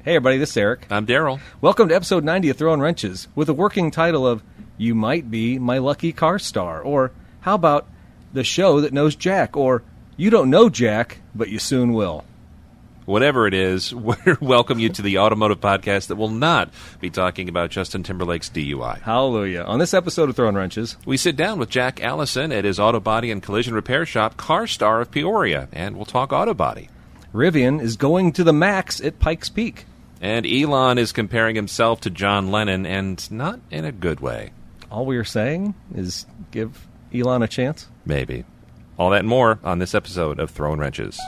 Hey everybody, this is Eric. I'm Daryl. Welcome to episode 90 of Throwin Wrenches, with a working title of You Might Be My Lucky Car Star, or how about The Show That Knows Jack, or You Don't Know Jack, but You Soon Will. Whatever it is, we welcome you to the automotive podcast that will not be talking about Justin Timberlake's DUI. Hallelujah. On this episode of Throwin Wrenches, we sit down with Jack Allison at his Autobody and Collision Repair shop, CARSTAR of Peoria, and we'll talk Autobody. Rivian is going to the max at Pikes Peak. And Elon is comparing himself to John Lennon, and not in a good way. All we are saying is give Elon a chance? Maybe. All that and more on this episode of Throwin Wrenches.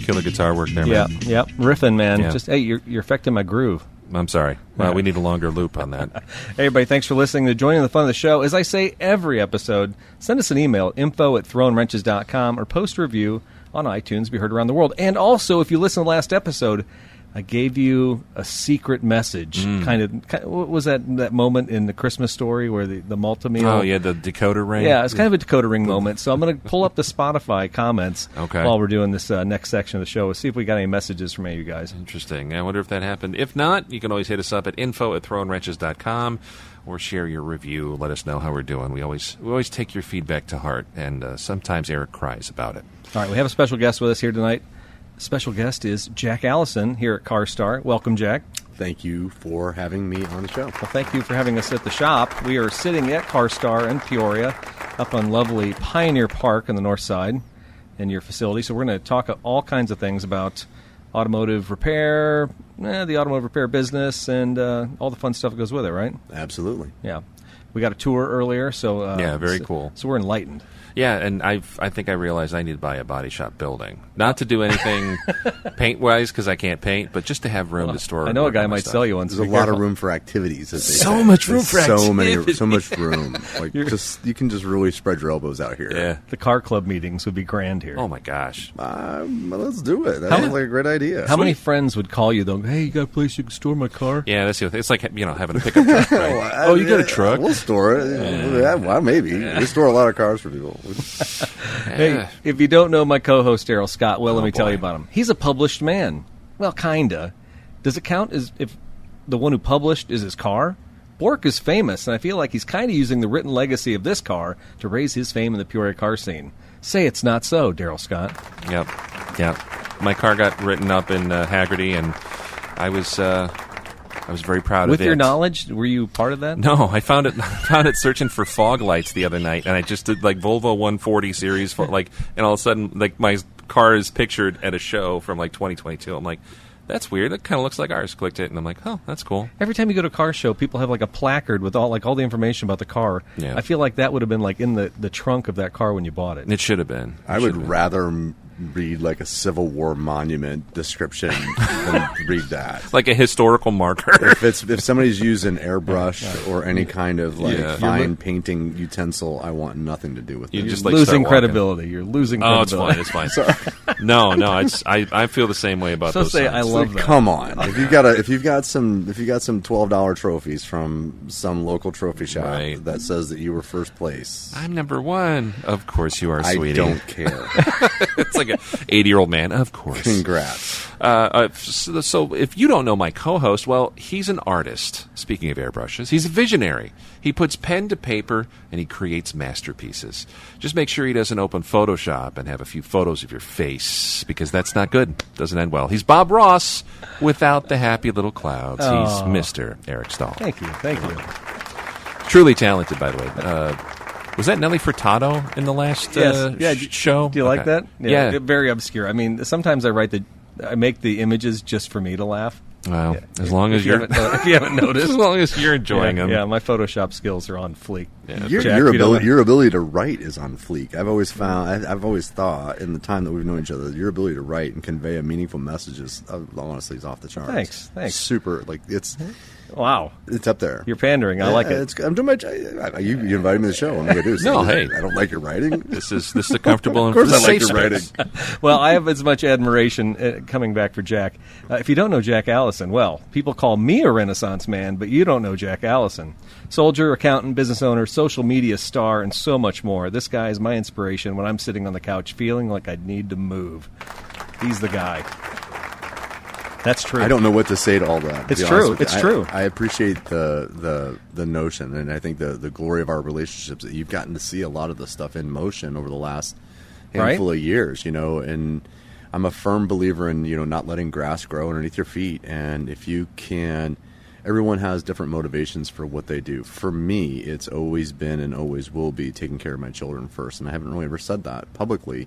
Killer guitar work there, man. Yeah, riffing, man. Yeah. Just, hey, you're affecting my groove. I'm sorry. Well, we need a longer loop on that. Hey, everybody, thanks for listening to Joining the Fun of the Show. As I say every episode, send us an email, info@throwinwrenches.com, or post a review on iTunes to be heard around the world. And also, if you listen to the last episode, I gave you a secret message. Kind of, what was that moment in the Christmas Story where the multi-meal? Oh, yeah, the decoder ring? Yeah, it's kind of a decoder ring moment. So I'm going to pull up the Spotify comments while we're doing this next section of the show. We'll see if we got any messages from any of you guys. Interesting. I wonder if that happened. If not, you can always hit us up at info@throwinwrenches.com or share your review. Let us know how we're doing. We always take your feedback to heart, and sometimes Eric cries about it. All right, we have a special guest with us here tonight. Special guest is Jack Allison here at CARSTAR. Welcome, Jack. Thank you for having me on the show. Well, thank you for having us at the shop. We are sitting at CARSTAR in Peoria, up on lovely Pioneer Park on the north side in your facility. So we're going to talk all kinds of things about automotive repair, the automotive repair business, and all the fun stuff that goes with it, right? Absolutely. Yeah. We got a tour earlier, so yeah, very cool. So we're enlightened. Yeah, and I think I realized I need to buy a body shop building. Not to do anything paint-wise, because I can't paint, but just to have room to store. I know a guy might sell you one. There's a lot of room for activities. As they so say. Much room for activities. So much room. Like you can just really spread your elbows out here. Yeah. The car club meetings would be grand here. Oh my gosh. Let's do it. That sounds like a great idea. How many friends would call you though? Hey, you got a place you can store my car? Yeah, that's the thing. It's like having a pickup truck. Right? You got a truck? We'll store it. Yeah, well, maybe. Yeah. We store a lot of cars for people. Hey, if you don't know my co-host Daryl Scott, well, let me tell you about him. He's a published man. Well, kinda. Does it count as if the one who published is his car? Bork is famous, and I feel like he's kind of using the written legacy of this car to raise his fame in the Peoria car scene. Say it's not so, Daryl Scott. Yep. My car got written up in Haggerty, and I was very proud of it. With your knowledge, were you part of that? No, I found it searching for fog lights the other night, and I just did like Volvo 140 series, and all of a sudden, like my car is pictured at a show from like 2022. I'm like, that's weird. That kind of looks like ours. Clicked it, and I'm like, oh, that's cool. Every time you go to a car show, people have like a placard with all the information about the car. Yeah. I feel like that would have been like in the trunk of that car when you bought it. It should have been. I would rather read like a Civil War monument description than read that. Like a historical marker. If somebody's using airbrush or any kind of fine painting utensil, I want nothing to do with it. You're just losing credibility. You're losing credibility. Oh, it's fine. Sorry. No, I feel the same way about those. Say I love that. Come on. If you've got some $12 trophies from some local trophy shop that says that you were first place. I'm number one. Of course you are, sweetie. I don't care. It's like an 80-year-old man. Of course. Congrats. So if you don't know my co-host, well, he's an artist. Speaking of airbrushes, he's a visionary. He puts pen to paper and he creates masterpieces. Just make sure he doesn't open Photoshop and have a few photos of your face, because that's not good. Doesn't end well. He's Bob Ross without the happy little clouds. Oh. He's Mr. Eric Stahl. Thank you. Truly talented, by the way. Was that Nelly Furtado in the last show? Do you like that? Yeah. Very obscure. I mean, sometimes I make the images just for me to laugh. Well, as long as if you haven't noticed, as long as you're enjoying them. Yeah, my Photoshop skills are on fleek. Yeah, your ability to write is on fleek. I've always thought in the time that we've known each other, your ability to write and convey a meaningful message is honestly off the charts. Thanks. Super, it's. Wow, it's up there. You're pandering. I like it. I'm doing you invited me to the show. I'm going to do. No, hey, I don't like your writing. This is a comfortable and of course I like safe your writing. Well, I have as much admiration coming back for Jack. If you don't know Jack Allison, well, people call me a Renaissance man, but you don't know Jack Allison. Soldier, accountant, business owner, social media star, and so much more. This guy is my inspiration when I'm sitting on the couch feeling like I need to move. He's the guy. That's true. I don't know what to say to all that. It's true. It's true. I appreciate the notion, and I think the glory of our relationships that you've gotten to see a lot of the stuff in motion over the last handful of years. And I'm a firm believer in not letting grass grow underneath your feet, and if you can. Everyone has different motivations for what they do. For me, it's always been and always will be taking care of my children first, and I haven't really ever said that publicly.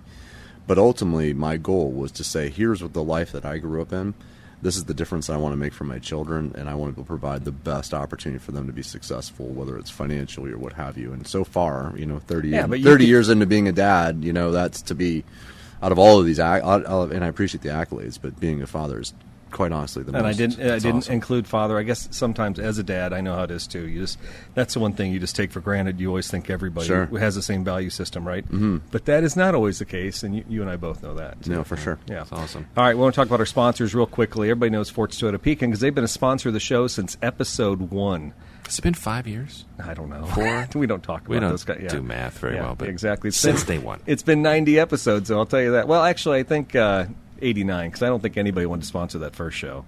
But ultimately, my goal was to say, here's what the life that I grew up in. This is the difference I want to make for my children, and I want to provide the best opportunity for them to be successal, whether it's financially or what have you. And so far, 30 years into being a dad, that's to be out of all of these, and I appreciate the accolades, but being a father is quite honestly the most. And I didn't awesome. include father. I guess sometimes as a dad, I know how it is too. That's the one thing you just take for granted. You always think everybody has the same value system, right? Mm-hmm. But that is not always the case, and you and I both know that. No, for sure. Yeah, that's awesome. All right, we want to talk about our sponsors real quickly. Everybody knows Fort's Toyota Pekin because they've been a sponsor of the show since episode 1. Has it been 5 years? I don't know. 4? We don't talk about those guys. We don't do math very well, but exactly. Since day one. It's been 90 episodes, so I'll tell you that. Well, actually, I think 89, because I don't think anybody wanted to sponsor that first show.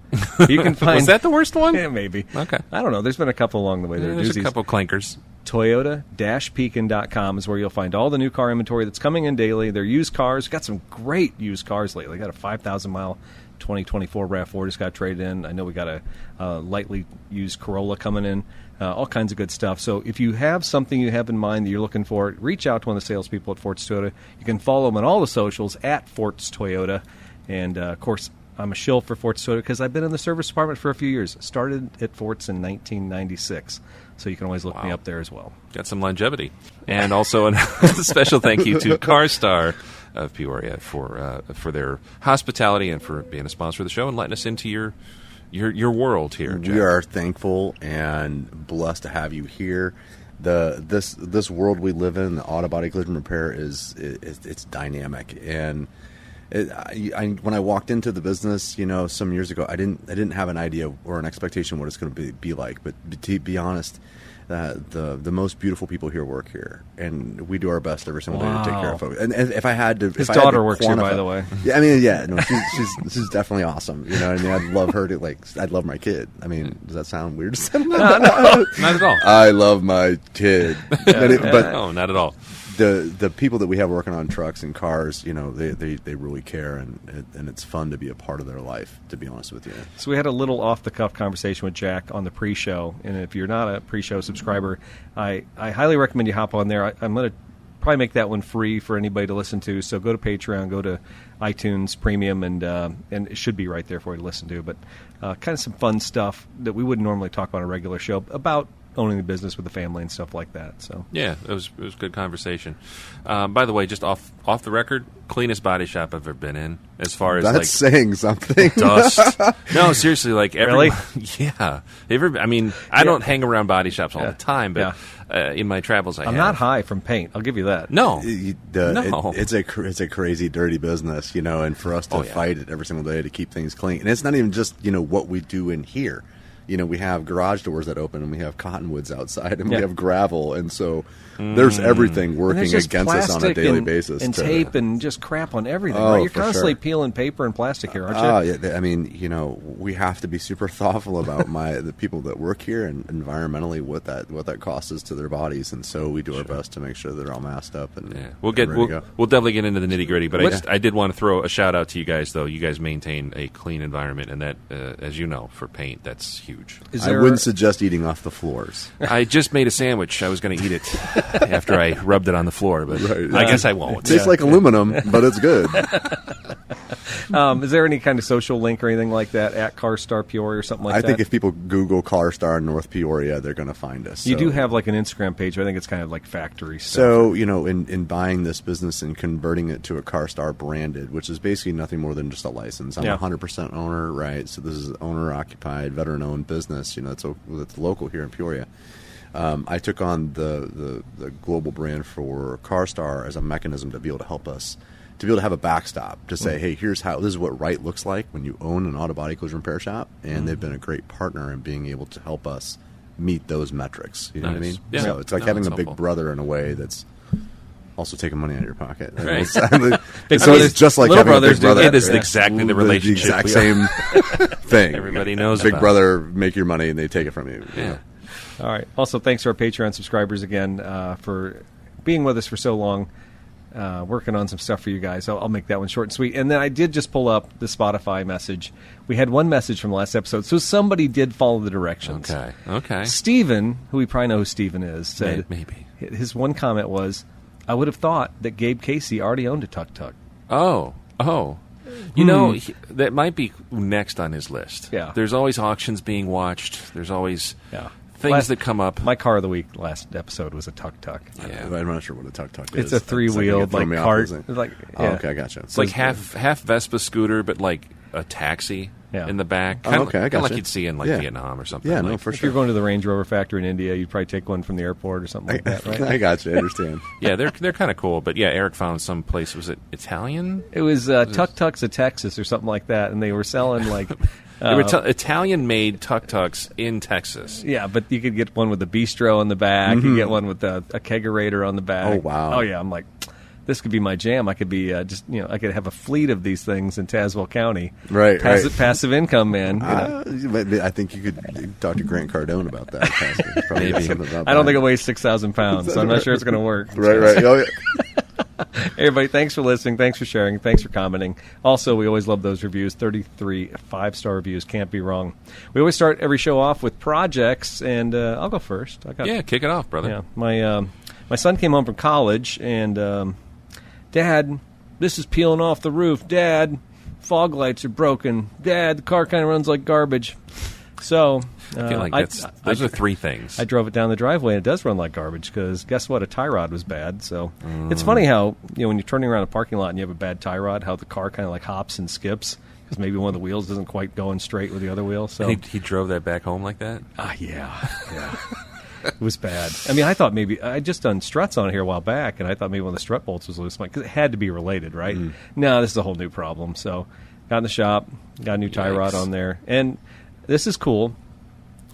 You can find Was that the worst one? Yeah, maybe. Okay. I don't know. There's been a couple along the way. There's a couple clankers. Toyota-Pekin.com is where you'll find all the new car inventory that's coming in daily. They're used cars. Got some great used cars lately. Got a 5,000-mile 2024 RAV4 just got traded in. I know we got a lightly used Corolla coming in. All kinds of good stuff. So if you have something you have in mind that you're looking for, reach out to one of the salespeople at Fort's Toyota. You can follow them on all the socials at Fort's Toyota. And, of course, I'm a shill for Fort's Toyota because I've been in the service department for a few years. Started at Fort's in 1996. So you can always look me up there as well. Got some longevity. And also a special thank you to CARSTAR of Peoria for their hospitality and for being a sponsor of the show and letting us into your world here, Jack. We are thankful and blessed to have you here. This world we live in, the Autobody Collision Repair, it's dynamic. And when I walked into the business, some years ago, I didn't have an idea or an expectation what it's going to be like. But to be honest, the most beautiful people here work here, and we do our best every single day to take care of folks. And if I had to, his daughter works here, by the way. Yeah, no, she's definitely awesome. I'd love her to I'd love my kid. Does that sound weird to say? No, not at all. I love my kid, but no, not at all. The people that we have working on trucks and cars, they really care, and it's fun to be a part of their life, to be honest with you. So we had a little off-the-cuff conversation with Jack on the pre-show, and if you're not a pre-show subscriber, I highly recommend you hop on there. I'm going to probably make that one free for anybody to listen to, so go to Patreon, go to iTunes Premium, and it should be right there for you to listen to, but kind of some fun stuff that we wouldn't normally talk about on a regular show about owning the business with the family and stuff like that. So yeah, it was good conversation. By the way, just off the record, cleanest body shop I've ever been in. As far as that's saying something. Dust. No, seriously, really? Yeah. I don't hang around body shops all the time, but in my travels, I'm not high from paint. I'll give you that. No, it's a crazy, dirty business, and for us to fight it every single day to keep things clean, and it's not even just what we do in here. We have garage doors that open, and we have cottonwoods outside, and we have gravel, and so there's everything working against us on a daily basis. And tape and just crap on everything. Right? You're constantly peeling paper and plastic here, aren't you? Yeah. We have to be super thoughtful about the people that work here and environmentally what that costs us to their bodies, and so we do our best to make sure they're all masked up. And we'll definitely get into the nitty gritty. But I did want to throw a shout out to you guys, though. You guys maintain a clean environment, and that, as you know, for paint, that's huge. I wouldn't suggest eating off the floors. I just made a sandwich. I was going to eat it after I rubbed it on the floor, but I guess I won't. It tastes like aluminum, but it's good. Is there any kind of social link or anything like that at CARSTAR Peoria or something like that? I think if people Google CARSTAR North Peoria, they're going to find us. You do have like an Instagram page, but I think it's kind of like factory stuff. So, in buying this business and converting it to a CARSTAR branded, which is basically nothing more than just a license. I'm 100% owner, right? So this is owner-occupied, veteran-owned business. It's local here in Peoria. I took on the global brand for CARSTAR as a mechanism to be able to help us, to be able to have a backstop, to say, hey, this is what right looks like when you own an Autobody Collision Repair shop, and they've been a great partner in being able to help us meet those metrics. You know what I mean? Yeah. So it's like having a big brother in a way that's also taking money out of your pocket. Right. It's just like having a big brother. It is exactly the relationship. The exact same thing. Everybody knows big about brother make your money and they take it from you. Yeah. All right. Also, thanks to our Patreon subscribers again for being with us for so long, working on some stuff for you guys. I'll make that one short and sweet. And then I did just pull up the Spotify message. We had one message from last episode, so somebody did follow the directions. Okay. Steven, who we probably know who Steven is, said maybe his one comment was, I would have thought that Gabe Casey already owned a tuk-tuk. Oh. That might be next on his list. Yeah. There's always auctions being watched. There's always things that come up. My car of the week last episode was a tuk-tuk. Yeah. I'm not sure what a tuk-tuk is. It's a three-wheeled cart. Okay, I gotcha. It's like half Vespa scooter, but like a taxi in the back. I gotcha. Kind of like you'd see in Vietnam or something. Yeah, no, for sure. If you're going to the Range Rover factory in India, you'd probably take one from the airport or something like that, right? I gotcha. I understand. Yeah, they're kind of cool. But yeah, Eric found some place. Was it Italian? It was Tuk-Tuks of Texas or something like that, and they were selling like... They were Italian-made tuk-tuks in Texas. Yeah, but you could get one with a bistro on the back. You get one with a kegerator on the back. Oh, wow. Oh, yeah. I'm like, this could be my jam. I could be I could have a fleet of these things in Tazewell County. Right, Passive income, man. I think you could talk to Grant Cardone about that. Maybe. I don't think it weighs 6,000 pounds, so I'm not sure it's going to work. Right. Oh, yeah. Everybody, thanks for listening. Thanks for sharing. Thanks for commenting. Also, we always love those reviews. 33 5-star reviews. Can't be wrong. We always start every show off with projects, and I'll go first. Kick it off, brother. Yeah, my son came home from college, and Dad, this is peeling off the roof. Dad, fog lights are broken. Dad, the car kind of runs like garbage. So... I feel like those are three things. I drove it down the driveway, and it does run like garbage because guess what? A tie rod was bad. So it's funny how when you're turning around a parking lot and you have a bad tie rod, how the car kind of like hops and skips because maybe one of the wheels isn't quite going straight with the other wheel. So he drove that back home like that? Yeah. It was bad. I mean, I thought maybe I just done struts on it here a while back, and I thought maybe one of the strut bolts was loose because it had to be related, right? No, this is a whole new problem. So got in the shop, got a new tie rod on there, and this is cool.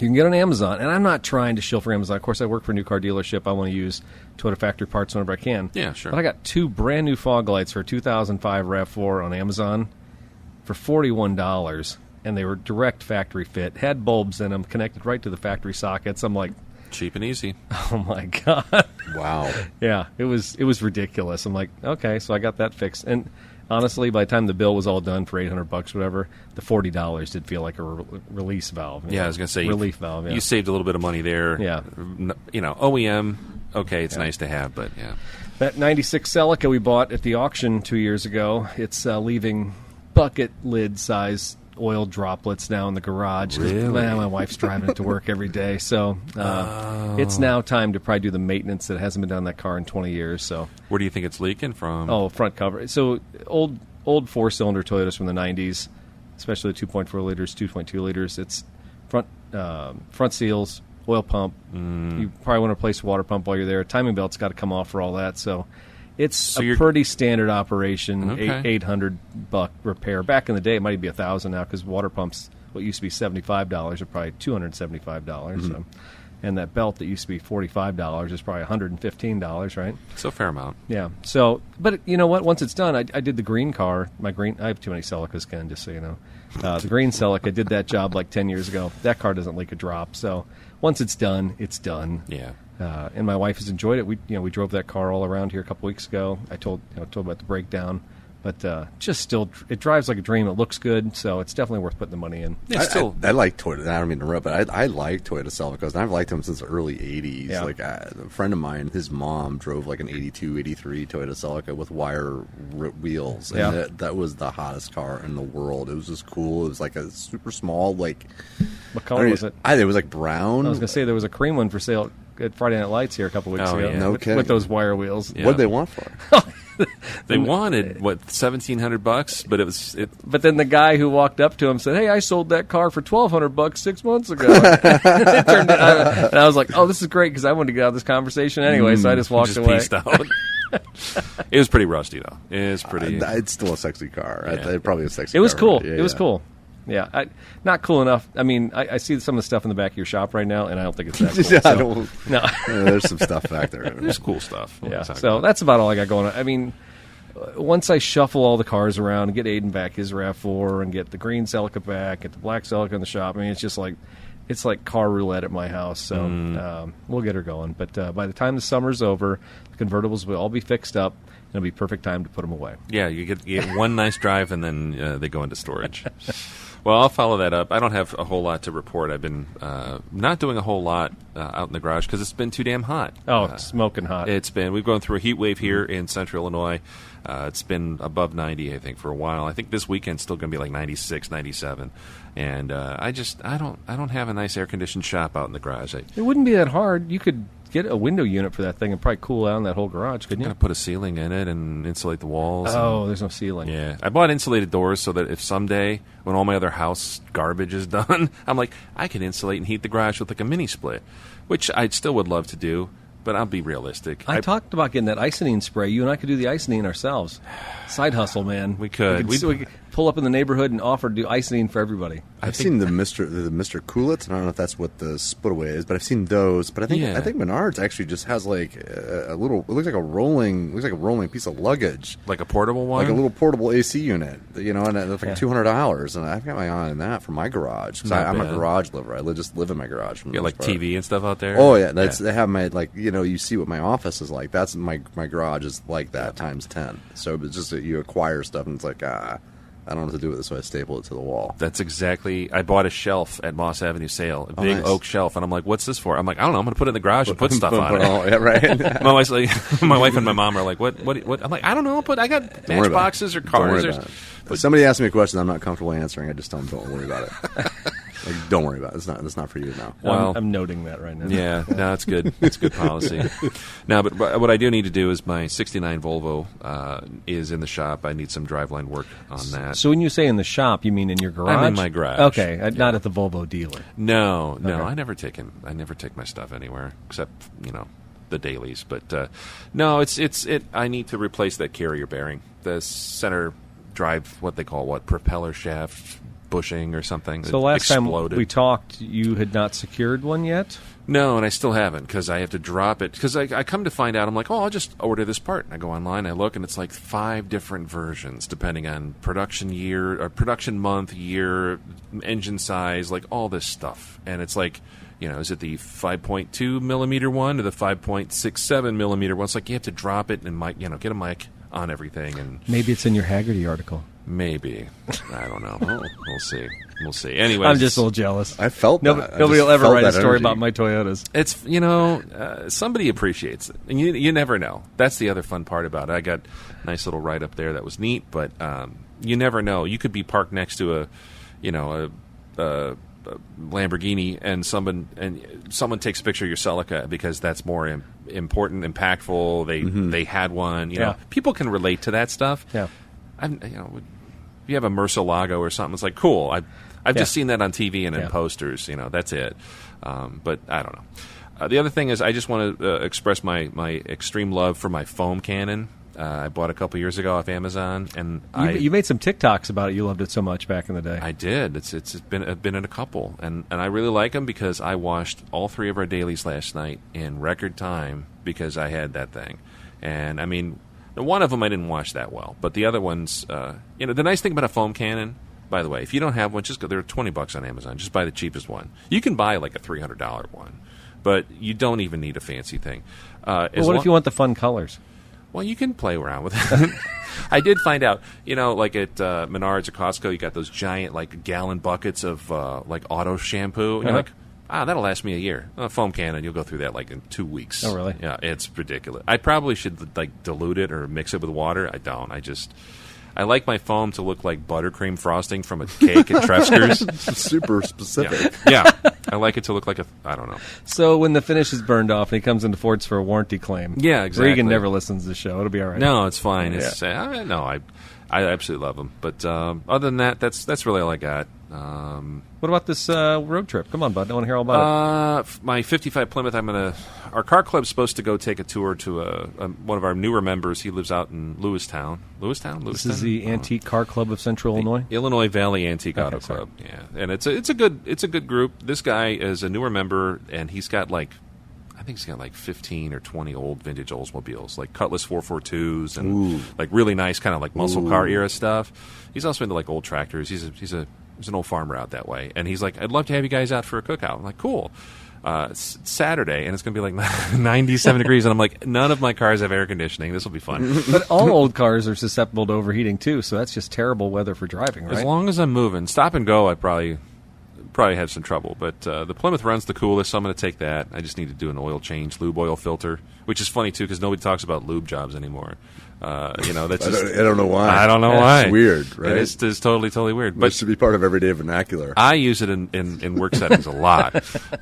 You can get on Amazon, and I'm not trying to shill for Amazon. Of course, I work for a new car dealership. I want to use Toyota factory parts whenever I can. Yeah, sure. But I got two brand new fog lights for a 2005 RAV4 on Amazon for $41, and they were direct factory fit, had bulbs in them, connected right to the factory sockets. I'm like... cheap and easy. Oh, my God. Wow. Yeah, it was ridiculous. I'm like, okay, so I got that fixed. And... honestly, by the time the bill was all done for $800, whatever, the $40 did feel like a release valve. I was going to say relief valve. Yeah. You saved a little bit of money there. Yeah, OEM. Okay, it's nice to have, but yeah. That '96 Celica we bought at the auction 2 years ago. It's leaving bucket lid size oil droplets now in the garage. Really? My wife's driving it to work every day, so it's now time to probably do the maintenance that hasn't been done on that car in 20 years. So where do you think it's leaking from? Oh, front cover. So old 4-cylinder Toyotas from the 90s, especially the 2.4 liters, 2.2 liters. It's front seals, oil pump. You probably want to replace the water pump while you're there. Timing belt's got to come off for all that. So it's a pretty standard operation, okay. $800 repair. Back in the day, it might be $1,000 now because water pumps, what used to be $75 are probably $275. So, and that belt that used to be $45 is probably $115, right? So fair amount. Yeah. So, but you know what? Once it's done, I did the green car. I have too many Celicas, Ken, just so you know. The green Celica did that job like 10 years ago. That car doesn't leak a drop. So once it's done, it's done. Yeah. And my wife has enjoyed it. We drove that car all around here a couple weeks ago. I told about the breakdown. But just still, it drives like a dream. It looks good, so it's definitely worth putting the money in. I like Toyota. I don't mean to interrupt, but I like Toyota Celicas, and I've liked them since the early 80s. Yeah. Like a friend of mine, his mom drove like an 82, 83 Toyota Celica with wire wheels, and that was the hottest car in the world. It was just cool. It was like a super small, like... What color was it? It was like brown. I was going to say there was a cream one for sale at Friday Night Lights here a couple weeks ago. Yeah. No kidding. With those wire wheels. Yeah. What did they want for it? They wanted $1,700, but it was. But then the guy who walked up to him said, "Hey, I sold that car for $1,200 6 months ago." And I was like, "Oh, this is great," because I wanted to get out of this conversation anyway. So I just walked away. Peaced out. It was pretty rusty though. It's pretty. It's still a sexy car. Yeah. It probably a sexy. It was car, cool. right? It was cool. Yeah, not cool enough. I mean, I see some of the stuff in the back of your shop right now, and I don't think it's that cool. I don't. No, there's some stuff back there. There's cool stuff. Yeah, so that's about all I got going on. I mean, once I shuffle all the cars around and get Aiden back his RAV4 and get the green Celica back, get the black Celica in the shop, I mean, it's just like car roulette at my house. So we'll get her going. But by the time the summer's over, the convertibles will all be fixed up. It'll be perfect time to put them away. Yeah, you get one nice drive, and then they go into storage. Well, I'll follow that up. I don't have a whole lot to report. I've been not doing a whole lot out in the garage because it's been too damn hot. Oh, it's smoking hot. We've gone through a heat wave here in central Illinois. It's been above 90, I think, for a while. I think this weekend's still going to be like 96, 97. And I don't have a nice air-conditioned shop out in the garage. It wouldn't be that hard. You could get a window unit for that thing and probably cool down that whole garage, couldn't you? I'm going to put a ceiling in it and insulate the walls. Oh, there's no ceiling. Yeah. I bought insulated doors so that if someday, when all my other house garbage is done, I'm like, I can insulate and heat the garage with like a mini split, which I still would love to do, but I'll be realistic. I talked about getting that Isonine spray. You and I could do the Isonine ourselves. Side hustle, man. We could. We could pull up in the neighborhood and offer to do Isonine for everybody. I've seen the Mr. Coolitz, and I don't know if that's what the split away is, but I've seen those. But I think Menards actually just has like a little. It looks like a rolling piece of luggage, like a portable one, like a little portable AC unit. And it's like $200, and I've got my eye on that for my garage because I'm a garage liver. I just live in my garage. You got like TV and stuff out there. Oh yeah, they have my you see what my office is like. That's my garage is like that times 10. So it's just that you acquire stuff, and it's like I don't know what to do with it, so I staple it to the wall. That's exactly... I bought a shelf at Moss Avenue sale, a big oak shelf, and I'm like, what's this for? I'm like, I don't know, I'm going to put it in the garage and put stuff on it. Yeah, right. My wife's like, my wife and my mom are like, what? I'm like, I don't know, but I got matchboxes or cars. If somebody asks me a question I'm not comfortable answering, I just tell them, don't worry about it. Don't worry about it. It's not for you now. Well, I'm noting that right now. Yeah, no, it's good. It's good policy. No, but what I do need to do is my 69 Volvo is in the shop. I need some driveline work on that. So when you say in the shop, you mean in your garage? I'm in my garage. Okay, not at the Volvo dealer. No, okay. I never take my stuff anywhere except the dailies. But no, it's I need to replace that carrier bearing, the center drive, what they call propeller shaft bushing or something. So last time we talked, you had not secured one yet? No, and I still haven't because I have to drop it. Because I come to find out, I'm like, I'll just order this part. And I go online, I look, and it's like 5 different versions depending on production year, or production month, year, engine size, like all this stuff. And it's like, is it the 5.2 millimeter one or the 5.67 millimeter one? It's like you have to drop it and get a mic on everything. And maybe it's in your Haggerty article. Maybe. I don't know. We'll see. We'll see. Anyway, I'm just a little jealous. I felt that. Nobody will ever write a story about my Toyotas. It's, somebody appreciates it. And you never know. That's the other fun part about it. I got a nice little write-up there that was neat, but you never know. You could be parked next to a Lamborghini and someone takes a picture of your Celica because that's more important, impactful. They had one. People can relate to that stuff. Yeah. If you have a Murcielago or something, it's like, cool. I've just seen that on TV and in posters. That's it. But I don't know. The other thing is I just want to express my extreme love for my foam cannon. I bought a couple years ago off Amazon, and you made some TikToks about it. You loved it so much back in the day. I did. It's been in a couple, and I really like them because I washed all 3 of our dailies last night in record time because I had that thing, and I mean. One of them I didn't wash that well, but the other ones, the nice thing about a foam cannon, by the way, if you don't have one, just go. They're $20 on Amazon. Just buy the cheapest one. You can buy like a $300 one, but you don't even need a fancy thing. What if you want the fun colors? Well, you can play around with it. I did find out, like at Menards or Costco, you got those giant, like, gallon buckets of, like, auto shampoo. And you're like, that'll last me a year. A foam can, and you'll go through that, like, in 2 weeks. Oh, really? Yeah, it's ridiculous. I probably should, like, dilute it or mix it with water. I don't. I like my foam to look like buttercream frosting from a cake at Trefsker's. Super specific. Yeah. I like it to look like I don't know. So when the finish is burned off and he comes into Ford's for a warranty claim. Yeah, exactly. Regan never listens to the show. It'll be all right. No, it's fine. It's I absolutely love them. But other than that, that's really all I got. What about this road trip? Come on, bud. I want to hear all about it. My 55 Plymouth, our car club's supposed to go take a tour to one of our newer members. He lives out in Lewistown. This is the Antique Car Club of Central Illinois? Illinois Valley Antique Auto Club. Yeah. And it's a good group. This guy is a newer member, and he's got I think he's got like 15 or 20 old vintage Oldsmobiles, like Cutlass 442s and like really nice kind of like muscle car era stuff. He's also into like old tractors. He's an old farmer out that way. And he's like, I'd love to have you guys out for a cookout. I'm like, cool. It's Saturday, and it's going to be like 97 degrees. And I'm like, none of my cars have air conditioning. This will be fun. But all old cars are susceptible to overheating, too. So that's just terrible weather for driving, right? As long as I'm moving. Stop and go, I probably have some trouble. But the Plymouth runs the coolest, so I'm going to take that. I just need to do an oil change, lube oil filter, which is funny, too, because nobody talks about lube jobs anymore. That's just, I don't know why. I don't know why. It's weird, right? It's totally weird. But it should be part of everyday vernacular. I use it in work settings a lot,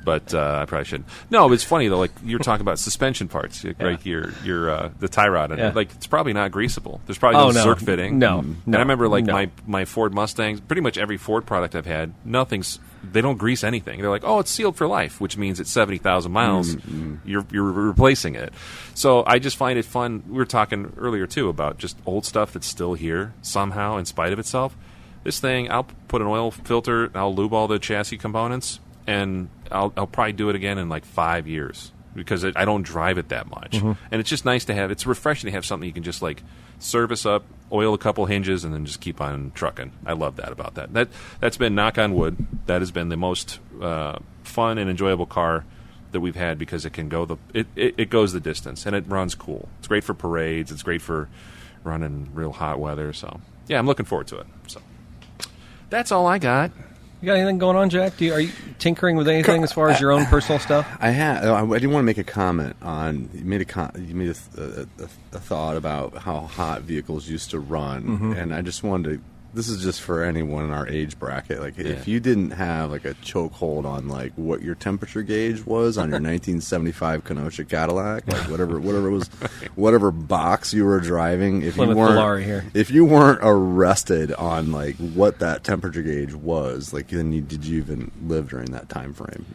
but I probably shouldn't. No, but it's funny though. Like you're talking about suspension parts, right? Your the tie rod, and like it's probably not greasable. There's probably no Zerk fitting. No, and I remember my Ford Mustangs. Pretty much every Ford product I've had, they don't grease anything. They're like, oh, it's sealed for life, which means at 70,000 miles, you're replacing it. So I just find it fun. We were talking earlier, too, about just old stuff that's still here somehow in spite of itself. This thing, I'll put an oil filter, I'll lube all the chassis components, and I'll probably do it again in like 5 years because I don't drive it that much. And it's just nice to have. It's refreshing to have something you can just like service up, oil a couple hinges, and then just keep on trucking. I love that about that. That's been, knock on wood, that has been the most fun and enjoyable car that we've had because it can go it goes the distance and it runs cool. It's great for parades. It's great for running real hot weather. So yeah, I'm looking forward to it. So that's all I got. You got anything going on, Jack? Are you tinkering with anything as far as your own personal stuff? I didn't want to make a comment on. You made a thought about how hot vehicles used to run, and I just wanted to. This is just for anyone in our age bracket. Like, if you didn't have like a chokehold on like what your temperature gauge was on your 1975 Kenosha Cadillac, like whatever it was, whatever box you were driving, if you weren't arrested on like what that temperature gauge was, like then did you even live during that time frame?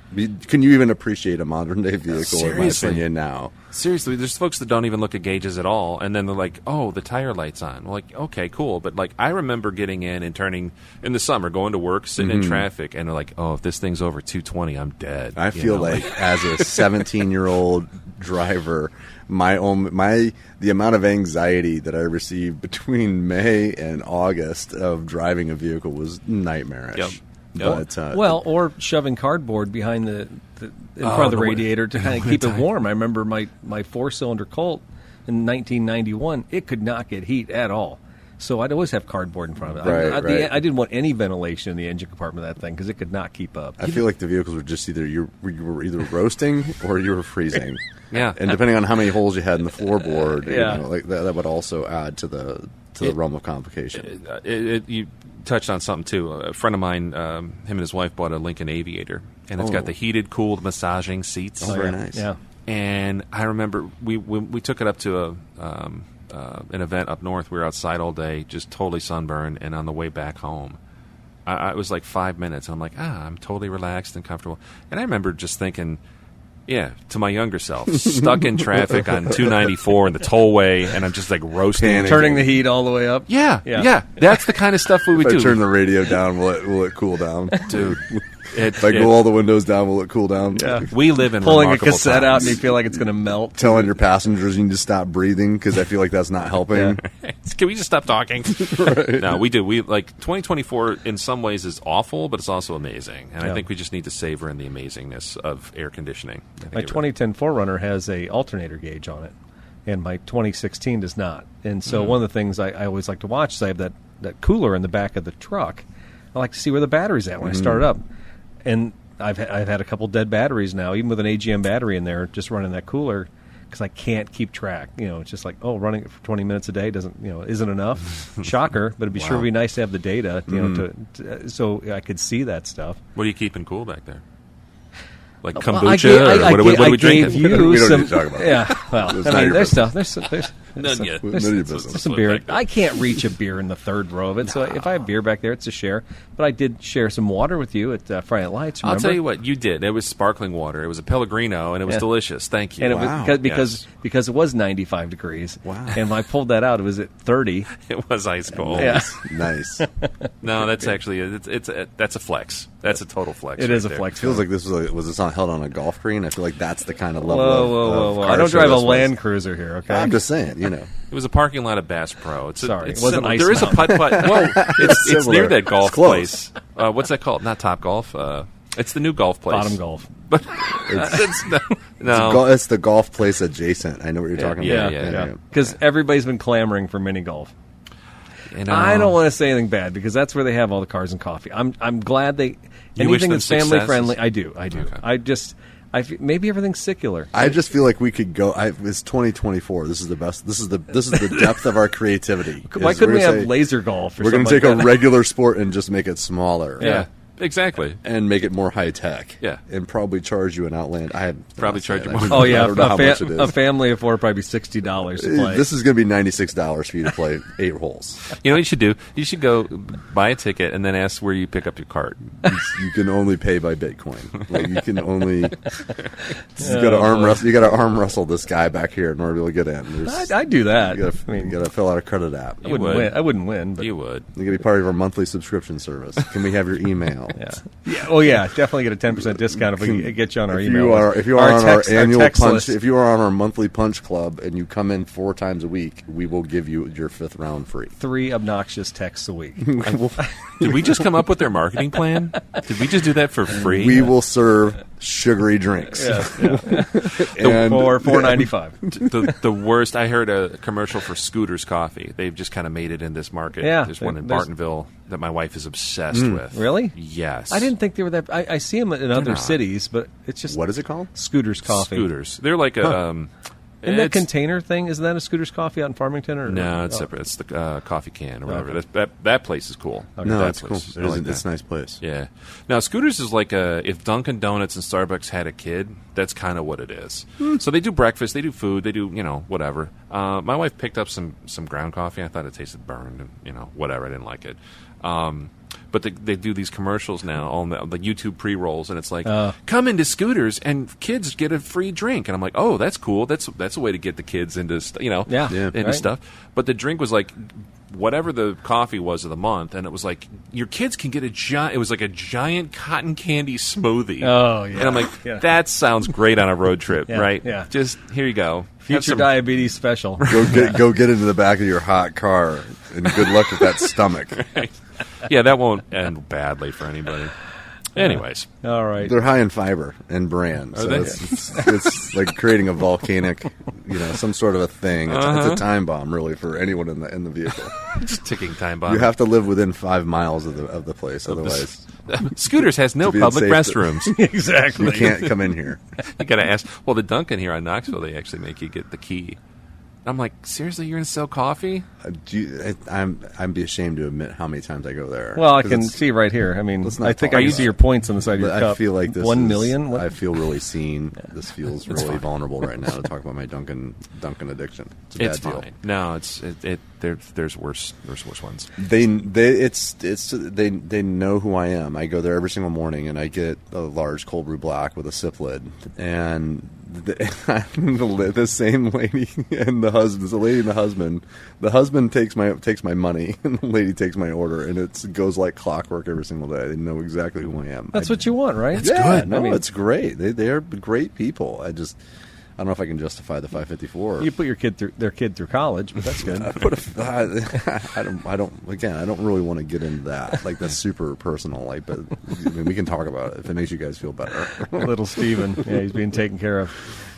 Can you even appreciate a modern day vehicle? In my opinion, now. Seriously, there's folks that don't even look at gauges at all, and then they're like, "Oh, the tire light's on." Well, like, okay, cool, but like, I remember getting in and turning in the summer, going to work, sitting in traffic, and they're like, "Oh, if this thing's over 220, I'm dead." I feel like as a 17-year-old driver, the amount of anxiety that I received between May and August of driving a vehicle was nightmarish. Yep. But, or shoving cardboard behind in front of the radiator to kind of keep it warm. I remember my 4-cylinder Colt in 1991. It could not get heat at all. So I'd always have cardboard in front of it. I didn't want any ventilation in the engine compartment of that thing because it could not keep up. I feel like the vehicles were just either you were either roasting or you were freezing. Yeah, and depending on how many holes you had in the floorboard, like that would also add to the realm of complication. You touched on something too. A friend of mine, him and his wife bought a Lincoln Aviator, and it's got the heated, cooled, massaging seats. Oh, very nice. Yeah. And I remember we took it up to an event up north. We were outside all day, just totally sunburned, and on the way back home, it was like 5 minutes, and I'm like, I'm totally relaxed and comfortable. And I remember just thinking, to my younger self, stuck in traffic on 294 in the tollway, and I'm just like roasting, turning the heat all the way up. Yeah. That's the kind of stuff we would do. If I turn the radio down, will it cool down, dude? If I go all the windows down, will it cool down? Yeah. We live in pulling a cassette times. out, and you feel like it's going to melt. Telling your passengers you need to stop breathing because I feel like that's not helping. Can we just stop talking? Right. No, we do. We 2024 in some ways is awful, but it's also amazing, and I think we just need to savor in the amazingness of air conditioning. My 2010 4Runner has a alternator gauge on it. and my 2016 does not. And so one of the things I always like to watch is I have that cooler in the back of the truck. I like to see where the battery's at when I start it up. And I've had a couple dead batteries now, even with an AGM battery in there, just running that cooler, because I can't keep track. It's just like, running it for 20 minutes a day isn't enough. Shocker, but it'd be sure be nice to have the data, so I could see that stuff. What are you keeping cool back there? Like kombucha? What are we drinking? We don't need to talk about it. Yeah, well, there's stuff. There's none yet. None of your business. some beer. I can't reach a beer in the third row of it, so if I have beer back there, it's a share. But I did share some water with you at Friday Night Lights, remember? I'll tell you what, you did. It was sparkling water. It was a Pellegrino, and it was delicious. Thank you. And it was because it was 95 degrees. Wow. And when I pulled that out, it was at 30. It was ice cold. Yeah. Nice. No, that's actually that's a flex. That's a total flex. It is a It flex. feels like this was this held on a golf green? I feel like that's the kind of level Whoa. of I don't car drive a show this Land was. Cruiser here, okay? I'm just saying, It was a parking lot of Bass Pro. It's Sorry, it wasn't similar. Ice There is a Mountain. putt-putt. Well, it's Similar. near that golf It's close. place. What's that called? Not Top Golf. It's the new golf place. Bottom golf. But no. It's the golf place adjacent. I know what you're talking about. Yeah. Because everybody's been clamoring for mini golf. I don't want to say anything bad because that's where they have all the cars and coffee. I'm glad they You wish anything them that's family success? friendly. I do. Okay. Maybe everything's secular. I just feel like we could go. It's 2024. This is the best. This is the depth of our creativity. Why couldn't we have laser golf? Or We're going to take a regular sport and just make it smaller. Yeah. Exactly. And make it more high tech. Yeah. And probably charge you an outland. Probably charge you more. Oh yeah, I don't know how much it is. a family of four would probably be $60 to play. This is going to be $96 for you to play 8 holes. You know what you should do? You should go buy a ticket and then ask where you pick up your cart. You can only pay by Bitcoin. Like you can only. You got to arm wrestle. You got to arm wrestle this guy back here in order to get in. I'd do that. You got to fill out a credit app. I wouldn't win. But You would. You got to be part of our monthly subscription service. Can we have your email? Yeah. Oh yeah, definitely get a 10% discount if we get you on our email. If you are on our annual text punch, list. if you are on our monthly punch club and you come in 4 times a week, we will give you your 5th round free. 3 obnoxious texts a week. Did we just come up with their marketing plan? Did we just do that for free? We will serve sugary drinks. Yeah. And For $4.95. The worst. I heard a commercial for Scooter's Coffee. They've just kind of made it in this market. Yeah, There's one in there's- Bartonville that my wife is obsessed with. Really? Yes. I didn't think they were that. I see them in other not. cities, but it's just What is it called? Scooter's Coffee. Scooters. They're like a. Isn't that it's- container thing? Isn't that a Scooter's Coffee out in Farmington? Or No, it's oh. separate. It's the coffee can or whatever. Okay. That place is cool. No, That that's cool. place. I like It's that. a nice place. Yeah. Now, Scooters is like if Dunkin' Donuts and Starbucks had a kid, that's kind of what it is. So they do breakfast, they do food, they do, whatever. My wife picked up some ground coffee. I thought it tasted burned and, whatever. I didn't like it. But they do these commercials now on the YouTube pre-rolls, and it's like, come into Scooters and kids get a free drink. And I'm like, oh, that's cool. That's a way to get the kids into, into right. stuff. But the drink was like whatever the coffee was of the month, and it was like your kids can get it was like a giant cotton candy smoothie. Oh, yeah. And I'm like, that sounds great on a road trip, Yeah, right? yeah. Just here you go. Have Future some- diabetes special. Go get into the back of your hot car, and good luck with that stomach. Yeah, that won't end badly for anybody. Anyways, All right. They're high in fiber and bran, so they? it's like creating a volcanic, some sort of a thing. It's a time bomb, really, for anyone in the vehicle. just ticking time bomb. You have to live within 5 miles of the place, otherwise Scooters has no To be public unsafe to- restrooms. Exactly. you can't come in here. You got to ask. Well, the Dunkin' here on Knoxville, they actually make you get the key. I'm like, seriously, you're going to sell coffee? I'm be ashamed to admit how many times I go there. Well, I 'Cause can it's- see right here. I mean, Let's not I think talk I can about see it. your points on the side of your But cup. I feel like this 1 is- million? What? I feel really seen. This feels really vulnerable right now to talk about my Dunkin' addiction. It's a bad It's deal. fine. No, there's worse ones. They know who I am. I go there every single morning, and I get a large cold brew black with a sip lid, and the same lady and the husband. The lady and the husband. The husband takes my money, and the lady takes my order, and it goes like clockwork every single day. They know exactly who I am. That's what you want, right? Yeah, good. no, I mean, it's great. They are great people. I don't know if I can justify the 554. you put their kid through college, but that's good. I don't really want to get into that. Like that's super personal. Like, but I mean, we can talk about it if it makes you guys feel better. Little Steven. Yeah, he's being taken care of.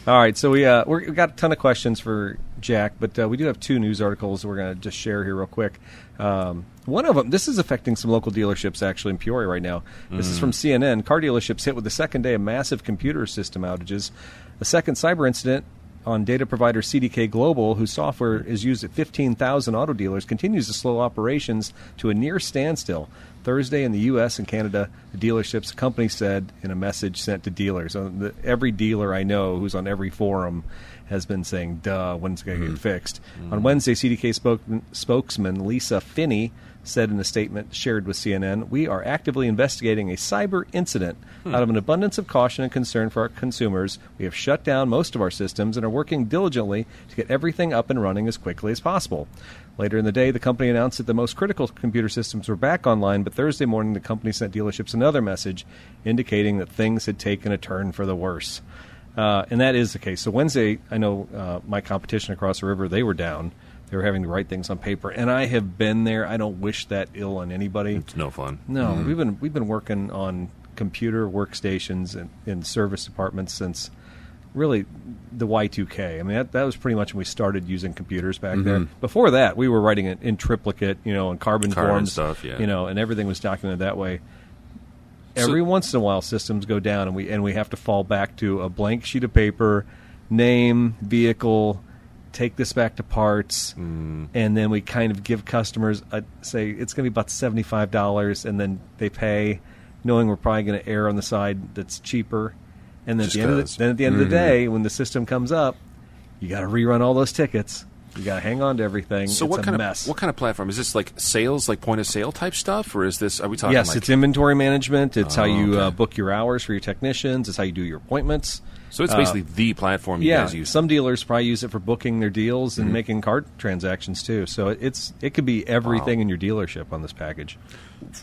All right, so we got a ton of questions for Jack, but we do have 2 news articles we're going to just share here real quick. One of them, this is affecting some local dealerships actually in Peoria right now. This is from CNN. Car dealerships hit with the second day of massive computer system outages. A second cyber incident on data provider CDK Global, whose software is used at 15,000 auto dealers, continues to slow operations to a near standstill. Thursday in the U.S. and Canada, the dealerships company said in a message sent to dealers. Every dealer I know who's on every forum has been saying, duh, when's it going to get fixed? On Wednesday, CDK spokesman Lisa Finney said in a statement shared with CNN, "We are actively investigating a cyber incident. Out of an abundance of caution and concern for our consumers, we have shut down most of our systems and are working diligently to get everything up and running as quickly as possible." Later in the day, the company announced that the most critical computer systems were back online, but Thursday morning the company sent dealerships another message indicating that things had taken a turn for the worse. And that is the case. So Wednesday, I know my competition across the river, they were down. They were having to write things on paper, and I have been there. I don't wish that ill on anybody. It's no fun. No, we've been working on computer workstations in service departments since really the Y2K. I mean, that was pretty much when we started using computers back there. Before that, we were writing it in triplicate, in carbon forms, stuff, yeah. And everything was documented that way. Every once in a while, systems go down, and we have to fall back to a blank sheet of paper, name, vehicle. Take this back to parts, and then we kind of give customers say it's going to be about $75, and then they pay, knowing we're probably going to err on the side that's cheaper. And then at the end of the day, when the system comes up, you got to rerun all those tickets. You got to hang on to everything. So it's what kind mess. What kind of platform is this? Like sales, like point of sale type stuff, or is this? Are we talking? Yes, it's inventory management. It's how you book your hours for your technicians. It's how you do your appointments. So it's basically the platform you guys use. Some dealers probably use it for booking their deals and making card transactions too. So it could be everything in your dealership on this package.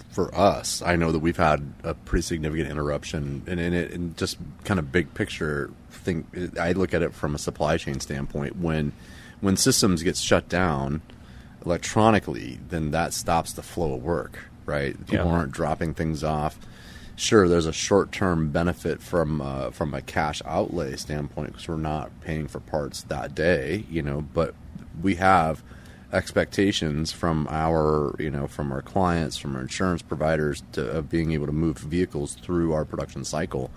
For us, I know that we've had a pretty significant interruption, and just kind of big picture thing. I look at it from a supply chain standpoint. When systems get shut down electronically, then that stops the flow of work. Right? People aren't dropping things off. Sure, there's a short-term benefit from a cash outlay standpoint because we're not paying for parts that day, but we have expectations from our clients, from our insurance providers of being able to move vehicles through our production cycle.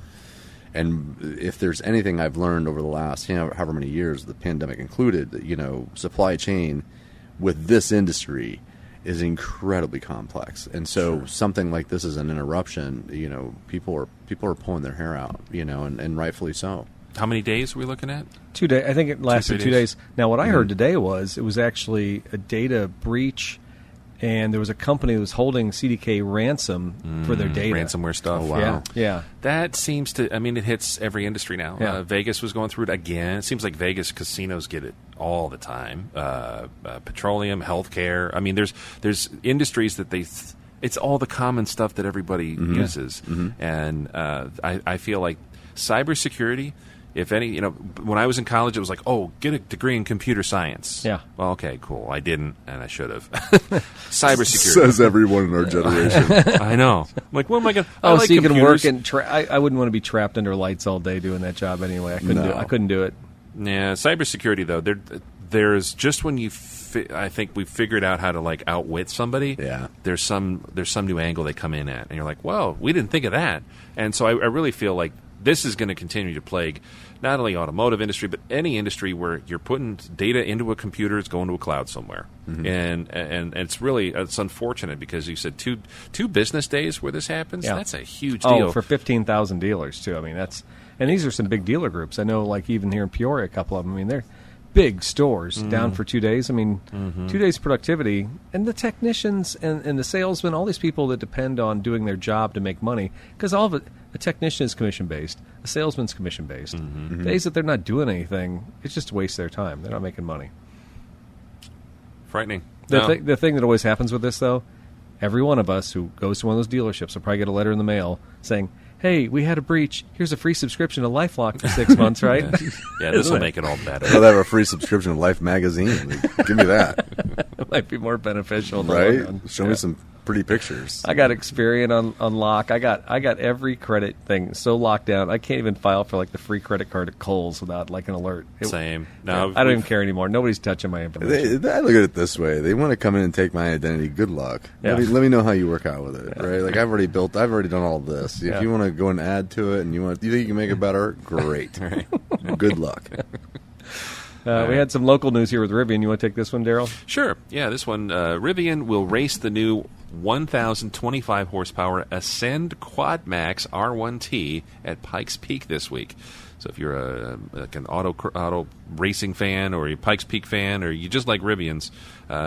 And if there's anything I've learned over the last however many years, the pandemic included, supply chain with this industry is incredibly complex, and so something like this is an interruption. People are pulling their hair out, and rightfully so. How many days are we looking at? 2 days. I think it lasted 2 days. Now, what I heard today was it was actually a data breach, and there was a company that was holding CDK ransom for their data. Ransomware stuff. Oh, wow. Yeah. That seems to, it hits every industry now. Yeah. Vegas was going through it again. It seems like Vegas casinos get it all the time. Petroleum, healthcare. There's industries that it's all the common stuff that everybody uses. And I feel like cybersecurity, if any, when I was in college, it was like, get a degree in computer science. Yeah. Well, okay, cool. I didn't, and I should have. Cybersecurity. Says everyone in our generation. I know. I'm like, what am I going to... Oh, so you can work and... I wouldn't want to be trapped under lights all day doing that job anyway. I couldn't do it. Yeah, cybersecurity, though, there's just when you... I think we've figured out how to, outwit somebody. Yeah. There's some new angle they come in at, and you're like, whoa, we didn't think of that. And so I really feel like this is going to continue to plague not only automotive industry, but any industry where you're putting data into a computer, it's going to a cloud somewhere. And it's unfortunate because you said two business days where this happens. Yeah. That's a huge deal. Oh, for 15,000 dealers too. And these are some big dealer groups. I know, even here in Peoria, a couple of them. They're big stores down for 2 days. 2 days productivity, and the technicians and the salesmen, all these people that depend on doing their job to make money, because all of it, a technician is commission-based, a salesman's commission-based. Days that they're not doing anything, it's just a waste of their time. They're not making money. Frightening. The thing that always happens with this, though, every one of us who goes to one of those dealerships will probably get a letter in the mail saying, hey, we had a breach. Here's a free subscription to LifeLock for 6 months, right? Yeah, this will make it all better. I'll have a free subscription to Life magazine. Give me that. It might be more beneficial. Right? Show me some pretty pictures. I got Experian on lock. I got every credit thing so locked down. I can't even file for like the free credit card at Kohl's without like an alert. Same. No, I don't even care anymore. Nobody's touching my information. I look at it this way: they want to come in and take my identity. Good luck. Yeah. Let me know how you work out with it. Right? Like I've already done all this. If you want to go and add to it, and you think you can make it better, great. Right. Good luck. We had some local news here with Rivian. You want to take this one, Daryl? Sure. Yeah, this one. Rivian will race the new 1,025 horsepower Ascend Quad Max R1T at Pikes Peak this week. So if you're an auto racing fan, or a Pikes Peak fan, or you just like Rivians,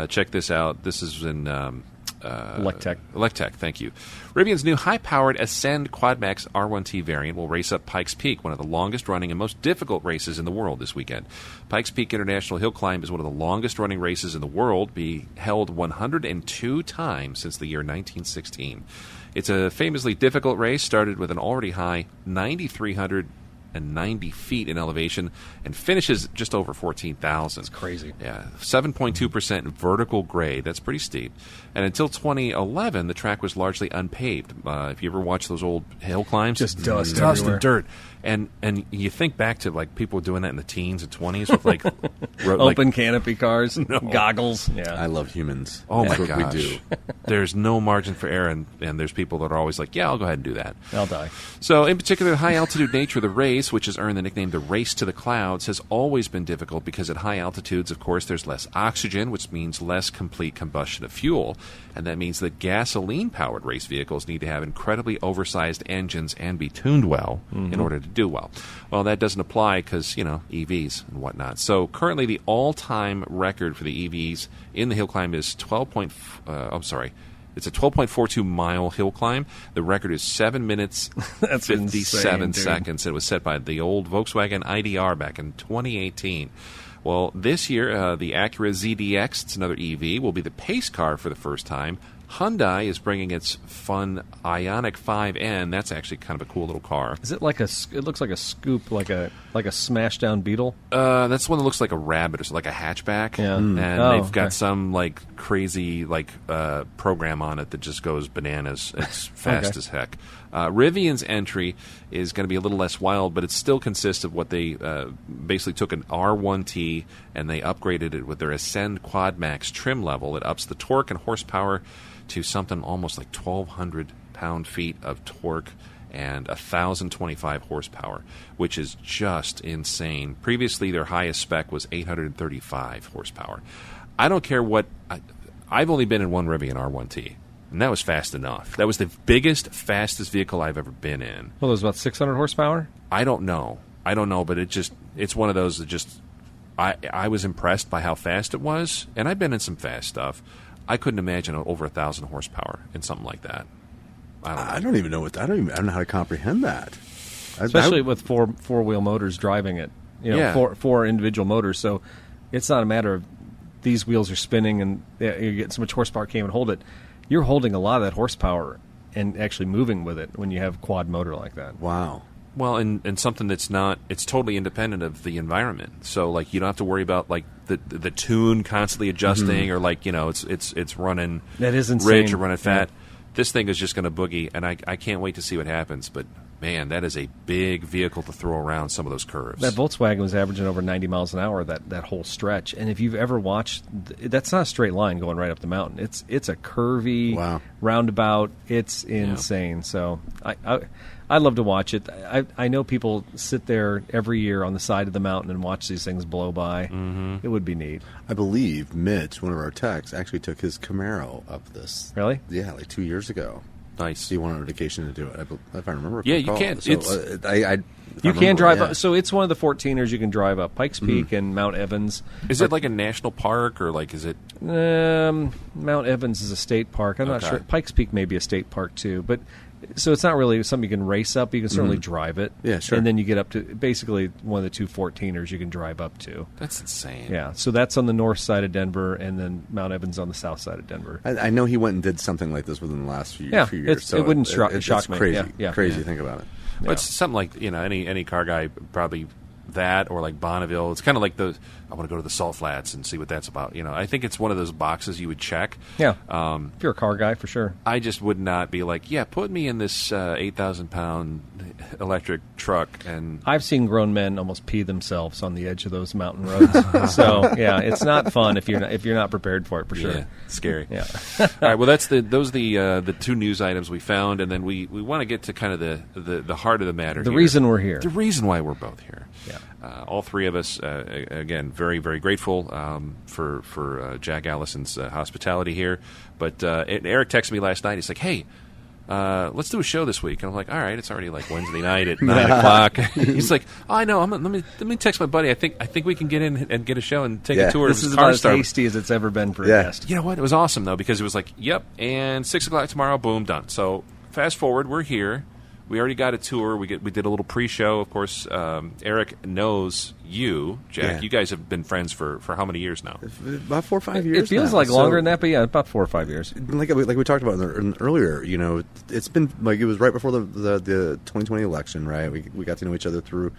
check this out. This is in Electech, thank you. Rivian's new high-powered Ascend Quad Max R1T variant will race up Pikes Peak, one of the longest-running and most difficult races in the world this weekend. Pikes Peak International Hill Climb is one of the longest-running races in the world, being held 102 times since the year 1916. It's a famously difficult race, started with an already high 9,390 feet in elevation and finishes just over 14,000. That's crazy. Yeah, 7.2% vertical grade. That's pretty steep. And until 2011, the track was largely unpaved. If you ever watch those old hill climbs, just dust and dirt. And you think back to like people doing that in the teens and 20s with like open canopy cars, goggles. Yeah, I love humans. Oh That's my what gosh, we do. There's no margin for error, and there's people that are always like, "Yeah, I'll go ahead and do that." I'll die. So, in particular, the high altitude nature of the race, which has earned the nickname "the race to the clouds," has always been difficult because at high altitudes, of course, there's less oxygen, which means less complete combustion of fuel, and that means that gasoline-powered race vehicles need to have incredibly oversized engines and be tuned well in order to do well. Well, that doesn't apply because, EVs and whatnot. So currently the all-time record for the EVs in the hill climb is it's a 12.42-mile hill climb. The record is 7 minutes, That's 57 insane, seconds. It was set by the old Volkswagen IDR back in 2018. Well, this year, the Acura ZDX, it's another EV, will be the pace car for the first time. Hyundai is bringing its fun Ioniq 5N. That's actually kind of a cool little car. Is it like it looks like a scoop, like a smashed down Beetle? That's one that looks like a Rabbit or like a hatchback. Yeah. And they've got some like crazy program on it that just goes bananas. It's fast as heck. Rivian's entry is going to be a little less wild, but it still consists of what they basically took an R1T and they upgraded it with their Ascend Quad Max trim level. It ups the torque and horsepower to something almost like 1,200 pound-feet of torque and 1,025 horsepower, which is just insane. Previously, their highest spec was 835 horsepower. I don't care what... I've only been in one Rivian R1T, and that was fast enough. That was the biggest, fastest vehicle I've ever been in. Well, it was about 600 horsepower? I don't know, but it's one of those that just... I was impressed by how fast it was, and I've been in some fast stuff. I couldn't imagine over 1,000 horsepower in something like that. I don't even know I don't know how to comprehend that. Especially with four-wheel motors driving it. Four individual motors. So it's not a matter of these wheels are spinning and you get so much horsepower can't even hold it. You're holding a lot of that horsepower and actually moving with it when you have quad motor like that. Wow. Well, and something that's not, it's totally independent of the environment. So, like, you don't have to worry about, like, the tune constantly adjusting or, like, it's running that is insane. ridge or running fat. Yeah. This thing is just going to boogie, and I can't wait to see what happens. But, man, that is a big vehicle to throw around some of those curves. That Volkswagen was averaging over 90 miles an hour that whole stretch. And if you've ever watched, that's not a straight line going right up the mountain. It's a curvy roundabout. It's insane. Yeah. So I love to watch it. I know people sit there every year on the side of the mountain and watch these things blow by. Mm-hmm. It would be neat. I believe Mitch, one of our techs, actually took his Camaro up this. Really? Yeah, like 2 years ago. Nice. He went on vacation to do it, if I remember. Yeah, you can. So, you can drive up. So it's one of the 14ers you can drive up. Pikes Peak and Mount Evans. Is it like a national park or like is it? Mount Evans is a state park. I'm not sure. Pikes Peak may be a state park too, but. So it's not really something you can race up. You can certainly drive it. Yeah, sure. And then you get up to basically one of the two 14ers you can drive up to. That's insane. Yeah. So that's on the north side of Denver, and then Mount Evans on the south side of Denver. I know he went and did something like this within the last few years. So it wouldn't shock me. Crazy. Yeah. Crazy to think about it. But it's something like, any car guy probably that or like Bonneville. It's kind of like I want to go to the Salt Flats and see what that's about. I think it's one of those boxes you would check. Yeah. If you're a car guy, for sure. I just would not be like, yeah, put me in this 8,000-pound electric truck. And I've seen grown men almost pee themselves on the edge of those mountain roads. So yeah, it's not fun if you're not prepared for it, for sure. Yeah, scary. Yeah. All right. Well, those are the two news items we found, and then we want to get to kind of the heart of the matter. The reason we're here. The reason why we're both here. Yeah. All three of us, again, very, very grateful for Jack Allison's hospitality here. But Eric texted me last night. He's like, "Hey, let's do a show this week." And I'm like, "All right, it's already like Wednesday night at 9 o'clock." He's like, "Oh, I know. Let me text my buddy. I think we can get in and get a show and take a tour of his This is CARSTAR. about as tasty as it's ever been for a guest. You know what? It was awesome though, because it was like, yep, and 6 o'clock tomorrow, boom, done. So fast forward, we're here. We already got a tour. We did a little pre-show. Of course, Eric knows you, Jack. Yeah. You guys have been friends for how many years now? About 4 or 5 years. It feels now. like longer than that, but yeah, about 4 or 5 years. Like we talked about earlier, it's been like it was right before the 2020 election, right? We got to know each other through,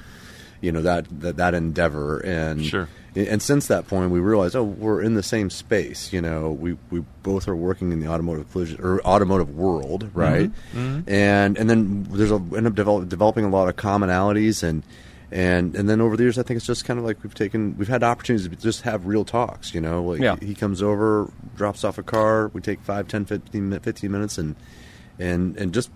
that endeavor, and sure. And since that point, we realized, we're in the same space. We both are working in the automotive world, right? Mm-hmm. And then end up developing a lot of commonalities, and then over the years, I think it's just kind of like we've had opportunities to just have real talks. He comes over, drops off a car, we take 5, 10, 15 minutes, and just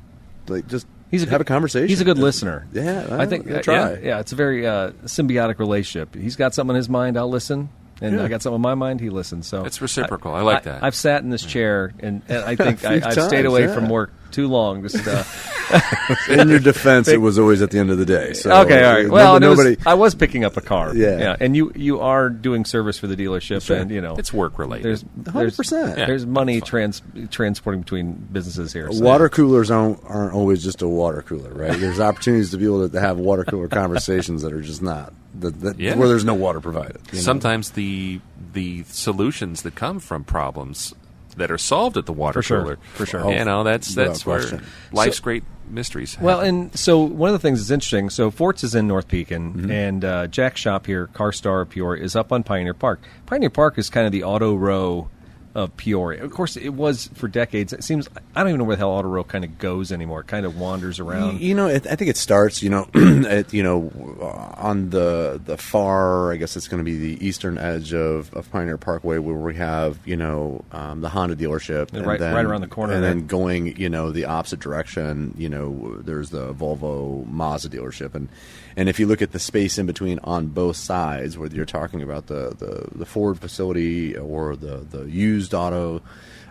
have a conversation. He's a good listener. Yeah, I think. I'll try. Yeah, it's a very symbiotic relationship. He's got something on his mind, I'll listen, and I got something on my mind, he listens. So it's reciprocal. I like that. I've sat in this chair, and I think I've stayed away from work too long. Just in your defense, it was always at the end of the day. So okay, all right. Well, I was picking up a car. Yeah. And you are doing service for the dealership, sure. and it's work related. There's 100%. There's money transporting between businesses here. So. Water coolers aren't always just a water cooler, right? There's opportunities to be able to have water cooler conversations that are just not where there's no water provided. Sometimes the solutions that come from problems that are solved at the water cooler. For sure. That's where life's great mysteries happen. Well, and so one of the things that's interesting, so Fort's is in North Pekin, and Jack's shop here, CARSTAR of Peoria, is up on Pioneer Park. Pioneer Park is kind of the auto row of Peoria. Of course, it was for decades. It seems, I don't even know where the hell auto row kind of goes anymore. It kind of wanders around. I think it starts, on the far, I guess it's going to be the eastern edge of Pioneer Parkway, where we have, the Honda dealership. And right around the corner. And then going, the opposite direction, there's the Volvo Mazda dealership. And if you look at the space in between on both sides, whether you're talking about the Ford facility or the used auto,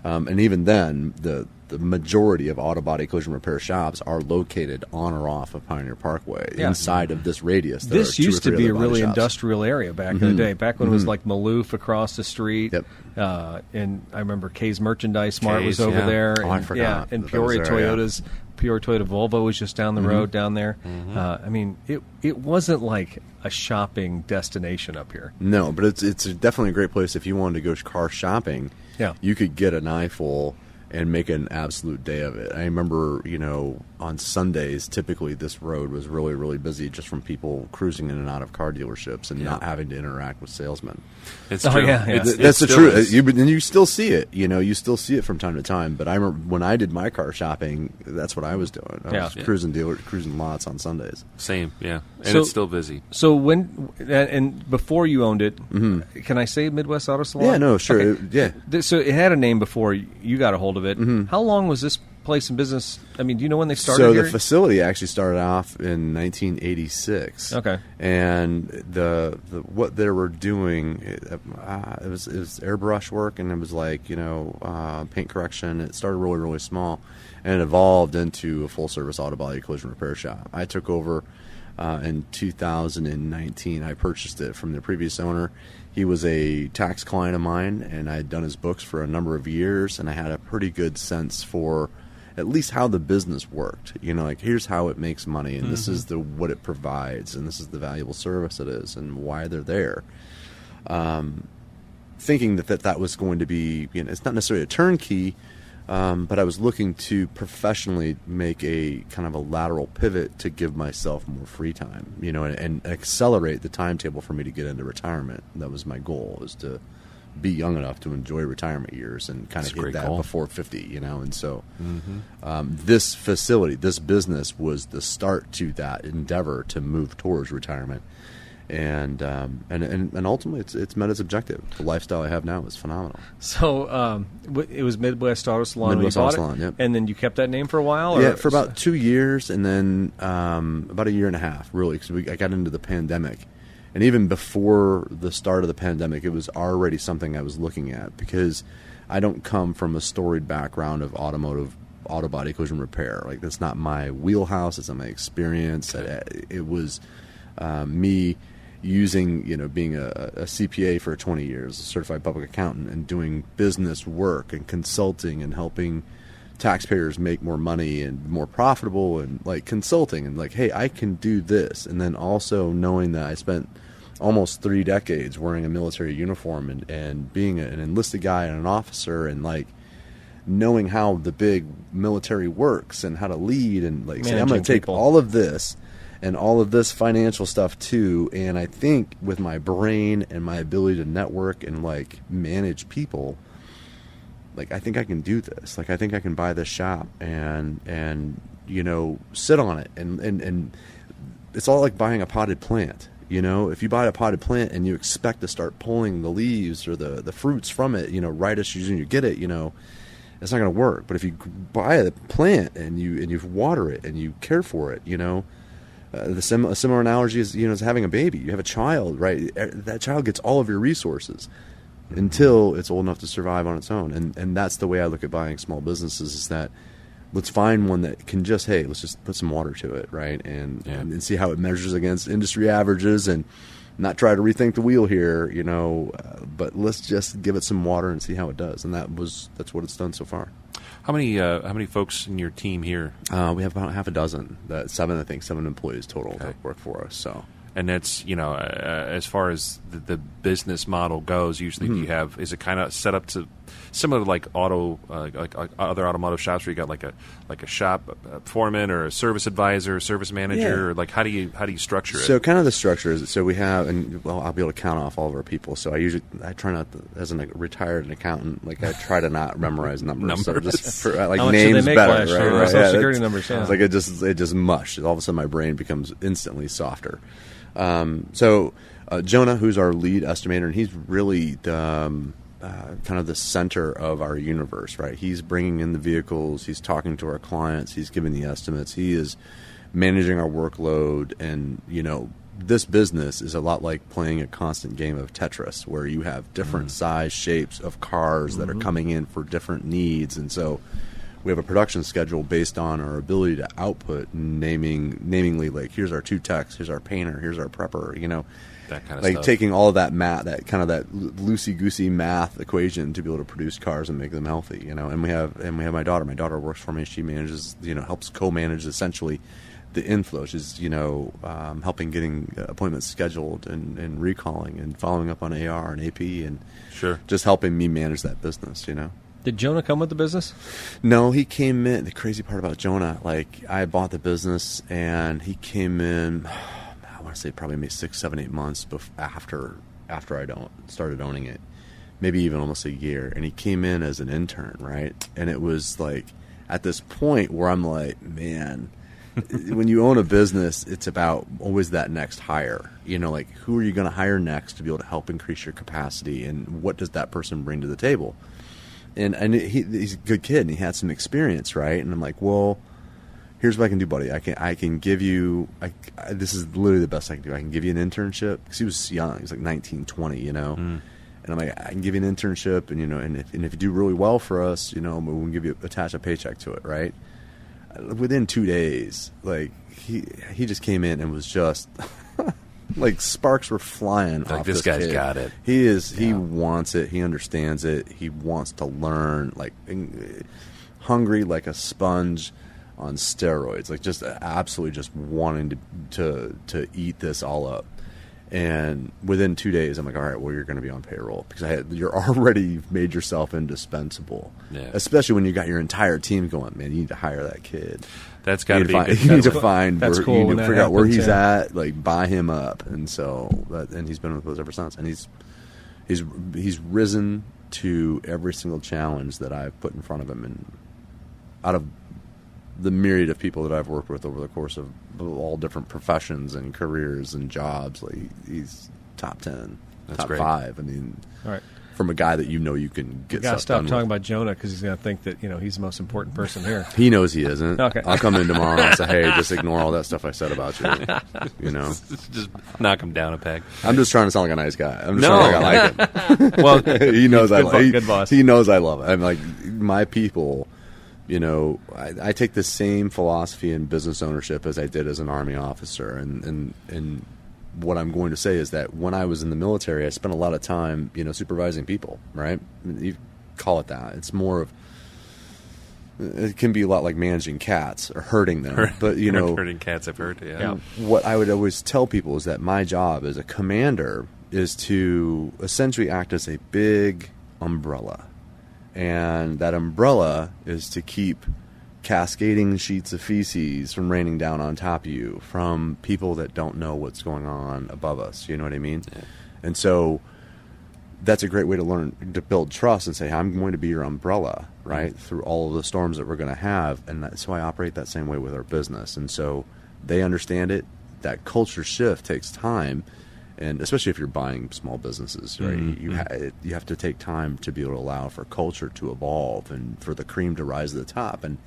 and even then, the majority of Autobody Collision Repair shops are located on or off of Pioneer Parkway, inside of this radius. This used to be a really industrial area back in the day, back when it was like Maloof across the street. Yep. And I remember Kay's Merchandise Mart was over there. Oh, I forgot. Yeah, and Peoria Toyota's. Peoria Toyota Volvo was just down the road down there. I mean, it wasn't like a shopping destination up here. No, but it's definitely a great place if you wanted to go car shopping. Yeah. You could get an eyeful and make an absolute day of it. I remember, on Sundays, typically this road was really, really busy just from people cruising in and out of car dealerships and not having to interact with salesmen. It's true. That's the truth. And you still see it. You still see it from time to time. But I remember when I did my car shopping, that's what I was doing. I was cruising lots on Sundays. Same, yeah. And it's still busy. So and before you owned it, can I say Midwest Auto Salon? Yeah, no, sure. Okay. So it had a name before you got a hold of it. How long was this place in business? I mean, do you know when they started So here? the facility actually started off in 1986. Okay. And the what they were doing, it was airbrush work, and it was like, paint correction. It started really, really small, and it evolved into a full-service Autobody Collision Repair shop. I took over in 2019. I purchased it from the previous owner. He was a tax client of mine, and I had done his books for a number of years, and I had a pretty good sense for at least how the business worked. Here's how it makes money, and this is what it provides, and this is the valuable service it is, and why they're there. Thinking that was going to be, it's not necessarily a turnkey, But I was looking to professionally make a kind of a lateral pivot to give myself more free time, and accelerate the timetable for me to get into retirement. That was my goal, was to be young enough to enjoy retirement years and kind of hit that goal before 50, And so this facility, this business was the start to that endeavor to move towards retirement. And ultimately, it's met its objective. The lifestyle I have now is phenomenal. So it was Midwest Auto Salon. Midwest Auto Salon, yep. And then you kept that name for a while? Yeah, for about 2 years, and then about a year and a half, really, because I got into the pandemic. And even before the start of the pandemic, it was already something I was looking at, because I don't come from a storied background of automotive, Autobody Collision Repair. Like, that's not my wheelhouse. It's not my experience. It was me using, being a CPA for 20 years, a certified public accountant, and doing business work and consulting and helping taxpayers make more money and more profitable, and like consulting and like, hey, I can do this. And then also knowing that I spent almost 3 decades wearing a military uniform and being an enlisted guy and an officer, and like knowing how the big military works and how to lead, and like say, I'm going to take all of this and all of this financial stuff too, and I think with my brain and my ability to network and like manage people, like I think I can do this. Like I think I can buy this shop and sit on it, and it's all like buying a potted plant. If you buy a potted plant and you expect to start pulling the leaves or the fruits from it, right as soon as you get it, it's not going to work. But if you buy the plant and you water it and you care for it, a similar analogy is, is having a baby. You have a child, right? That child gets all of your resources until it's old enough to survive on its own. And that's the way I look at buying small businesses, is that let's find one that can just, hey, let's just put some water to it, right? And see how it measures against industry averages, and not try to rethink the wheel here, but let's just give it some water and see how it does. And that's what it's done so far. How many folks in your team here? We have about half a dozen. 7 employees total that work for us. So, and that's as far as the business model goes. Usually, do you have, is it kind of set up to similar to like other automotive shops where you got like a shop foreman or a service advisor, service manager, or like how do you structure it? So kind of the structure is, so we have, and I'll be able to count off all of our people. So I try not to, as a retired accountant, like I try to not memorize numbers. So just for, like how names better, right? Social security numbers. Yeah. It's like it just mushed. All of a sudden, my brain becomes instantly softer. So Jonah, who's our lead estimator, and he's really the kind of the center of our universe, right? He's bringing in the vehicles, he's talking to our clients, he's giving the estimates, he is managing our workload. And this business is a lot like playing a constant game of Tetris, where you have different size shapes of cars that are coming in for different needs. And so we have a production schedule based on our ability to output, namingly like, here's our 2 techs, here's our painter, here's our prepper, that kind of like stuff. Taking all of that that loosey-goosey math equation to be able to produce cars and make them healthy, And we have my daughter. My daughter works for me. She manages, helps co-manage essentially the inflow. She's, helping getting appointments scheduled and recalling and following up on AR and AP, and just helping me manage that business, Did Jonah come with the business? No, he came in. The crazy part about Jonah, like I bought the business and he came in, I want to say probably maybe 6, 7, 8 months after I started owning it, maybe even almost a year. And he came in as an intern, right? And it was like at this point where I'm like, man, when you own a business, it's about always that next hire. Like who are you going to hire next to be able to help increase your capacity, and what does that person bring to the table? And he's a good kid and he had some experience, right? And I'm like, well, here's what I can do, buddy. I can give you, this is literally the best I can do. I can give you an internship, because he was young. He was like 19, 20, And I'm like, I can give you an internship, and and if you do really well for us, we can attach a paycheck to it, right? Within 2 days, like he just came in and was just like sparks were flying off this guy's kid. Got it. He wants it. He understands it. He wants to learn, like hungry like a sponge on steroids, like just absolutely just wanting to eat this all up. And within 2 days, I'm like, all right, well, you're going to be on payroll because you're already made yourself indispensable. Yeah. Especially when you got your entire team going, man, you need to hire that kid. That's got to be. You need to find where, cool, you need to figure out where he's at, like buy him up, and so and he's been with us ever since, and he's risen to every single challenge that I've put in front of him, and out of the myriad of people that I've worked with over the course of all different professions and careers and jobs, like he's top 10, That's top great. 5. I mean, all right. From a guy that you know you can get stuff done. Got to stop talking about Jonah because he's going to think that he's the most important person here. He knows he isn't. Okay. I'll come in tomorrow and I'll say, hey, just ignore all that stuff I said about you. Just knock him down a peg. I'm just trying to sound like a nice guy. I'm just trying to like him. Well, he knows I love him. Good boss. He knows I love it. I'm like, my people, I take the same philosophy in business ownership as I did as an Army officer, and what I'm going to say is that when I was in the military, I spent a lot of time, supervising people, right? You call it that. It's more of, it can be a lot like managing cats or herding them. But, herding cats, I've heard, yeah. What I would always tell people is that my job as a commander is to essentially act as a big umbrella. And that umbrella is to keep cascading sheets of feces from raining down on top of you from people that don't know what's going on above us. You know what I mean? Yeah. And so that's a great way to learn to build trust and say, I'm going to be your umbrella, right, through all of the storms that we're going to have. And so I operate that same way with our business. And so they understand it. That culture shift takes time. And especially if you're buying small businesses, right? Mm-hmm. You have to take time to be able to allow for culture to evolve and for the cream to rise to the top. And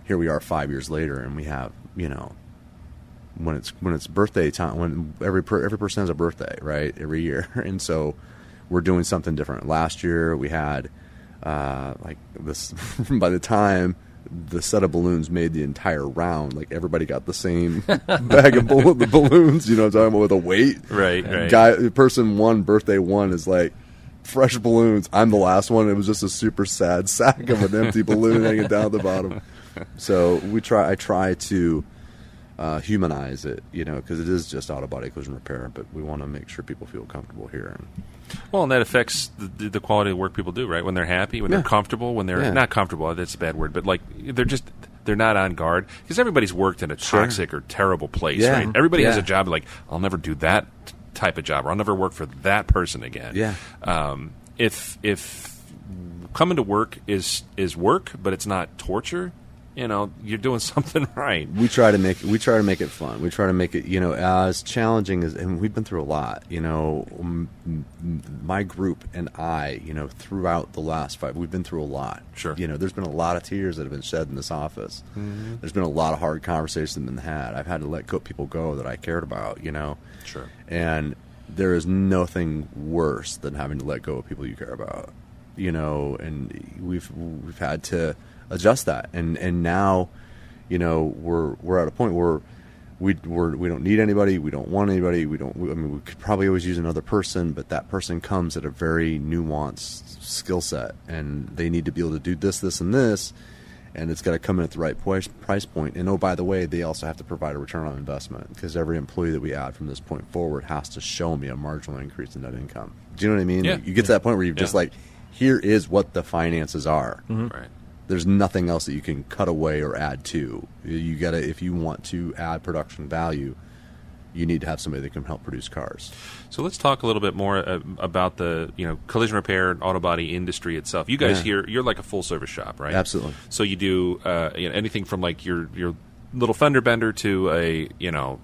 here we are 5 years later, and we have, when it's birthday time, when every person has a birthday, right? Every year, and so we're doing something different. Last year we had like this. By the time the set of balloons made the entire round, like everybody got the same bag of the balloons, you know what I'm talking about, with a weight. Right. Person 1, birthday 1 is like fresh balloons. I'm the last one. It was just a super sad sack of an empty balloon hanging down at the bottom. So I try to humanize it, because it is just Autobody Collision Repair, but we want to make sure people feel comfortable here. Well, and that affects the quality of work people do, right? When they're happy, when they're comfortable, when they're not comfortable, that's a bad word, but like they're not on guard, because everybody's worked in a toxic or terrible place, right? Everybody has a job like, I'll never do that type of job, or I'll never work for that person again. If coming to work is work, but it's not torture, you're doing something right. We try to make it fun. We try to make it, as challenging as, and we've been through a lot. My group and I, throughout the last 5, we've been through a lot. Sure. There's been a lot of tears that have been shed in this office. Mm-hmm. There's been a lot of hard conversations that have been had. I've had to let people go that I cared about. Sure. And there is nothing worse than having to let go of people you care about. And we've had to adjust that, and now, we're at a point where we don't need anybody, we don't want anybody, we could probably always use another person, but that person comes at a very nuanced skill set, and they need to be able to do this, and this, and it's got to come in at the right price point. And oh, by the way, they also have to provide a return on investment, because every employee that we add from this point forward has to show me a marginal increase in net income. Do you know what I mean? Yeah. You get to that point where you're just like, here is what the finances are. Mm-hmm. Right. There's nothing else that you can cut away or add to. You gotta, if you want to add production value, you need to have somebody that can help produce cars. So let's talk a little bit more about the collision repair and auto body industry itself. You guys here, you're like a full service shop, right? Absolutely. So you do anything from like your little fender bender to a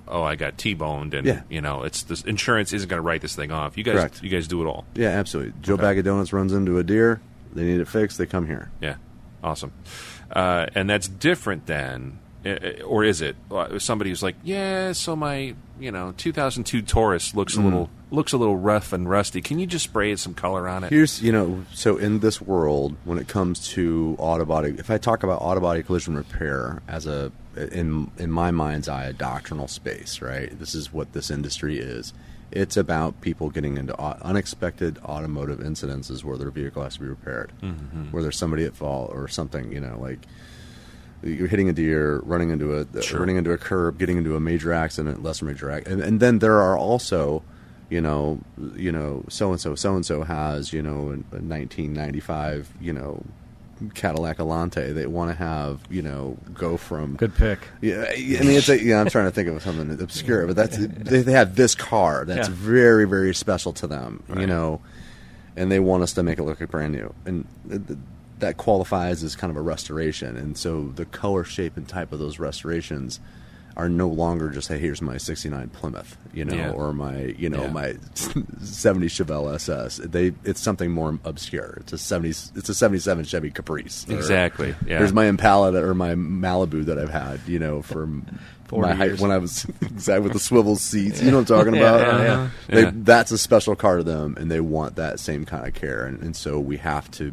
I got T-boned, and it's this insurance isn't going to write this thing off. You guys, Correct. You guys do it all. Yeah, absolutely. Joe Bag of Donuts runs into a deer. They need it fixed. They come here. Yeah. Awesome. And that's different than, or is it? Somebody who's like, so my 2002 Taurus looks a little rough and rusty. Can you just spray some color on it? Here's so in this world, when it comes to auto body, if I talk about auto body collision repair as in my mind's eye, a doctrinal space, right? This is what this industry is. It's about people getting into unexpected automotive incidences where their vehicle has to be repaired, where there's somebody at fault or something, like you're hitting a deer, running into a curb, getting into a major accident, lesser major accident. And then there are also so and so has, a 1995, Cadillac Elante. They want to have, go from good pick. Yeah, I mean, I'm trying to think of something obscure, but they have this car that's very, very special to them, right. And they want us to make it look like brand new, and that qualifies as kind of a restoration. And so the color, shape, and type of those restorations are no longer just, hey, here's my '69 Plymouth, or my, my '70 Chevelle SS. It's something more obscure. It's a '77 Chevy Caprice. Exactly. Yeah. Here's my Impala or my Malibu that I've had, for my height when I was exactly with the swivel seats. You know what I'm talking about? Yeah. That's a special car to them, and they want that same kind of care, and so we have to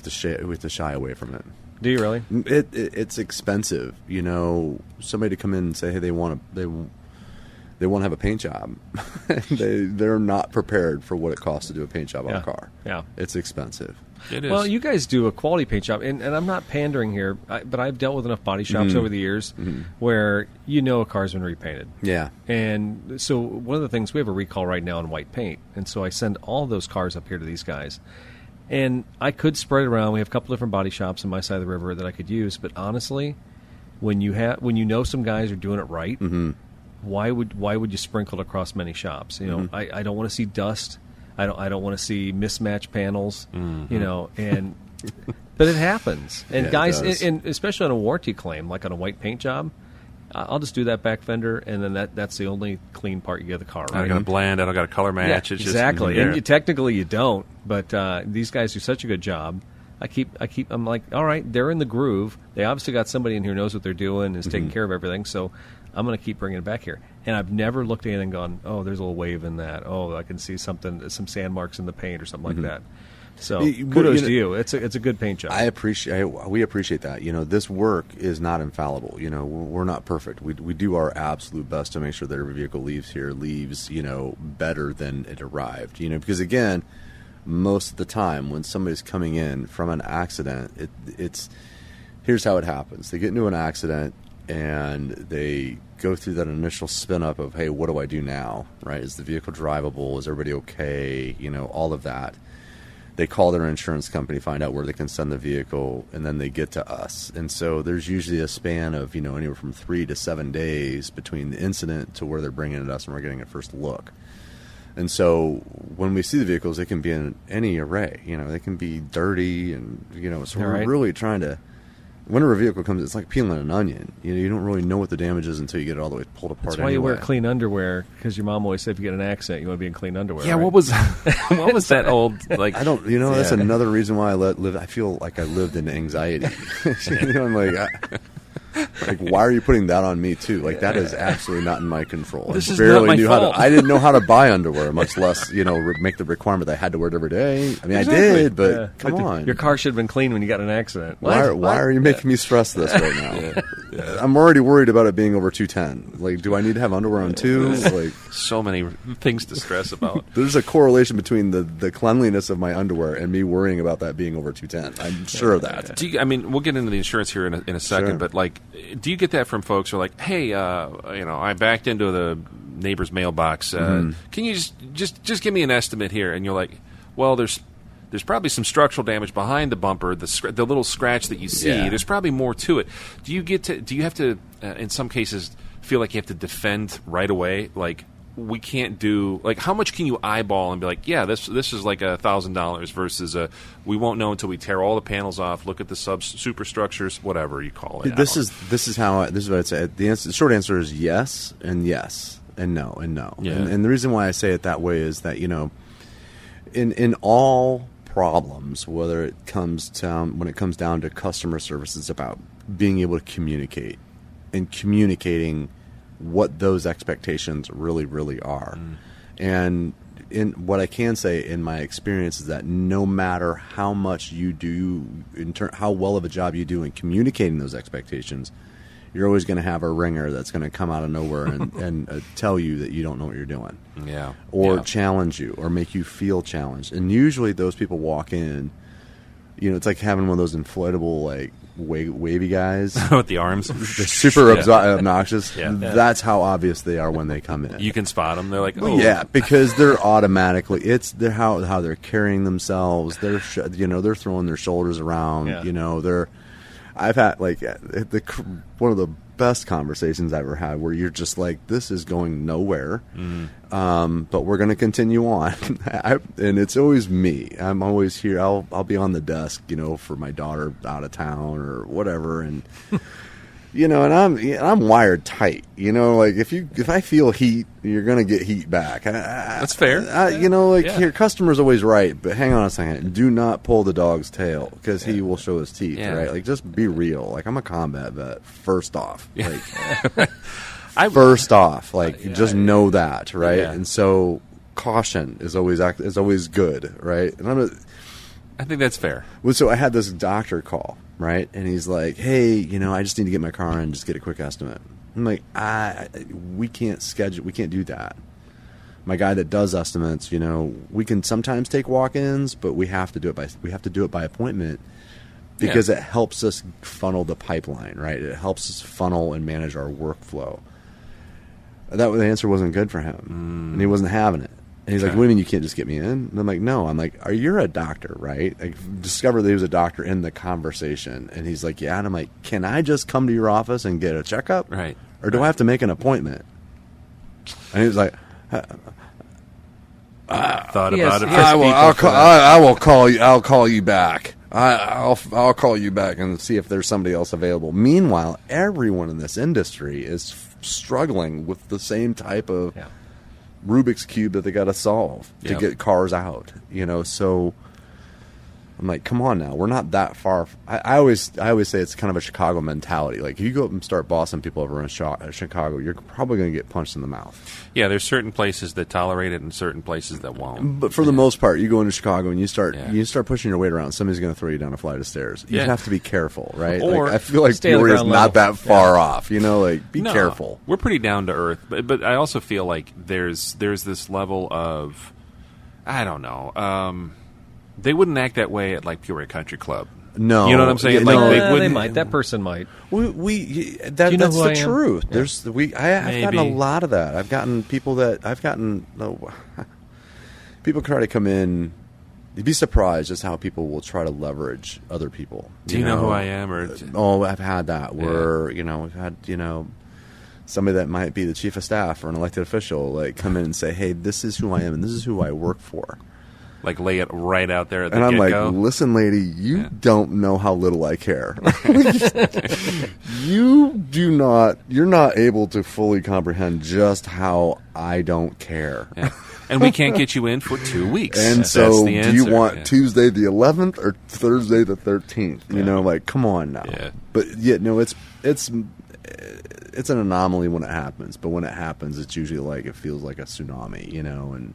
shy away from it. Do you really? It's expensive, Somebody to come in and say, hey, they want to have a paint job. They're not prepared for what it costs to do a paint job on a car. Yeah, it's expensive. It is. Well, you guys do a quality paint job, and I'm not pandering here, but I've dealt with enough body shops over the years where a car's been repainted. Yeah. And so one of the things, we have a recall right now on white paint, and so I send all those cars up here to these guys. And I could spread it around. We have a couple different body shops on my side of the river that I could use. But honestly, when you some guys are doing it right, why would you sprinkle it across many shops? I don't want to see dust. I don't want to see mismatched panels. And but it happens. And guys, and especially on a warranty claim, like on a white paint job, I'll just do that back fender, and then that's the only clean part you get of the car. Right? I don't got to blend. I don't got to color match. Yeah, it's exactly. Just, and technically you don't, but these guys do such a good job. I'm like, all right, they're in the groove. They obviously got somebody in here who knows what they're doing, is taking care of everything. So I'm going to keep bringing it back here. And I've never looked at it and gone, oh, there's a little wave in that. Oh, I can see some sand marks in the paint or something like that. So kudos to you. It's a good paint job. We appreciate that. This work is not infallible. We're not perfect. We do our absolute best to make sure that every vehicle leaves better than it arrived. Because again, most of the time when somebody's coming in from an accident, it's here's how it happens. They get into an accident and they go through that initial spin up of, hey, what do I do now? Right? Is the vehicle drivable? Is everybody okay? All of that. They call their insurance company, find out where they can send the vehicle, and then they get to us. And so there's usually a span of, anywhere from 3 to 7 days between the incident to where they're bringing it to us and we're getting a first look. And so when we see the vehicles, they can be in any array. They can be dirty, and, so we're really trying to... Whenever a vehicle comes, it's like peeling an onion. You don't really know what the damage is until you get it all the way pulled apart. That's why you wear clean underwear, because your mom always said if you get an accident, you want to be in clean underwear. Yeah, right? what was that old like? I don't. That's another reason why I live. I feel like I lived in anxiety. I'm like, why are you putting that on me too? Like, that is absolutely not in my control. This is not my fault. I didn't know how to buy underwear, much less make the requirement that I had to wear it every day. I mean, I did, but come on. Your car should have been clean when you got in an accident. Why are you making me stress this right now? I'm already worried about it being over 210. Like, do I need to have underwear on too? Like, so many things to stress about. There's a correlation between the cleanliness of my underwear and me worrying about that being over 210. I'm sure of that. We'll get into the insurance here in a second, but do you get that from folks who are like, hey, I backed into the neighbor's mailbox. Can you just give me an estimate here? And you're like, well, there's probably some structural damage behind the bumper, the little scratch that you see. Yeah. There's probably more to it. Do you have to, in some cases, feel like you have to defend right away? Like, we can't do, like, how much can you eyeball and be like, yeah, this is like $1,000 versus we won't know until we tear all the panels off, look at the superstructures, whatever you call it. This is what I'd say. The short answer is yes and yes and no and no. Yeah. And the reason why I say it that way is that, in all problems, whether it comes down to customer service, it's about being able to communicate and communicating what those expectations really, really are. And in what I can say in my experience is that no matter how much you do, how well of a job you do in communicating those expectations, you're always going to have a ringer that's going to come out of nowhere and tell you that you don't know what you're doing. Yeah. Or challenge you or make you feel challenged. And usually those people walk in, it's like having one of those inflatable like wavy guys with the arms. They're super obnoxious. Yeah. That's how obvious they are when they come in. You can spot them. They're like, oh yeah, because they're automatically. They're how they're carrying themselves. They're they're throwing their shoulders around. Yeah. I've had like one of the best conversations I've ever had where you're just like, this is going nowhere, but we're going to continue on. And it's always me. I'm always here. I'll be on the desk, for my daughter out of town or whatever, and and I'm wired tight. Like if I feel heat, you're going to get heat back. That's fair. Your customer's always right, but hang on a second. Do not pull the dog's tail because he will show his teeth, right? Like, just be real. Like, I'm a combat vet, first off. Like, just know that, right? Yeah. And so caution is always good, right? And I think that's fair. Well, so I had this doctor call, right? And he's like, hey, I just need to get my car in and just get a quick estimate. I'm like, we can't do that. My guy that does estimates, we can sometimes take walk-ins, but we have to do it by appointment because it helps us funnel the pipeline, right? It helps us funnel and manage our workflow. The answer wasn't good for him, and he wasn't having it. And he's like, what do you mean you can't just get me in? And I'm like, no. I'm like, you're a doctor, right? I discovered that he was a doctor in the conversation. And he's like, yeah. And I'm like, can I just come to your office and get a checkup? Right. Or do I have to make an appointment? And he was like, thought about it. I will call you. I'll call you back. I'll call you back and see if there's somebody else available. Meanwhile, everyone in this industry is struggling with the same type of Rubik's Cube that they got to solve to get cars out, so I'm like, come on now, we're not that far. I always say it's kind of a Chicago mentality. Like, if you go up and start bossing people over in Chicago, you're probably going to get punched in the mouth. Yeah, there's certain places that tolerate it and certain places that won't. But for the most part, you go into Chicago and you start pushing your weight around, somebody's going to throw you down a flight of stairs. You have to be careful, right? Or I feel like Peoria's not that far off, be careful. We're pretty down to earth, but I also feel like there's this level of, I don't know, they wouldn't act that way at like Peoria Country Club. No, you know what I'm saying? They might. That person might. That's the truth. Yeah. I've gotten a lot of that. I've gotten people try to come in. You'd be surprised just how people will try to leverage other people. Do you know who I am? I've had that where we've had somebody that might be the chief of staff or an elected official like come in and say, hey, this is who I am and this is who I work for. Like, lay it right out there at the get-go. And like, I'm listen, lady, you don't know how little I care. You're not able to fully comprehend just how I don't care. Yeah. And we can't get you in for 2 weeks. And so, do you want Tuesday the 11th or Thursday the 13th? Come on now. Yeah. But, it's an anomaly when it happens. But when it happens, it's usually like it feels like a tsunami, and...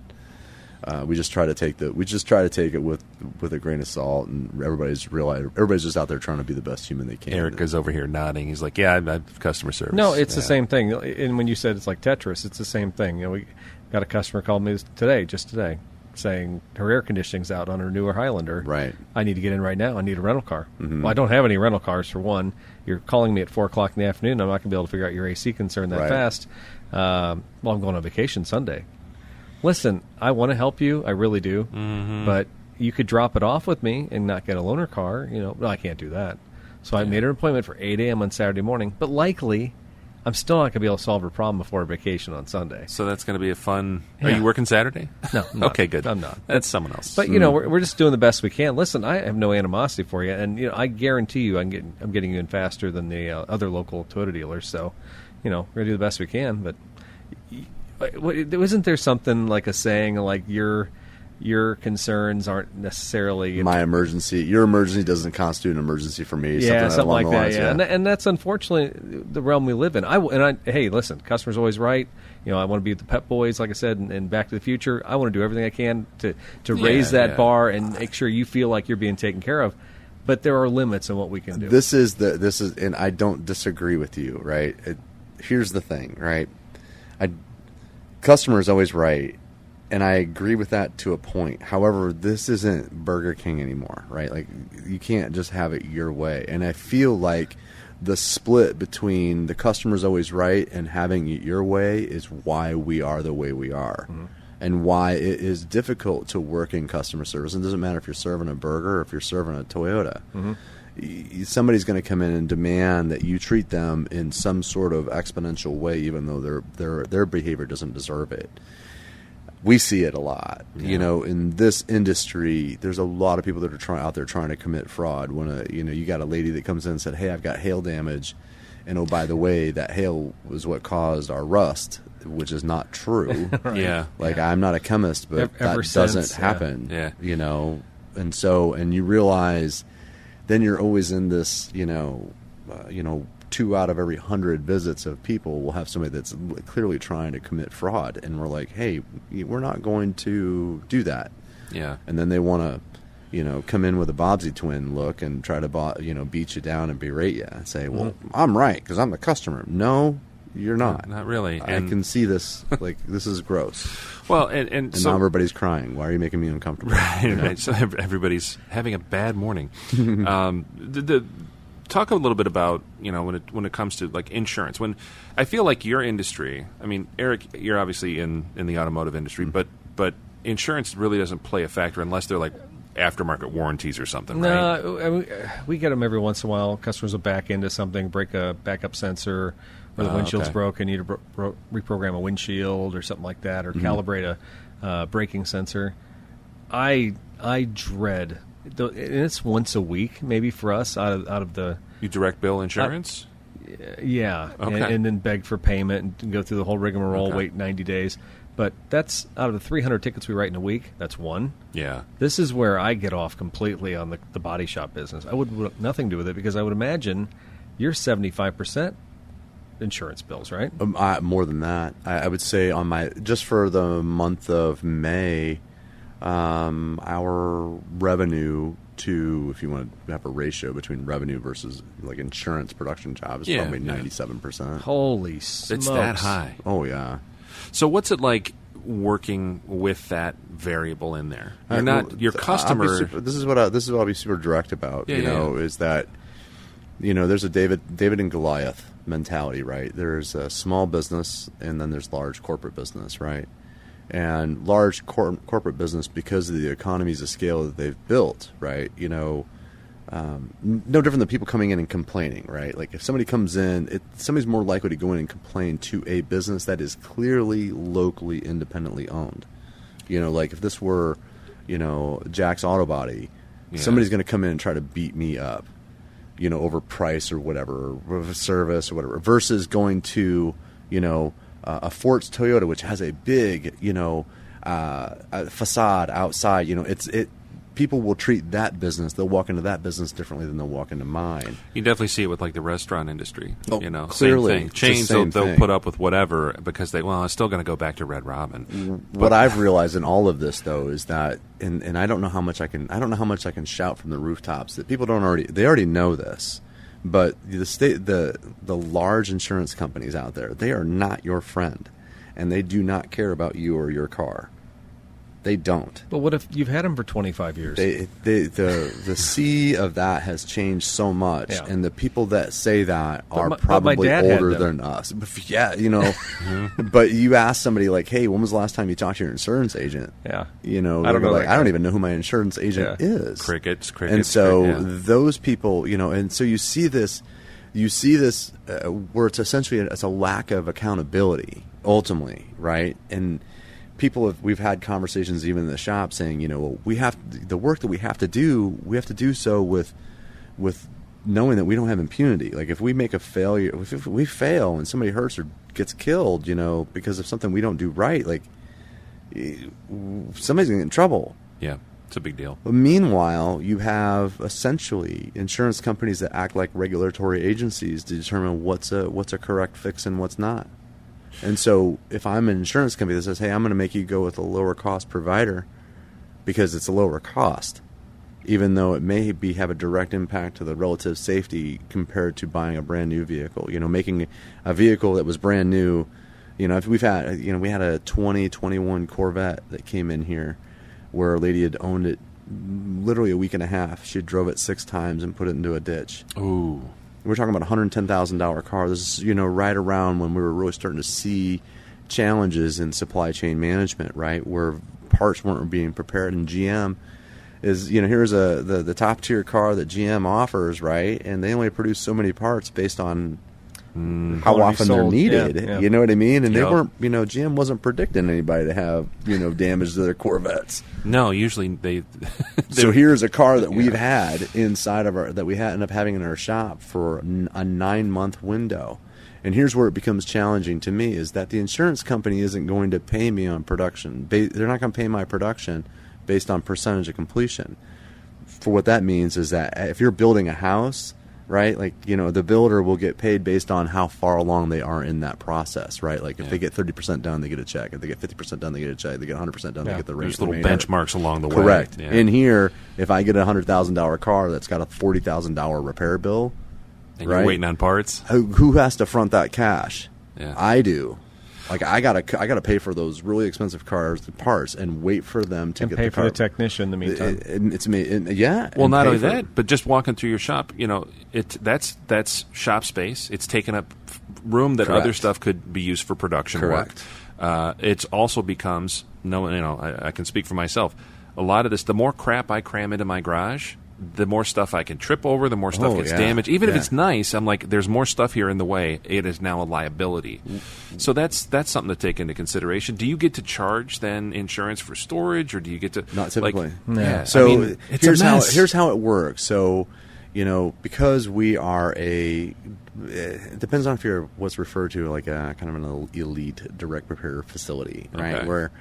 we just try to take it with a grain of salt, and everybody's just out there trying to be the best human they can. Eric is over here nodding. He's like, "Yeah, I'm customer service." No, it's the same thing. And when you said it's like Tetris, it's the same thing. We got a customer called me just today, saying her air conditioning's out on her newer Highlander. Right. I need to get in right now. I need a rental car. Mm-hmm. Well, I don't have any rental cars for one. You're calling me at 4:00 in the afternoon. I'm not going to be able to figure out your AC concern that fast. I'm going on vacation Sunday. Listen, I want to help you. I really do. Mm-hmm. But you could drop it off with me and not get a loaner car. No, I can't do that. So I made an appointment for 8 a.m. on Saturday morning. But likely, I'm still not going to be able to solve her problem before her vacation on Sunday. So that's going to be a fun... Are you working Saturday? No. Okay, good. I'm not. That's someone else. But, we're just doing the best we can. Listen, I have no animosity for you. And, I guarantee you I'm getting you in faster than the other local Toyota dealers. So, we're going to do the best we can. But... Isn't there something like a saying like your concerns aren't necessarily my emergency? Your emergency doesn't constitute an emergency for me. Something like that. Yeah, and that's unfortunately the realm we live in. Hey, listen, customer's always right. I want to be with the Pep Boys, like I said, and Back to the Future. I want to do everything I can to raise that bar and make sure you feel like you're being taken care of. But there are limits on what we can do. This is, and I don't disagree with you. Right? Here's the thing. Right? Customer is always right, And I agree with that to a point. However, this isn't Burger King anymore, right? Like, you can't just have it your way. And I feel like the split between the customer's always right and having it your way is why we are the way we are. Mm-hmm. And why it is difficult to work in customer service. It doesn't matter if you're serving a burger or if you're serving a Toyota. Mm-hmm. Somebody's going to come in and demand that you treat them in some sort of exponential way, even though their behavior doesn't deserve it. We see it a lot, in this industry. There's a lot of people that are out there trying to commit fraud. When you got a lady that comes in and said, "Hey, I've got hail damage, and oh, by the way, that hail was what caused our rust," which is not true. Right. Yeah, I'm not a chemist, but that doesn't happen. Yeah. And you realize, then you're always in this, 2 out of every 100 visits of people will have somebody that's clearly trying to commit fraud, and we're like, hey, we're not going to do that. Yeah. And then they want to, come in with a Bobsy twin look and try to, beat you down and berate you and say, well, I'm right because I'm the customer. No, you're not. Not really. I can see this. Like, this is gross. Well, and so now everybody's crying. Why are you making me uncomfortable? Right. Right. So everybody's having a bad morning. Talk a little bit about, when it comes to like insurance. When I feel like your industry, I mean, Eric, you're obviously in the automotive industry, but insurance really doesn't play a factor unless they're like aftermarket warranties or something, right? No, I mean, we get them every once in a while. Customers will back into something, break a backup sensor, or the windshield's broken, need to reprogram a windshield or something like that, or calibrate a braking sensor. I dread. And it's once a week, maybe for us, out of the... You direct bill insurance? Yeah. Okay. And then beg for payment and go through the whole rigmarole, wait 90 days. But that's, out of the 300 tickets we write in a week, that's one. Yeah. This is where I get off completely on the body shop business. I would nothing to do with it, because I would imagine you're 75% insurance bills, right? More than that. I would say just for the month of May... our revenue to, if you want to have a ratio between revenue versus like insurance production jobs, is probably 97%. Holy smokes. It's that high. Oh, yeah. So what's it like working with that variable in there? You're not your customer. This is what I'll be super direct about. Is that there's a David and Goliath mentality, right? There's a small business and then there's large corporate business, right? And large corporate business, because of the economies of scale that they've built, right? No different than people coming in and complaining, right? Like if somebody comes in, somebody's more likely to go in and complain to a business that is clearly locally independently owned. Like if this were, Jack's Auto Body, somebody's going to come in and try to beat me up, over price or whatever, or service or whatever, versus going to, a Fort's Toyota, which has a big, facade outside. People will treat that business. They'll walk into that business differently than they'll walk into mine. You definitely see it with like the restaurant industry. Clearly, same thing. Chains, they'll put up with whatever because I'm still going to go back to Red Robin. What I've realized in all of this, though, is that, and I don't know how much I can shout from the rooftops that people they already know this. But the large insurance companies out there, they are not your friend, and they do not care about you or your car. They don't. But what if you've had them for 25 years? The sea of that has changed so much, and the people that say that are probably older than us. Yeah, But you ask somebody like, "Hey, when was the last time you talked to your insurance agent?" Yeah, I don't know. I don't even know who my insurance agent is. Crickets. And so those people, and so you see this where it's essentially it's a lack of accountability ultimately, right? And we've had conversations even in the shop saying, we have the work that we have to do so with knowing that we don't have impunity. Like if we make a failure, if we fail and somebody hurts or gets killed, because of something we don't do right, like somebody's going to get in trouble. Yeah, it's a big deal. But meanwhile, you have essentially insurance companies that act like regulatory agencies to determine what's a correct fix and what's not. And so if I'm an insurance company that says, hey, I'm going to make you go with a lower cost provider because it's a lower cost, even though it may have a direct impact to the relative safety compared to buying a brand new vehicle. Making a vehicle that was brand new, If we had a 2021 Corvette that came in here where a lady had owned it literally a week and a half. She drove it 6 times and put it into a ditch. Ooh. We're talking about a $110,000 car. This is, right around when we were really starting to see challenges in supply chain management, right, where parts weren't being prepared. And GM is, here's the top tier car that GM offers, right, and they only produce so many parts based on how often they're needed. Yeah. You know what I mean? And they weren't, GM wasn't predicting anybody to have, damage to their Corvettes. No, usually they. So here's a car that we've had inside of that we end up having in our shop for a 9-month window. And here's where it becomes challenging to me is that the insurance company isn't going to pay me on production. They're not going to pay my production based on percentage of completion. For what that means is that if you're building a house, right, like, the builder will get paid based on how far along they are in that process, right? Like if they get 30% done, they get a check. If they get 50% done, they get a check. If they get 100% done, they get the rate. There's little benchmarks along the way. Correct. Yeah. In here, if I get a $100,000 car that's got a $40,000 repair bill, and you're waiting on parts, who has to front that cash? Yeah. I do. Like I gotta pay for those really expensive cars, the parts, and wait for them to get pay the car. for the technician in the meantime. It's me. Yeah. Well, not only that, but just walking through your shop, that's shop space. It's taken up room that other stuff could be used for production work. It also becomes I can speak for myself. A lot of this, the more crap I cram into my garage, the more stuff I can trip over, the more stuff gets damaged. Even if it's nice, I'm like, there's more stuff here in the way. It is now a liability. So that's something to take into consideration. Do you get to charge then insurance for storage, or do you get to not typically? So here's how it works. So because we are it depends on if you're what's referred to like a kind of an elite direct repair facility, right? Okay. Where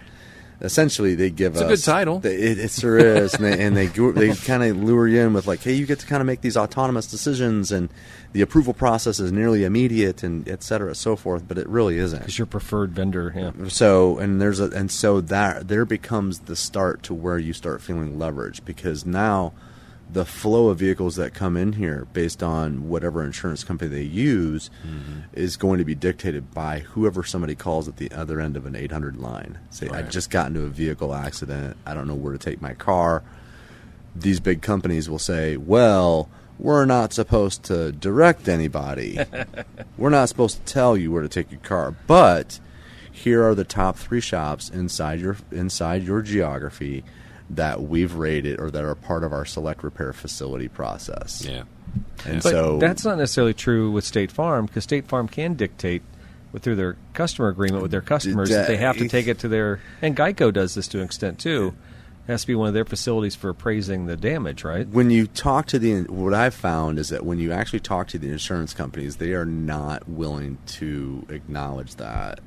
essentially they give us a good title. It sure is, and they kind of lure you in with like, hey, you get to kind of make these autonomous decisions, and the approval process is nearly immediate, and et cetera, so forth. But it really isn't. It's your preferred vendor. Yeah. So that there becomes the start to where you start feeling leverage, because now the flow of vehicles that come in here based on whatever insurance company they use is going to be dictated by whoever somebody calls at the other end of an 800 line. Say, I just got into a vehicle accident. I don't know where to take my car. These big companies will say, well, we're not supposed to direct anybody. We're not supposed to tell you where to take your car. But here are the top 3 shops inside your geography that we've rated or that are part of our select repair facility process. Yeah. And but so that's not necessarily true with State Farm, because State Farm can dictate through their customer agreement with their customers that they have to take it to their, and Geico does this to an extent too. It has to be one of their facilities for appraising the damage, right? When you talk to what I've found is that when you actually talk to the insurance companies, they are not willing to acknowledge that.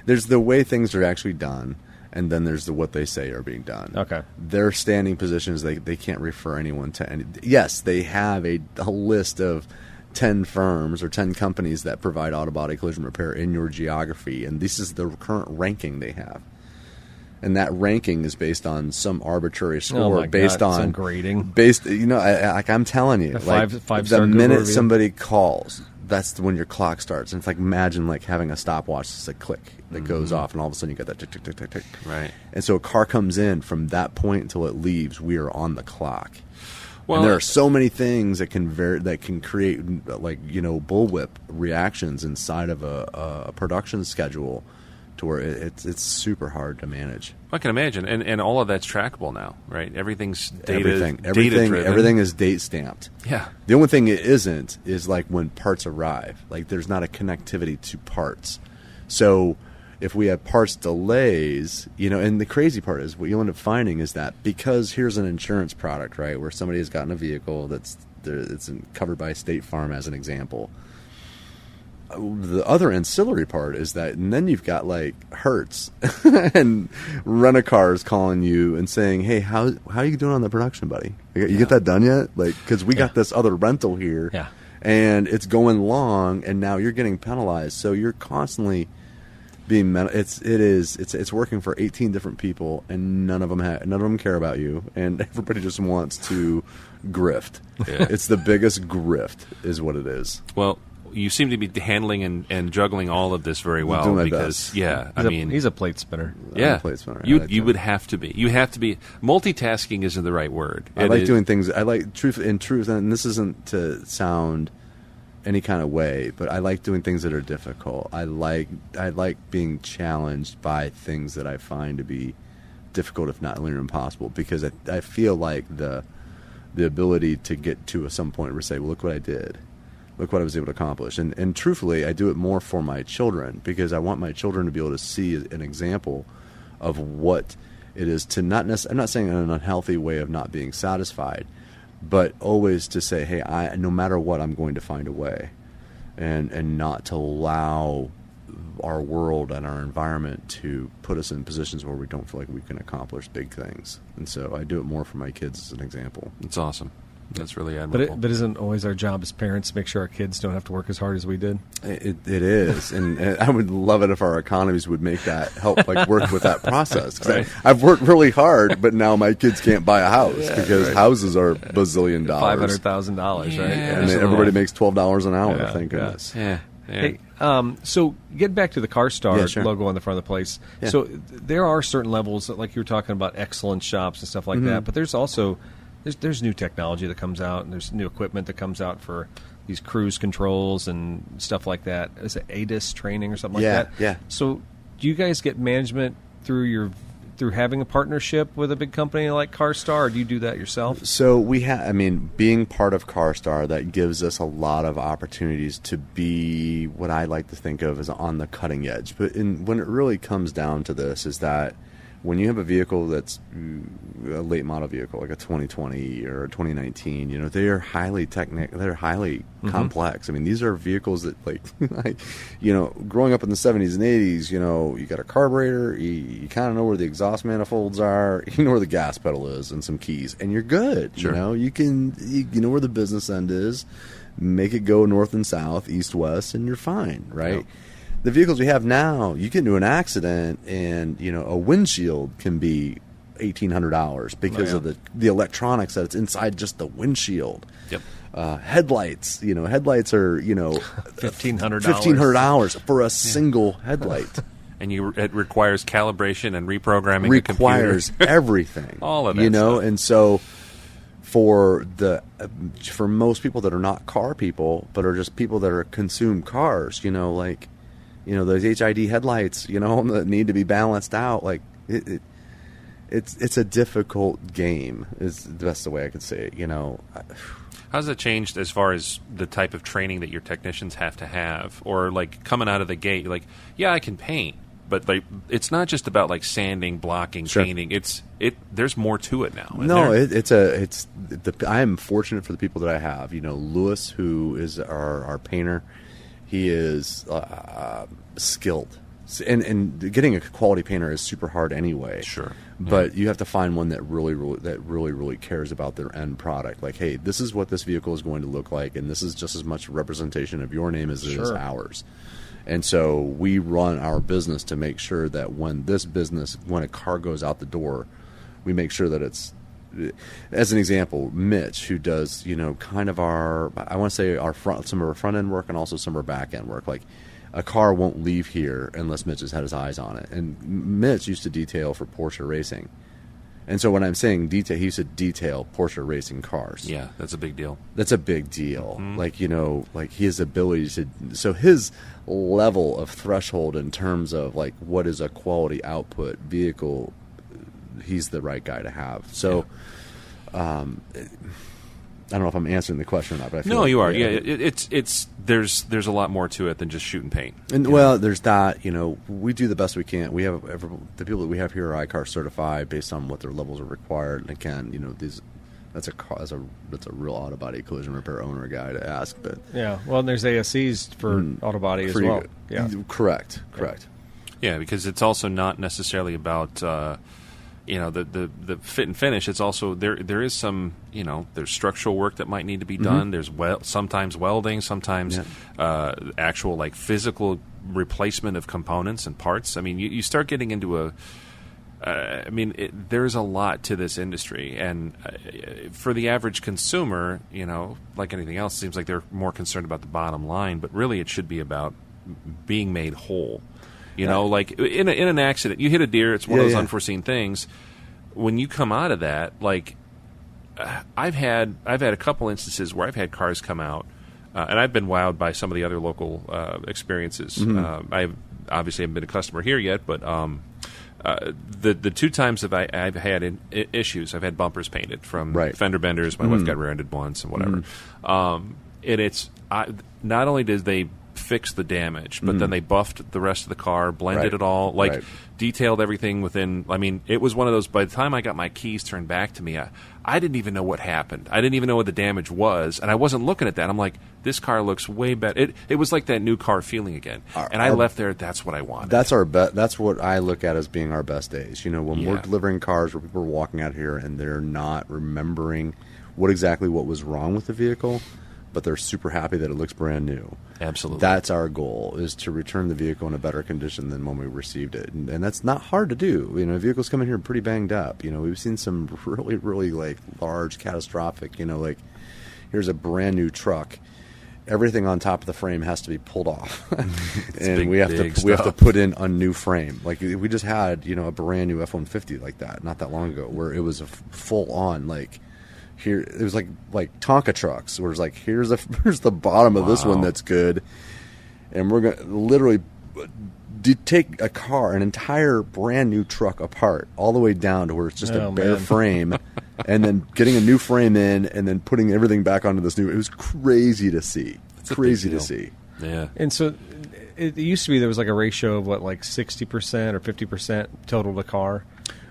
There's the way things are actually done, and then there's what they say are being done. Okay. Their standing positions, they can't refer anyone to any. Yes, they have a list of 10 firms or 10 companies that provide Autobody Collision Repair in your geography, and this is the current ranking they have. And that ranking is based on some arbitrary score, based on some grading. I'm telling you, the minute somebody calls, that's when your clock starts. And it's like, imagine like having a stopwatch, it's a click that goes off, and all of a sudden you get that tick, tick, tick, tick, tick. Right. And so a car comes in, from that point until it leaves, we are on the clock. Well, and there are so many things that can create bullwhip reactions inside of a production schedule, to where it's super hard to manage. I can imagine, and all of that's trackable now, right? Everything's Everything is date stamped. Yeah. The only thing it isn't is like when parts arrive. Like there's not a connectivity to parts. So if we have parts delays, and the crazy part is what you'll end up finding is that because here's an insurance product, right, where somebody has gotten a vehicle it's covered by State Farm as an example. The other ancillary part is that, and then you've got like Hertz and Rent-A-Cars calling you and saying, "Hey, how are you doing on the production, buddy? You get that done yet? Like, because we got this other rental here, and it's going long, and now you're getting penalized. So you're constantly being it's working for 18 different people, and none of them care about you, and everybody just wants to grift. It's the biggest grift, is what it is. Well, you seem to be handling and juggling all of this very well. Doing my because best. He's a plate spinner. Yeah, I'm a plate spinner. You would have to be. You have to be. Multitasking isn't the right word. I like doing things. I like truth, and this isn't to sound any kind of way, but I like doing things that are difficult. I like being challenged by things that I find to be difficult, if not near impossible, because I feel like the ability to get to some point where we say, well, look what I did. Look what I was able to accomplish. And truthfully, I do it more for my children, because I want my children to be able to see an example of what it is to not necessarily, I'm not saying in an unhealthy way of not being satisfied, but always to say, hey, no matter what, I'm going to find a way, and not to allow our world and our environment to put us in positions where we don't feel like we can accomplish big things. And so I do it more for my kids as an example. It's awesome. That's really admirable. But isn't always our job as parents to make sure our kids don't have to work as hard as we did? It is, and I would love it if our economies would make that help, like work with that process. Because I've worked really hard, but now my kids can't buy a house because houses are $bazillion, $500,000, right? And everybody makes $12 an hour. Thank goodness. Yeah. Hey, so get back to the CARSTAR logo on the front of the place. Yeah. So there are certain levels, like you were talking about, excellence shops and stuff like that. But there's also there's new technology that comes out, and there's new equipment that comes out for these cruise controls and stuff like that. Is it Aidens training or something like that? Yeah. So do you guys get management through having a partnership with a big company like CARSTAR, or do you do that yourself? So we have, being part of CARSTAR, that gives us a lot of opportunities to be what I like to think of as on the cutting edge. But when it really comes down to this, is that when you have a vehicle that's a late model vehicle, like a 2020 or a 2019, they are highly technical, they're highly complex. These are vehicles that, growing up in the 70s and 80s, you got a carburetor, you kind of know where the exhaust manifolds are, you know where the gas pedal is, and some keys, and you're good. Sure. You know where the business end is, make it go north and south, east, west, and you're fine, right? Yep. The vehicles we have now, you get into an accident and, a windshield can be $1,800 because of the electronics that's inside just the windshield. Yep. Headlights, headlights are, $1,500 for a single headlight. And it requires calibration and reprogramming. Requires everything. All of that stuff. And so for most people that are not car people, but are just people that consume cars, those HID headlights, that need to be balanced out. Like it's a difficult game. Is the best way I could say it. How's it changed as far as the type of training that your technicians have to have, or like coming out of the gate? Like, I can paint, but it's not just about like sanding, blocking, painting. There's more to it now. No, I am fortunate for the people that I have. Lewis, who is our painter. He is skilled, and getting a quality painter is super hard anyway. Sure, but you have to find one that really cares about their end product. Like, hey, this is what this vehicle is going to look like, and this is just as much representation of your name as it is ours. And so we run our business to make sure that when a car goes out the door, we make sure that it's. As an example, Mitch, who does, kind of some of our front end work and also some of our back end work. Like, a car won't leave here unless Mitch has had his eyes on it. And Mitch used to detail for Porsche Racing. And so when I'm saying detail, he used to detail Porsche Racing cars. Yeah, that's a big deal. That's a big deal. Mm-hmm. Like his ability so his level of threshold in terms of like what is a quality output vehicle, he's the right guy to have. So, I don't know if I'm answering the question or not, but I feel you are. Yeah, it's there's a lot more to it than just shoot and paint. And there's that. We do the best we can. We have the people that we have here are ICAR certified based on what their levels are required. And again, that's a real Autobody Collision Repair owner guy to ask. But and there's ASCs for Autobody as well. Yeah, correct. Yeah, because it's also not necessarily about. The fit and finish. It's also there is some there's structural work that might need to be done. There's sometimes welding, sometimes actual like physical replacement of components and parts. You start getting into I mean, there's a lot to this industry, and for the average consumer, like anything else, it seems like they're more concerned about the bottom line, but really it should be about being made whole. Like in an accident, you hit a deer, it's one of those unforeseen things. When you come out of that, like I've had a couple instances where I've had cars come out, and I've been wowed by some of the other local experiences. Mm-hmm. I obviously haven't been a customer here yet, but the two times that I've had issues, I've had bumpers painted from fender benders. My wife got rear-ended once and whatever. And it's not only did they fix the damage, but then they buffed the rest of the car, blended it all, detailed everything within. I mean, it was one of those. By the time I got my keys turned back to me, I didn't even know what happened. I didn't even know what the damage was, and I wasn't looking at that. I'm like, this car looks way better. It was like that new car feeling again. And I left there. That's what I wanted. That's what I look at as being our best days. When we're delivering cars where people are walking out here and they're not remembering what was wrong with the vehicle, but they're super happy that it looks brand new. Absolutely. That's our goal, is to return the vehicle in a better condition than when we received it. And that's not hard to do. Vehicles come in here pretty banged up. We've seen some really, really large, catastrophic, like here's a brand new truck. Everything on top of the frame has to be pulled off. And we have to put in a new frame. Like we just had, a brand new F-150 like that not that long ago, where it was a full on here it was like Tonka trucks, where it's like here's the bottom of this one that's good, and we're gonna literally take an entire brand new truck apart all the way down to where it's just a bare frame, and then getting a new frame in, and then putting everything back onto this new. It was crazy to see. Yeah. And so it used to be there was like a ratio of 60% or 50% total to car.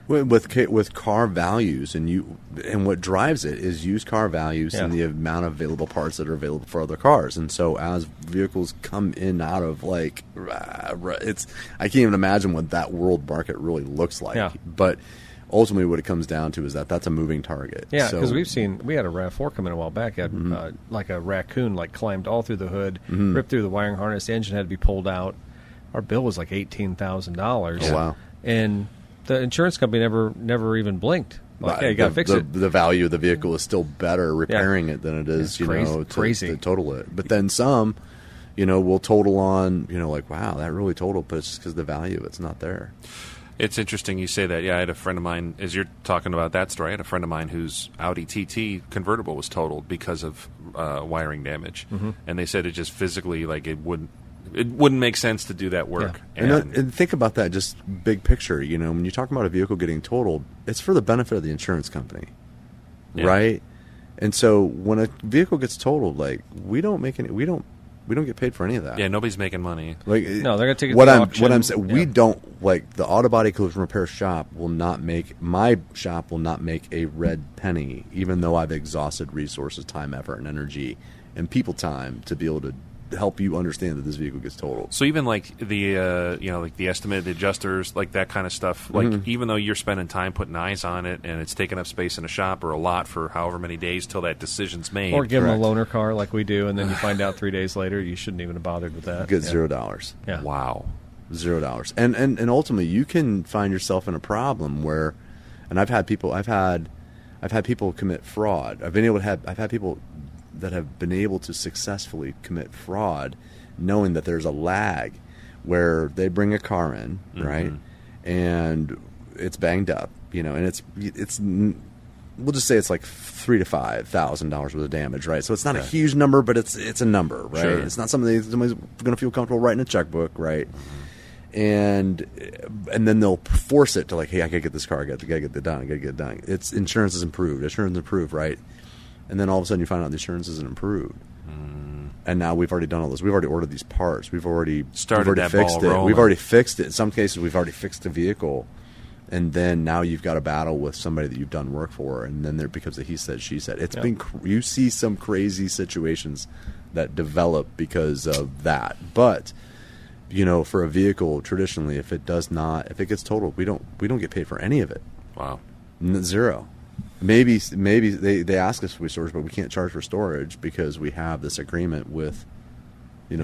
With car values, and what drives it is used car values and the amount of available parts that are available for other cars. And so as vehicles come in out of I can't even imagine what that world market really looks like. Yeah. But ultimately, what it comes down to is that's a moving target. Yeah, because we had a RAV4 come in a while back. It had like a raccoon climbed all through the hood, ripped through the wiring harness. The engine had to be pulled out. Our bill was like $18,000. Oh, wow! And the insurance company never even blinked. You got to fix it. The value of the vehicle is still better repairing it than it is, to total it. But then some, will total on, wow, that really totaled, but it's just because the value of it's not there. It's interesting you say that. Yeah, I had a friend of mine, as you're talking about that story, I had a friend of mine whose Audi TT convertible was totaled because of wiring damage. And they said it just physically, it wouldn't make sense to do that work. Yeah. And think about that, just big picture. When you're talking about a vehicle getting totaled, it's for the benefit of the insurance company, right? And so when a vehicle gets totaled, we don't get paid for any of that. Yeah, nobody's making money. No, they're going to take it to auction. What I'm saying, we don't the Autobody Collision Repair shop my shop will not make a red penny, even though I've exhausted resources, time, effort, and energy, and people time to be able to help you understand that this vehicle gets totaled. So even the the estimate, the adjusters, that kind of stuff, even though you're spending time putting eyes on it and it's taking up space in a shop or a lot for however many days till that decision's made, or give them a loaner car like we do, and then you find out 3 days later you shouldn't even have bothered with that. Get $0. Yeah. Wow. $0. And ultimately you can find yourself in a problem where, and I've had people commit fraud. I've had people that have been able to successfully commit fraud, knowing that there's a lag where they bring a car in, right, and it's banged up, and it's we'll just say it's like $3,000 to $5,000 worth of damage, right? So it's not a huge number, but it's a number, right? Sure. It's not something that somebody's going to feel comfortable writing a checkbook, right? And then they'll force it to hey, I gotta get this car, I gotta get it done. It's insurance is improved, right? And then all of a sudden you find out the insurance isn't improved. And now we've already done all this. We've already ordered these parts. We've already fixed it. Rolling. We've already fixed it. In some cases, we've already fixed the vehicle. And then now you've got a battle with somebody that you've done work for. And then there becomes a he said, she said. It's been you see some crazy situations that develop because of that. But for a vehicle, traditionally, if it gets totaled, we don't get paid for any of it. Wow. Zero. Maybe they ask us for storage, but we can't charge for storage because we have this agreement with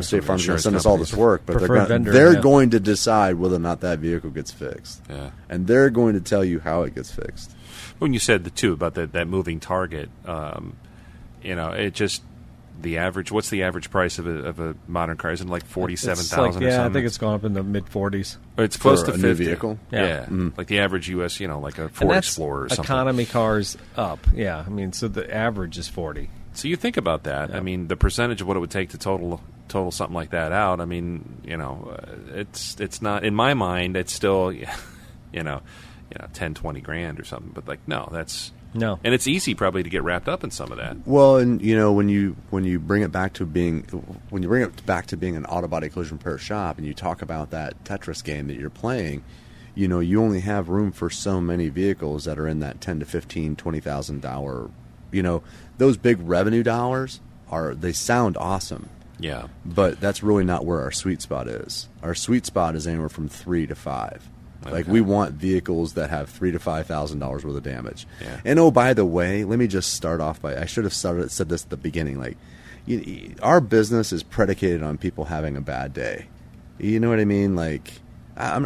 State Farm's going to send us all this work, but they're going to decide whether or not that vehicle gets fixed. Yeah. And they're going to tell you how it gets fixed. When you said about that moving target, it just the average. What's the average price of a modern car? Isn't it like $47,000 or something? I think it's gone up in the mid-40s. It's close to a 50. New vehicle. Yeah. Mm-hmm. Like the average U.S. Like a Ford Explorer or something. Economy cars up. Yeah, I mean, so the average is 40. So you think about that. Yeah. I mean, the percentage of what it would take to total something like that out. I mean, it's not in my mind. It's still, 10, 20 grand or something. But like, no, that's. No, and it's easy probably to get wrapped up in some of that. Well, and when you bring it back to being an Autobody Collision Repair shop, and you talk about that Tetris game that you're playing, you only have room for so many vehicles that are in that $10,000 to $15,000, $20,000. Those big revenue dollars they sound awesome. Yeah, but that's really not where our sweet spot is. Our sweet spot is anywhere from 3 to 5. Okay. Like we want vehicles that have $3,000 to $5,000 worth of damage. Yeah. And by the way, let me just start off I should have said this at the beginning. Like, our business is predicated on people having a bad day. You know what I mean? Like, I'm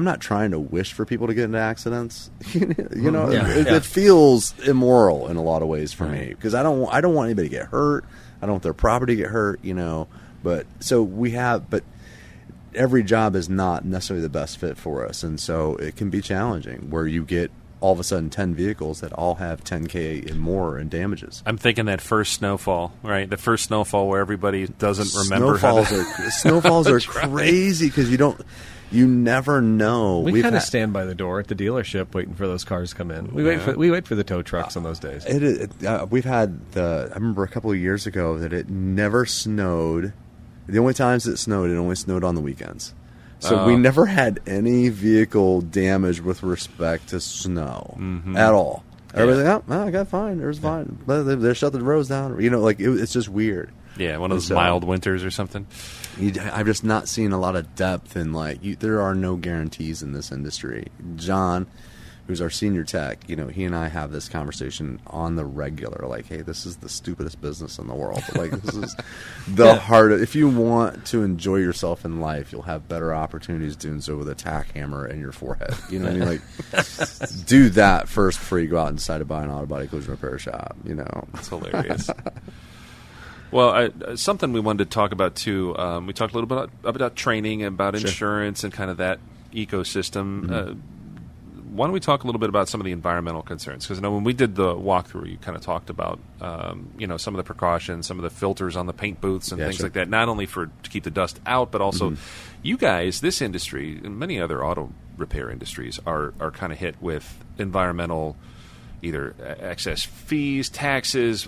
not trying to wish for people to get into accidents. It feels immoral in a lot of ways for me because I don't want anybody to get hurt. I don't want their property to get hurt. But every job is not necessarily the best fit for us, and so it can be challenging where you get all of a sudden 10 vehicles that all have 10K and more in damages. I'm thinking that first snowfall, right? The first snowfall where everybody doesn't remember snowfalls are crazy because you never know. We kind of stand by the door at the dealership waiting for those cars to come in. We wait for the tow trucks on those days. We've had I remember a couple of years ago that it never snowed. The only times it only snowed on the weekends. So we never had any vehicle damage with respect to snow at all. Everybody's like, I got fine. It was fine. But they shut the roads down. It's just weird. Yeah, one of those mild winters or something. I've just not seen a lot of depth in there are no guarantees in this industry. John, who's our senior tech, he and I have this conversation on the regular. Like, hey, this is the stupidest business in the world. Like, this is the hardest. If you want to enjoy yourself in life, you'll have better opportunities doing so with a tack hammer in your forehead. You know what I mean? Like, do that first before you go out and decide to buy an Autobody Collision Repair shop. That's hilarious. Well, something we wanted to talk about too. We talked a little bit about training, about insurance, and kind of that ecosystem. Mm-hmm. Why don't we talk a little bit about some of the environmental concerns? Because when we did the walkthrough, you kind of talked about some of the precautions, some of the filters on the paint booths and things like that. Not only to keep the dust out, but also you guys, this industry, and many other auto repair industries are kind of hit with environmental either excess fees, taxes,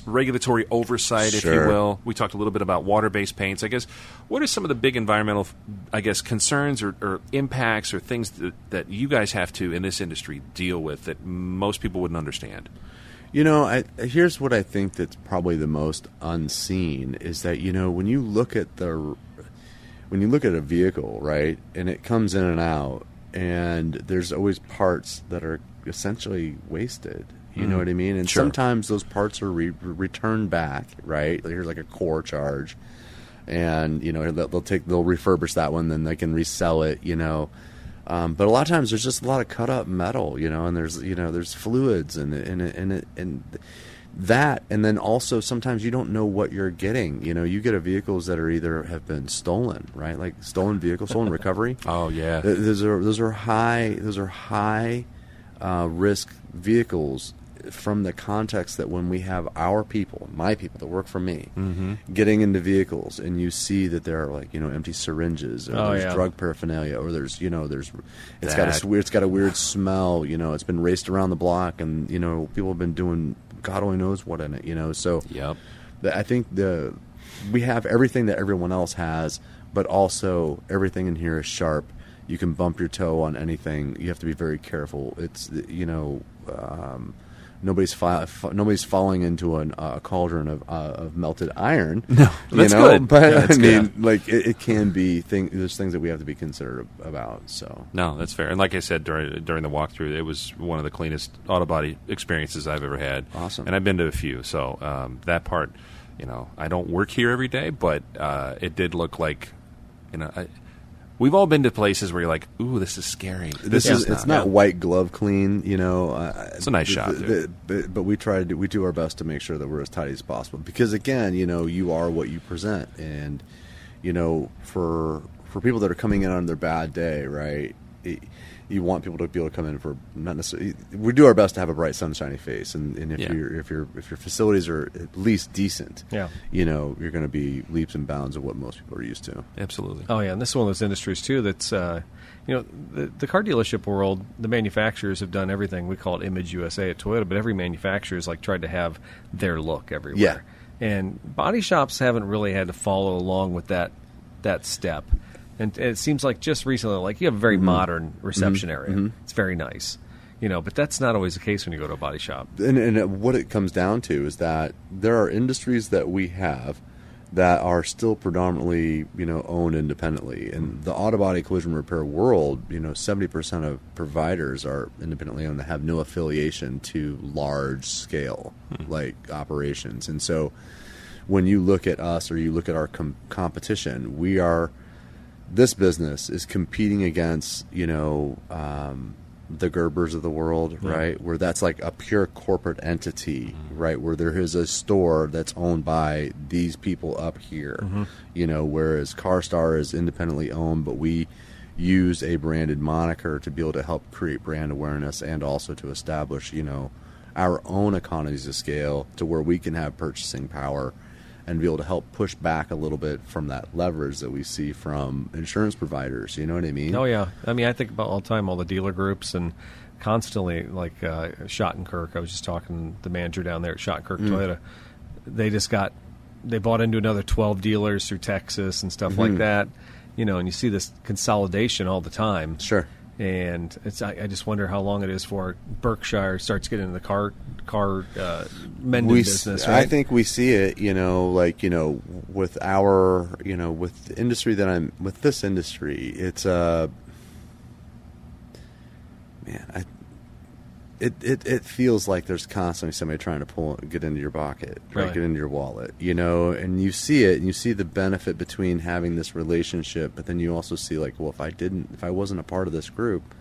regulatory oversight, if you will. We talked a little bit about water-based paints. I guess, what are some of the big environmental, concerns or impacts or things that you guys have to, in this industry, deal with that most people wouldn't understand? Here's what I think that's probably the most unseen is that, when you look at a vehicle, right, and it comes in and out, and there's always parts that are essentially wasted. You know what I mean? And sometimes those parts are returned back, right? Here's like a core charge, and they'll refurbish that one, then they can resell it. But a lot of times there's just a lot of cut up metal, and there's fluids and that, and then also sometimes you don't know what you're getting. You get vehicles that are either have been stolen, right? Like stolen recovery. Oh yeah, those are high risk vehicles from the context that when we have my people that work for me, getting into vehicles, and you see that there are empty syringes, or there's drug paraphernalia, or there's it's got a weird smell. It's been raced around the block, and people have been doing God only knows what in it. So I think we have everything that everyone else has, but also everything in here is sharp. You can bump your toe on anything. You have to be very careful. It's nobody's falling into a cauldron of melted iron. No, that's good. But it can be there's things that we have to be considerate about. So no, that's fair. And like I said during the walkthrough, it was one of the cleanest auto body experiences I've ever had. Awesome. And I've been to a few, so that part I don't work here every day, but it did look like, we've all been to places where you're like, ooh, this is scary. It's not white glove clean, It's a nice shop, but we do our best to make sure that we're as tidy as possible. Because again, you are what you present, and for people that are coming in on their bad day, right? You want people to be able to come in for not necessarily. We do our best to have a bright, sunshiny face, and if your facilities are at least decent, you're going to be leaps and bounds of what most people are used to. Absolutely. Oh yeah, and this is one of those industries too that's the car dealership world. The manufacturers have done everything. We call it Image USA at Toyota, but every manufacturer has tried to have their look everywhere. Yeah. And body shops haven't really had to follow along with that step. And it seems like just recently, you have a very modern reception area. It's very nice, but that's not always the case when you go to a body shop. And what it comes down to is that there are industries that we have that are still predominantly, owned independently. And the Autobody Collision Repair world, 70% of providers are independently owned that have no affiliation to large scale, operations. And so when you look at us or you look at our competition, this business is competing against, the Gerbers of the world, right? Where that's like a pure corporate entity, right? Where there is a store that's owned by these people up here, whereas CARSTAR is independently owned, but we use a branded moniker to be able to help create brand awareness and also to establish, our own economies of scale to where we can have purchasing power and be able to help push back a little bit from that leverage that we see from insurance providers. You know what I mean? Oh, yeah. I mean, I think about all the time all the dealer groups and constantly, Schottenkirk. I was just talking to the manager down there at Schottenkirk Toyota. They bought into another 12 dealers through Texas and stuff like that. And you see this consolidation all the time. Sure. And I just wonder how long it is before Berkshire starts getting into the car mending business. Right? I think we see it, with our, with the industry with this industry, it's it feels like there's constantly somebody trying to get into your pocket, right? Get into your wallet, and you see it, and you see the benefit between having this relationship, but then you also see if I wasn't a part of this group,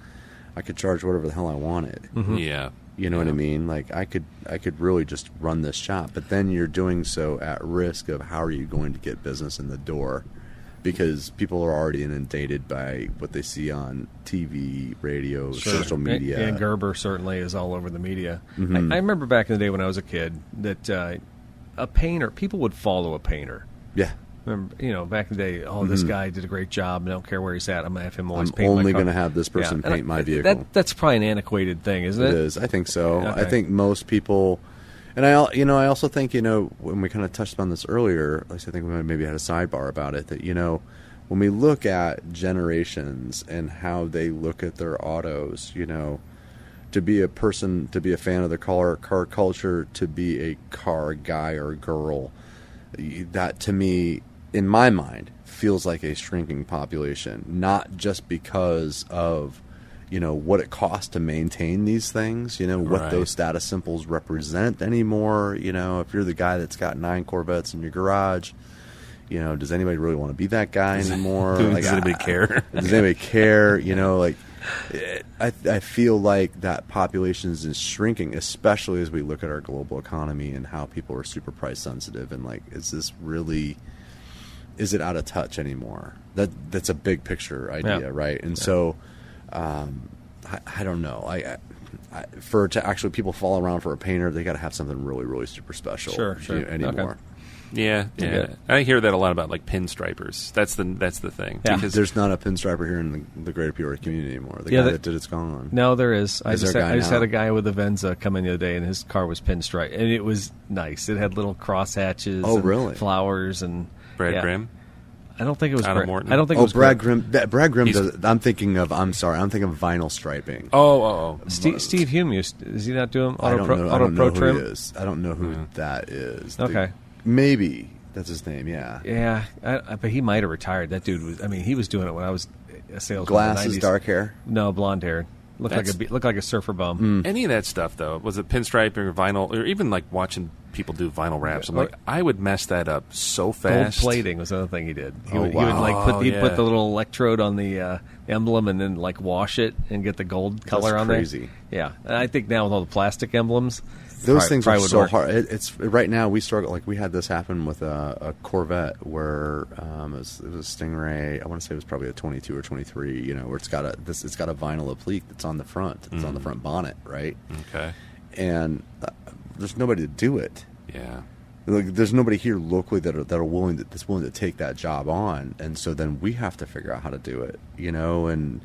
I could charge whatever the hell I wanted. Yeah. You know what I mean? I could really just run this shop, but then you're doing so at risk of how are you going to get business in the door, because people are already inundated by what they see on TV, radio, social media. And Gerber certainly is all over the media. I remember back in the day when I was a kid that a painter, people would follow a painter. Yeah. Remember, back in the day, this guy did a great job. I don't care where he's at. I'm going to have him always paint my car. I'm only going to have this person paint my vehicle. That's probably an antiquated thing, isn't it? It is. I think so. Okay. I think most people... And I also think, when we kind of touched on this earlier, at least I think we maybe had a sidebar about it, that, when we look at generations and how they look at their autos, to be a person, to be a fan of the car culture, to be a car guy or girl, that to me, in my mind, feels like a shrinking population, not just because of what it costs to maintain these things, what those status symbols represent anymore. If you're the guy that's got 9 Corvettes in your garage, does anybody really want to be that guy anymore? Does anybody care? Does anybody care? I feel like that population is shrinking, especially as we look at our global economy and how people are super price sensitive. And is it out of touch anymore? That's a big picture idea, right? And so, I don't know. To actually people fall around for a painter, they got to have something really, really super special. Sure. Anymore. Okay. Yeah. I hear that a lot about pinstripers. That's the thing. Yeah. Because there's not a pinstriper here in the greater Peoria community anymore. The guy that did it's gone. No, there is. I just had a guy with a Venza come in the other day, and his car was pinstripe, and it was nice. It had little cross hatches. Oh, and really? Flowers and Brad Grimm. I don't think it was Adam Morton. I don't think it was Brad Grimm. Brad Grimm does. I'm thinking of vinyl striping. Oh. Steve Hume is he not doing I don't know Pro who Trim? he is. I don't know who that is. Okay. Maybe that's his name. Yeah. Yeah, but he might have retired. That dude was. I mean, he was doing it when I was a salesman. Glasses, in the 90s. dark hair. No, blonde hair. Looked like a surfer bum. Any of that stuff though, was it pinstriping or vinyl, or even like watching people do vinyl wraps. I'm like, I would mess that up so fast. Gold plating was another thing he did. He Oh, would wow. like put the little electrode on the emblem and then like wash it and get the gold color on crazy. there. Yeah, and I think now with all the plastic emblems, those things are so work. hard. It's right now we struggle. Like we had this happen with a Corvette where it was a Stingray. I want to say it was probably a 22 or 23. You know, where it's got a vinyl applique that's on the front. It's on the front bonnet, right? Okay. And there's nobody to do it. Yeah. Like, there's nobody here locally that's willing to take that job on, and so then we have to figure out how to do it. You know, and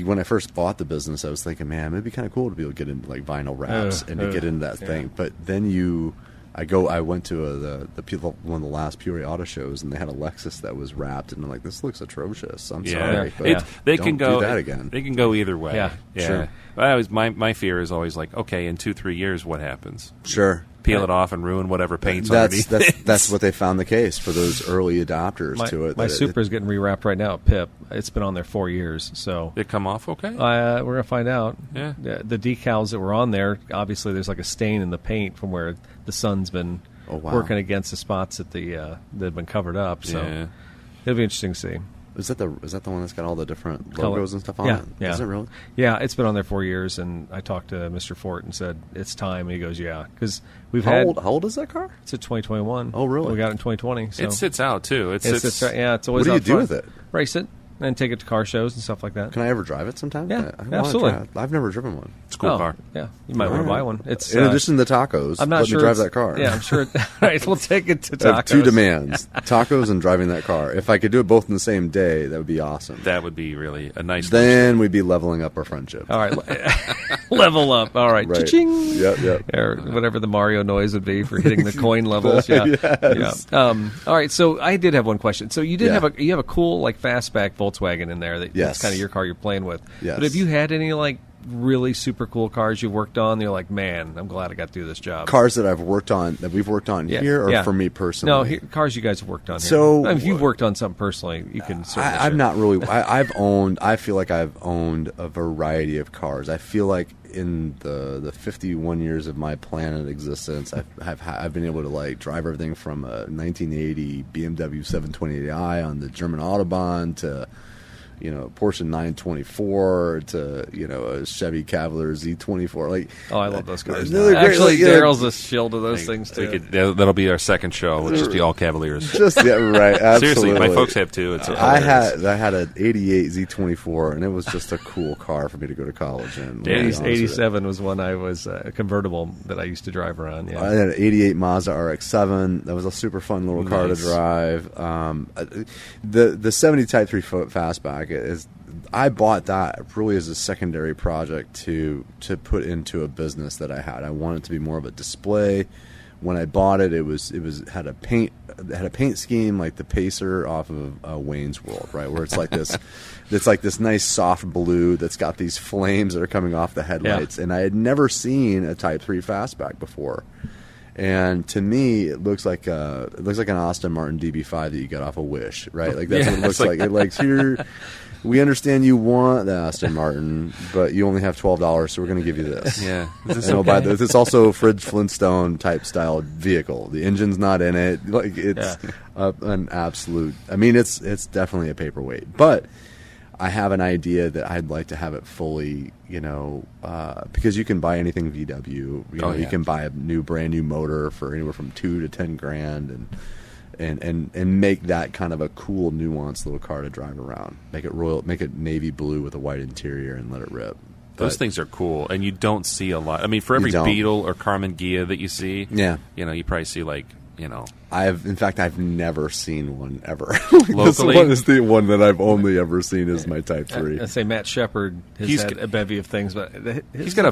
when I first bought the business, I was thinking, man, it'd be kind of cool to be able to get into like vinyl wraps and to get into that thing. But then I went to one of the last Peoria auto shows, and they had a Lexus that was wrapped, and I'm like, this looks atrocious. I'm sorry, but they don't can go do that again. They can go either way. Yeah, sure. But my fear is always like, okay, in 2-3 years, what happens? Sure. Peel it off and ruin whatever paint's underneath. That's what they found the case for those early adopters to it. My Supra is getting rewrapped right now at PIP. It's been on there 4 years, so Did it come off okay? we're gonna find out. Yeah. The decals that were on there, obviously, there's like a stain in the paint from where the sun's been working against the spots that that have been covered up. So it'll be interesting to see. Is that the one that's got all the different Color. logos and stuff on it? Yeah. Is it really? Yeah, it's been on there 4 years, and I talked to Mr. Fort and said it's time, and he goes, yeah, because How old is that car? It's a 2021. Oh, really? We got it in 2020. So It sits out too. it's always. What do you do with it? Race it and take it to car shows and stuff like that. Can I ever drive it sometime? Yeah, I wanna absolutely. try it. I've never driven one. It's a cool car. Yeah, you might want to buy one. It's In addition to the tacos, I'm not let sure me drive it's- that car. Yeah, I'm sure. Right, we'll take it to I have tacos. two demands: tacos and driving that car. If I could do it both in the same day, that would be awesome. That would be really a nice. Then we'd be leveling up our friendship. All right, level up. All right, Right. cha-ching. Yep. Or whatever the Mario noise would be for hitting the coin levels. Yeah. Yes. Yeah. All right. So I did have one question. So you did Yeah. have a cool like fastback Volkswagen in there. That's Yes. kind of your car you're playing with. Yes. But have you had any like really super cool cars you worked on? You're like, man, I'm glad I got to do this job. Cars that we've worked on here, or for me personally? No, cars you guys have worked on. Here. So- if you've worked on something personally, you can. Certainly I'm share. not really. I feel like I've owned a variety of cars. I feel like in the 51 years of my planet existence, I've been able to like drive everything from a 1980 BMW 728i on the German Autobahn to Porsche 924 to a Chevy Cavalier Z24. Like, I love those cars. they're great. Actually, Like, Daryl's a shield of those things We too. that'll be our second show. It'll just be all Cavaliers. just right. Absolutely. Seriously, my folks have too. It's I had an '88 Z24, and it was just a cool car for me to go to college in. Yeah. 87 was one I was a convertible that I used to drive around. Yeah. I had an '88 Mazda RX-7. That was a super fun little car to Nice. drive. The 70 Type 3 Fastback is. I bought that really as a secondary project to put into a business that I had. I wanted it to be more of a display. When I bought it, it had a paint scheme like the Pacer off of Wayne's World, right? Where it's like this, it's like this nice soft blue that's got these flames that are coming off the headlights. Yeah. And I had never seen a Type 3 Fastback before. And to me, it looks like an Aston Martin DB5 that you got off a Wish, right? Like that's what it looks like. It like here. We understand you want the Aston Martin, but you only have $12, so we're going to give you this. Yeah. And buy this. It's also a Fridge Flintstone type style vehicle. The engine's not in it. Like it's an absolute. I mean, it's definitely a paperweight. But I have an idea that I'd like to have it fully. Because you can buy anything VW. You can buy a brand new motor for anywhere from $2,000 to $10,000, and make that kind of a cool, nuanced little car to drive around. Make it royal, make it navy blue with a white interior, and let it rip. Those things are cool, and you don't see a lot. I mean, for every Beetle or Carmen Ghia that you see, you probably see like. I've never seen one ever. Locally? This one is the one that I've only ever seen as my Type 3. I say Matt Shepard has had a bevy of things, but he's got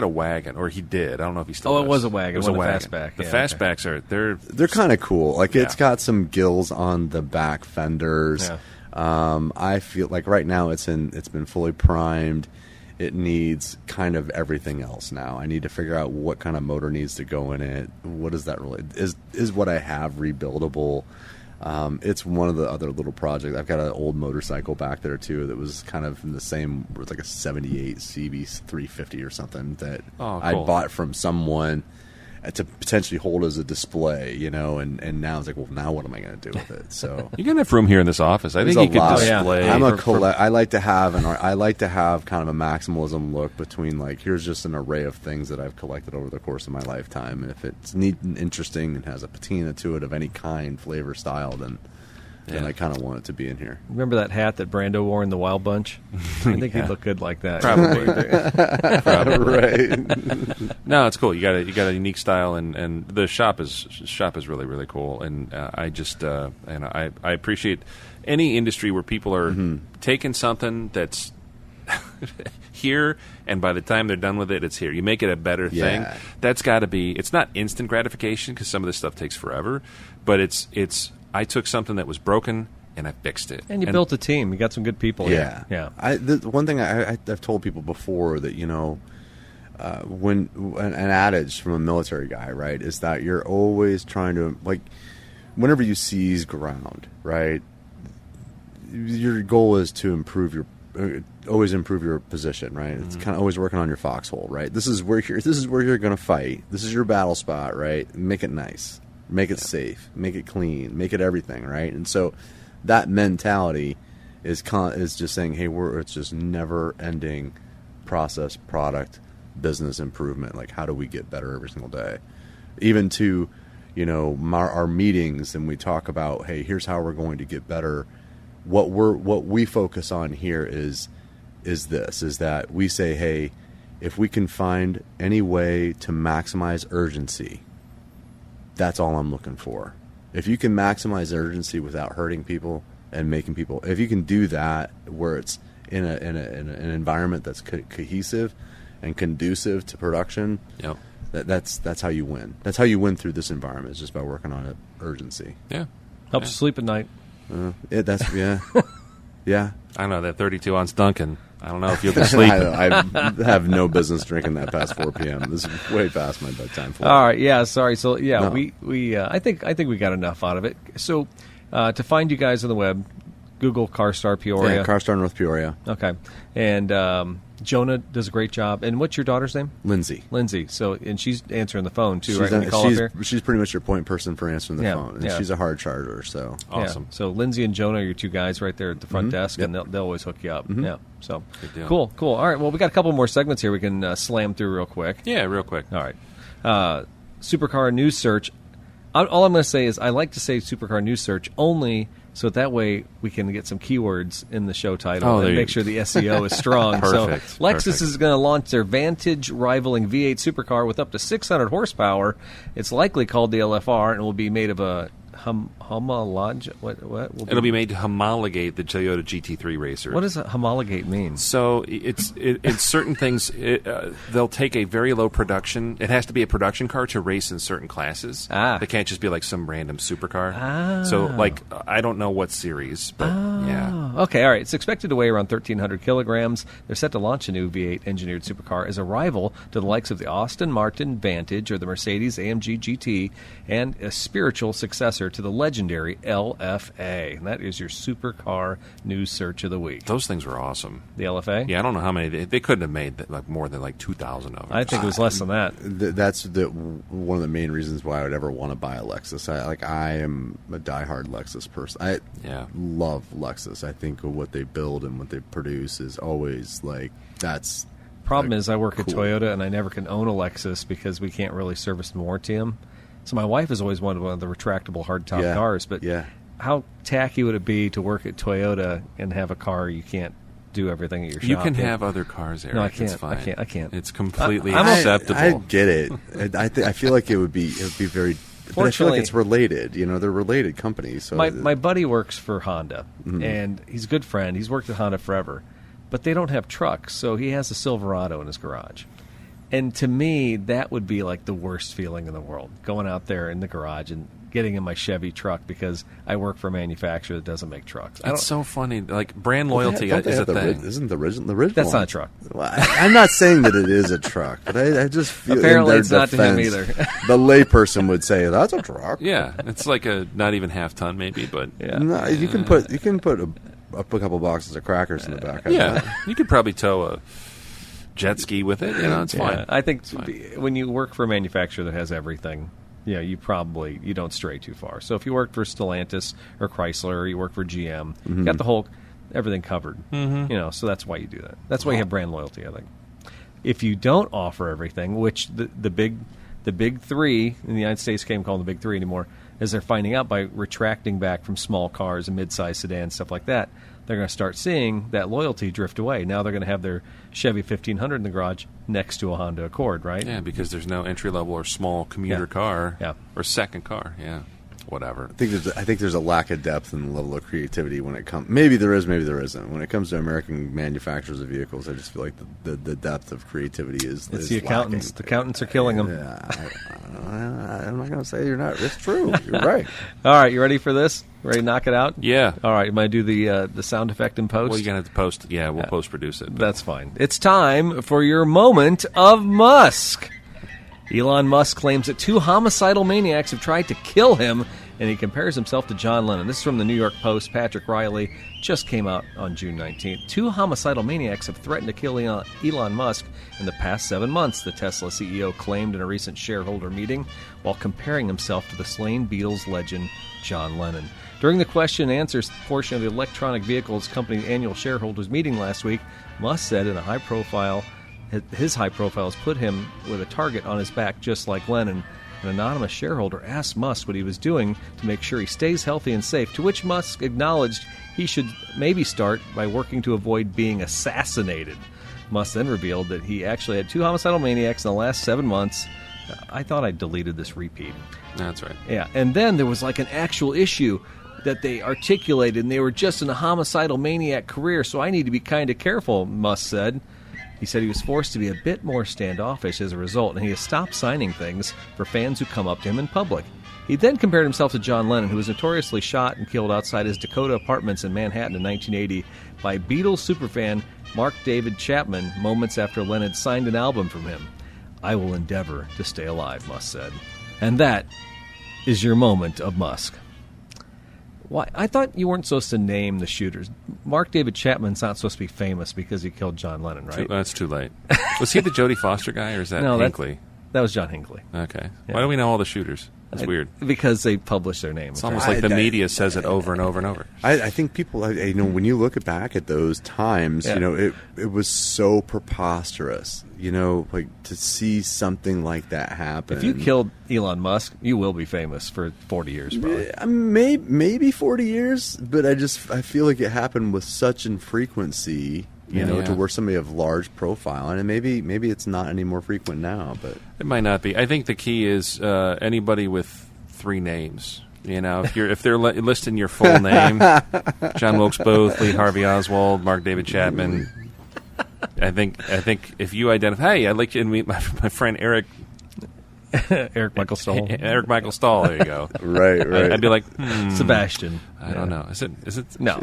a wagon, or he did. I don't know if he still. Oh, does. it was a wagon. It was a a wagon. fastback. The Yeah, fastbacks they're kind of cool. Like it's got some gills on the back fenders. Yeah. I feel like right now it's been fully primed. It needs kind of everything else now. I need to figure out what kind of motor needs to go in it. What is that really? Is what I have rebuildable? It's one of the other little projects. I've got an old motorcycle back there too that was kind of in the same. It was like a '78 CB 350 or something that I bought from someone. to potentially hold as a display, and now it's like, well, now what am I going to do with it? So you're going to have room here in this office. I think you could display. I like to have kind of a maximalism look between like, here's just an array of things that I've collected over the course of my lifetime, and if it's neat and interesting and has a patina to it of any kind, flavor, style, then I kind of want it to be in here. Remember that hat that Brando wore in the Wild Bunch? I think he'd look good like that. Probably. Right. No, it's cool. You got a unique style, and the shop is really, really cool. And I appreciate any industry where people are taking something that's here, and by the time they're done with it, it's here. You make it a better thing. That's got to be. It's not instant gratification because some of this stuff takes forever, but it's. I took something that was broken and I fixed it. And you built a team. You got some good people. Yeah. The one thing I've told people before that, when an adage from a military guy, right, is that you're always trying to, like, whenever you seize ground, right, your goal is to always improve your position, right? It's kind of always working on your foxhole, right? This is where you're going to fight. This is your battle spot, right? Make it nice. Make it safe, make it clean, make it everything, right? And so that mentality is just saying, hey, it's just never-ending process, product, business improvement. Like, how do we get better every single day? Even to, our meetings, and we talk about, hey, here's how we're going to get better. What we focus on here is that we say, hey, if we can find any way to maximize urgency, that's all I'm looking for. If you can maximize urgency without hurting people and making people, if you can do that where it's in an environment that's cohesive and conducive to production, that's how you win. That's how you win through this environment, is just by working on urgency. Yeah, helps you sleep at night. Yeah. I don't know, that 32-ounce Dunkin'. I don't know if you'll be sleeping. I have no business drinking that past 4 p.m. This is way past my bedtime. All right, yeah, sorry. So we I think we got enough out of it. So to find you guys on the web, Google CARSTAR Peoria. Yeah, CARSTAR North Peoria. Okay, and Jonah does a great job. And what's your daughter's name? Lindsay. So, and she's answering the phone too, right? When you call up here? She's pretty much your point person for answering the phone, and she's a hard charger. So awesome. Yeah. So Lindsay and Jonah are your two guys right there at the front desk, and they'll always hook you up. Yeah. So cool. All right. Well, we got a couple more segments here we can slam through real quick. Yeah, real quick. All right. Supercar news search. All I'm going to say is I like to say Supercar news search only so that way we can get some keywords in the show title and make sure the SEO is strong. Perfect. So Lexus is going to launch their Vantage rivaling V8 supercar with up to 600 horsepower. It's likely called the LFR and will be made of a homolog. What? It'll be made to homologate the Toyota GT3 racer. What does homologate mean? So it's certain things. They'll take a very low production. It has to be a production car to race in certain classes. They can't just be like some random supercar. So like I don't know what series, but yeah. Okay, all right. It's expected to weigh around 1,300 kilograms. They're set to launch a new V8 engineered supercar as a rival to the likes of the Aston Martin Vantage or the Mercedes-AMG GT, and a spiritual successor to the legendary LFA. And that is your supercar news search of the week. Those things were awesome. The LFA? Yeah, I don't know how many. They couldn't have made like more than like 2,000 of them. I think it was less than that. That's one of the main reasons why I would ever want to buy a Lexus. I am a diehard Lexus person. I love Lexus. I think what they build and what they produce is always like that's. Problem is, I work at Toyota and I never can own a Lexus because we can't really service and warranty them. So my wife has always wanted one of the retractable hardtop cars, but how tacky would it be to work at Toyota and have a car you can't do everything at your shop? You can have other cars, Eric. No, I can't. It's fine. I can't. It's completely acceptable. I get it. I feel like it would be very. But I feel like it's related. They're related companies. So my buddy works for Honda, and he's a good friend. He's worked at Honda forever, but they don't have trucks, so he has a Silverado in his garage. And to me, that would be like the worst feeling in the world, going out there in the garage and getting in my Chevy truck because I work for a manufacturer that doesn't make trucks. It's so funny. Like, brand loyalty is a thing. Isn't the original That's not a truck. Well, I'm not saying that it is a truck, but I just feel apparently in it's their not defense, to him either. The layperson would say that's a truck. Yeah, it's like a not even half ton maybe, but no, you can put a couple boxes of crackers in the back. You could probably tow jet ski with it. It's fine. I think when you work for a manufacturer that has everything, you don't stray too far. So if you work for Stellantis or Chrysler, or you work for GM, you got everything covered. So that's why you do that. That's why you have brand loyalty, I think. If you don't offer everything, which the big three in the United States can't call them the big three anymore, as they're finding out by retracting back from small cars and mid-sized sedans, stuff like that, they're going to start seeing that loyalty drift away. Now they're going to have their Chevy 1500 in the garage next to a Honda Accord, right? Yeah, because there's no entry-level or small commuter car or second car. Yeah, whatever. I think there's a lack of depth in the level of creativity when it comes. Maybe there is, maybe there isn't. When it comes to American manufacturers of vehicles, I just feel like the depth of creativity is. It's the accountants. Lacking. The accountants are killing them. I'm not going to say you're not. It's true. You're right. All right, you ready for this? Ready to knock it out? Yeah. All right, am I do the sound effect in post? Well, you're going to have to post. Yeah, we'll post-produce it. That's fine. It's time for your moment of Musk. Elon Musk claims that 2 homicidal maniacs have tried to kill him, and he compares himself to John Lennon. This is from the New York Post. Patrick Riley just came out on June 19th. 2 homicidal maniacs have threatened to kill Elon Musk in the past 7 months, the Tesla CEO claimed in a recent shareholder meeting, while comparing himself to the slain Beatles legend John Lennon. During the question and answers portion of the electronic vehicles company annual shareholders meeting last week, Musk said in a his high profile has put him with a target on his back just like Lennon. An anonymous shareholder asked Musk what he was doing to make sure he stays healthy and safe, to which Musk acknowledged he should maybe start by working to avoid being assassinated. Musk then revealed that he actually had 2 homicidal maniacs in the last 7 months. I thought I deleted this repeat. That's right. Yeah, and then there was like an actual issue that they articulated, and they were just in a homicidal maniac career, so I need to be kind of careful, Musk said. He said he was forced to be a bit more standoffish as a result, and he has stopped signing things for fans who come up to him in public. He then compared himself to John Lennon, who was notoriously shot and killed outside his Dakota apartments in Manhattan in 1980 by Beatles superfan Mark David Chapman moments after Lennon signed an album from him. I will endeavor to stay alive, Musk said. And that is your moment of Musk. Why? I thought you weren't supposed to name the shooters. Mark David Chapman's not supposed to be famous because he killed John Lennon, right? That's too late. Was he the Jodie Foster guy, or is that Hinckley? That was John Hinckley. Okay. Yeah. Why do we know all the shooters? That's weird. Because they publish their name. It's almost like the media says it over and over and over. I think people, when you look back at those times, it was so preposterous. Like to see something like that happen. If you killed Elon Musk, you will be famous for 40 years, probably. Maybe 40 years, but I feel like it happened with such infrequency. To where somebody of large profile, and maybe it's not any more frequent now, but it might not be. I think the key is anybody with 3 names. If they're listing your full name, John Wilkes Booth, Lee Harvey Oswald, Mark David Chapman. I think if you identify, hey, I'd like you to meet my friend Eric. Eric Michael Stahl. Eric Michael Stahl. There you go. Right. I'd be like Sebastian. I don't know. Is it? No.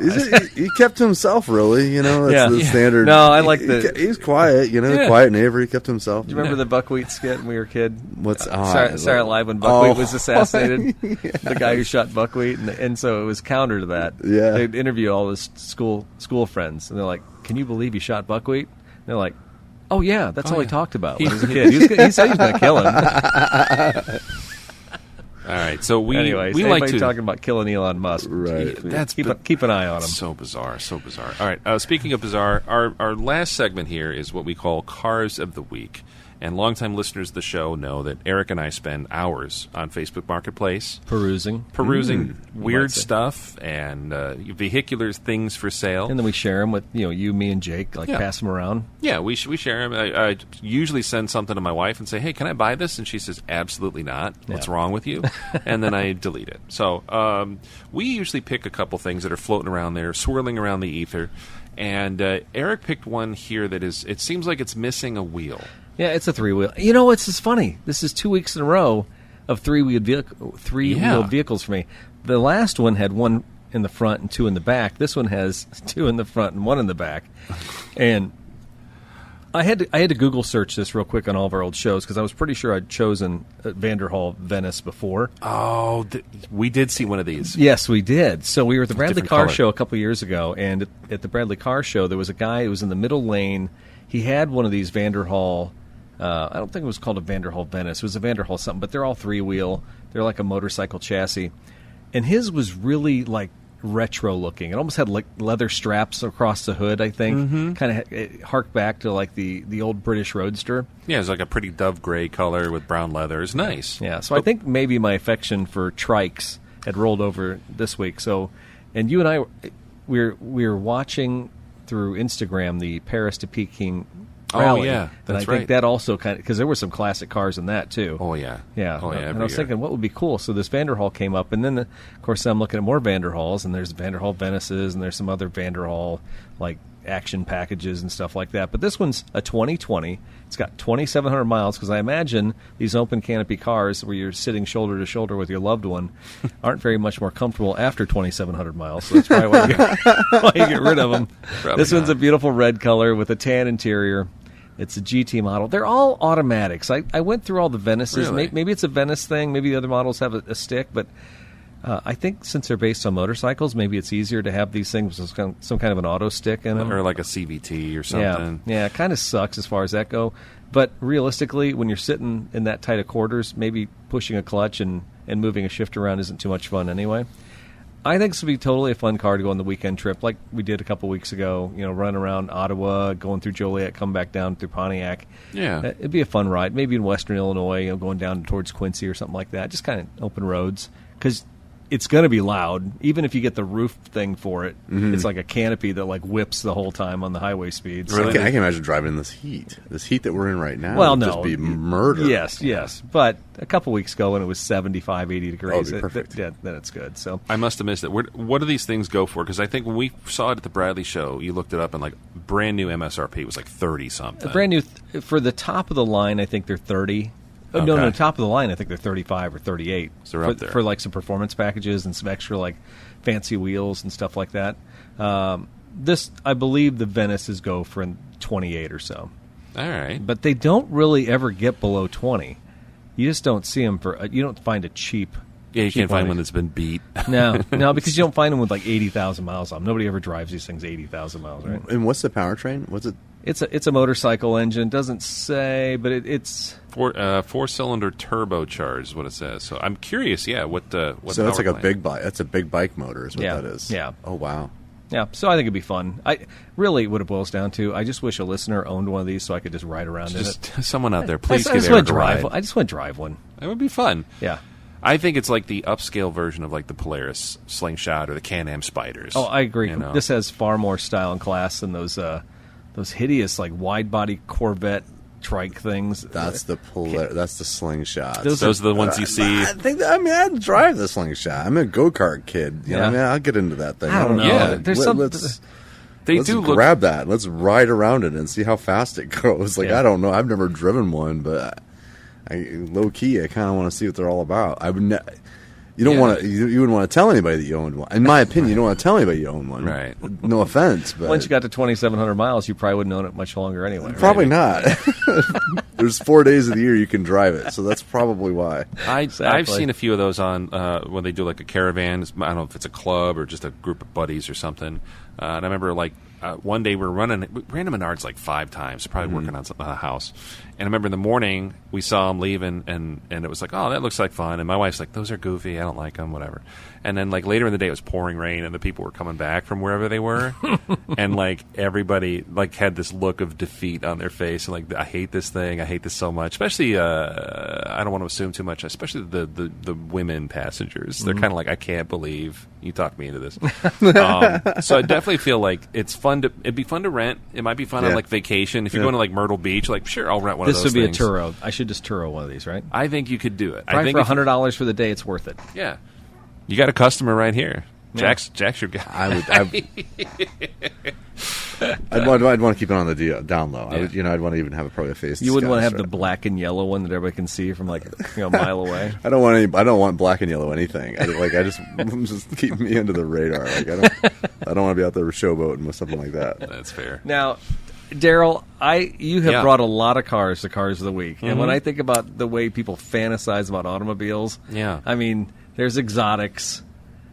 He kept to himself, really. That's the standard. No, I like the. He's quiet. Quiet neighbor. He kept to himself. Do you remember the buckwheat skit when we were a kid? What's Saturday Night Live when buckwheat was assassinated? The guy who shot buckwheat, and so it was counter to that. Yeah. They'd interview all his school friends, and they're like, "Can you believe he shot buckwheat?" And they're like, "Oh yeah, that's all he talked about when he was a kid. He said he was going to kill him." All right, so we like to talking about killing Elon Musk. Right, keep an eye on him. So bizarre. All right, speaking of bizarre, our last segment here is what we call Cars of the Week. And longtime listeners of the show know that Eric and I spend hours on Facebook Marketplace perusing weird stuff and vehicular things for sale. And then we share them with you, me, and Jake. Pass them around. Yeah, we share them. I usually send something to my wife and say, "Hey, can I buy this?" And she says, "Absolutely not. What's wrong with you?" And then I delete it. So we usually pick a couple things that are floating around there, swirling around the ether. And Eric picked one here that is. It seems like it's missing a wheel. Yeah, it's a 3-wheel. It's just funny. This is 2 weeks in a row of three-wheeled vehicles for me. The last one had 1 in the front and 2 in the back. This one has 2 in the front and 1 in the back. And I had to Google search this real quick on all of our old shows because I was pretty sure I'd chosen Vanderhall Venice before. Oh, we did see one of these. Yes, we did. So we were at the Bradley Car color. Show a couple years ago, and at the Bradley Car Show there was a guy who was in the middle lane. he had one of these Vanderhall. I don't think it was called a Vanderhall Venice. It was a Vanderhall something, but they're all 3-wheel. They're like a motorcycle chassis. And his was really like retro looking. It almost had like leather straps across the hood, I think. Kind of harked back to like the old British Roadster. Yeah, it's like a pretty dove gray color with brown leather. It's nice. Yeah, so I think maybe my affection for trikes had rolled over this week. So, and you and I, we were watching through Instagram the Paris to Peking rally. Oh, yeah, and I think that also kind of, because there were some classic cars in that too. Oh, yeah. Yeah. Oh, yeah, and I was thinking, what would be cool? So this Vanderhall came up, and then, of course, I'm looking at more Vanderhalls, and there's Vanderhall Venices, and there's some other Vanderhall, like, action packages and stuff like that. But this one's a 2020. It's got 2,700 miles, because I imagine these open canopy cars where you're sitting shoulder to shoulder with your loved one aren't very much more comfortable after 2,700 miles. So that's probably why you get rid of them. This one's a beautiful red color with a tan interior. It's a GT model. They're all automatics. I went through all the Venices. Really? Maybe it's a Venice thing. Maybe the other models have a stick. But I think since they're based on motorcycles, maybe it's easier to have these things with some kind of an auto stick in them. Or like a CVT or something. Yeah, it kind of sucks as far as that go. But realistically, when you're sitting in that tight of quarters, maybe pushing a clutch and moving a shift around isn't too much fun anyway. I think this would be totally a fun car to go on the weekend trip, like we did a couple weeks ago. You know, run around Ottawa, going through Joliet, come back down through Pontiac. Yeah, it'd be a fun ride. Maybe in Western Illinois, going down towards Quincy or something like that. Just kind of open roads, because it's going to be loud. Even if you get the roof thing for it, it's like a canopy that like whips the whole time on the highway speeds. Really? I can imagine driving in this heat that we're in right now. Well, would no, just be murder. Yes. But a couple weeks ago when it was 75, 80 degrees, it'd be perfect. Then it's good. So I must have missed it. What do these things go for? Because I think when we saw it at the Bradley show, you looked it up and like brand new MSRP was like 30 something. Brand new for the top of the line, I think they're 30. Okay. No, top of the line, I think they're 35 or 38. So they're up there. For like some performance packages and some extra like fancy wheels and stuff like that. This, I believe, the Venices go for 28 or so. All right, but they don't really ever get below 20. You just don't see them you don't find a cheap. Yeah, you can't find one that's been beat. No, because you don't find them with like 80,000 miles on them. Nobody ever drives these things 80,000 miles, right? And what's the powertrain? What's it? It's a motorcycle engine. Doesn't say, but it's 4-cylinder turbocharged is what it says. So I'm curious. Yeah, what so that's like a big bike. That's a big bike motor, is what that is. Yeah. Oh wow. Yeah. So I think it'd be fun. Really what it boils down to. I just wish a listener owned one of these so I could just ride around in it. Someone out there, please I give Eric a ride. I just want to drive one. That would be fun. Yeah. I think it's like the upscale version of like the Polaris Slingshot or the Can-Am Spiders. Oh, I agree. You know? This has far more style and class than those hideous like wide body Corvette trike things. That's the Slingshot. Those are the ones you see. I'd drive the Slingshot. I'm a go-kart kid. You know, I'll get into that thing. I don't know. Yeah. There's let's grab that. Let's ride around it and see how fast it goes. Like, I don't know. I've never driven one, but low key, I kind of want to see what they're all about. I would. You don't want to. You wouldn't want to tell anybody that you owned one. In my opinion, you don't want to tell anybody you own one. Right. No offense, but once you got to 2,700 miles, you probably wouldn't own it much longer anyway. Probably not. There's 4 days of the year you can drive it, so that's probably why. I've seen a few of those on when they do like a caravan. I don't know if it's a club or just a group of buddies or something. And I remember like one day we ran to Menards like 5 times, probably working on a house. And I remember in the morning we saw them leaving, and it was like, oh, that looks like fun. And my wife's like, those are goofy. I don't like them, whatever. And then like later in the day it was pouring rain, and the people were coming back from wherever they were, and like everybody like had this look of defeat on their face, and like, I hate this thing. I hate this so much. Especially I don't want to assume too much. Especially the women passengers. They're kind of like, I can't believe you talked me into this. So I definitely feel like it's fun. It'd be fun to rent. It might be fun on like vacation. If you're going to like Myrtle Beach, like sure, I'll rent one of those things. This would be a Turo. I should just Turo one of these, right? I think you could do it. Probably I think for $100 for the day, it's worth it. Yeah. You got a customer right here. Yeah. Jack's your guy. I'd want to keep it on the down low. Yeah. I'd want to even have probably a face. You wouldn't want to have the black and yellow one that everybody can see from like a mile away. I don't want black and yellow anything. Just keep me under the radar. Like I don't want to be out there showboating with something like that. That's fair. Now, Daryl, you have brought a lot of cars to Cars of the Week, and when I think about the way people fantasize about automobiles, I mean, there's exotics.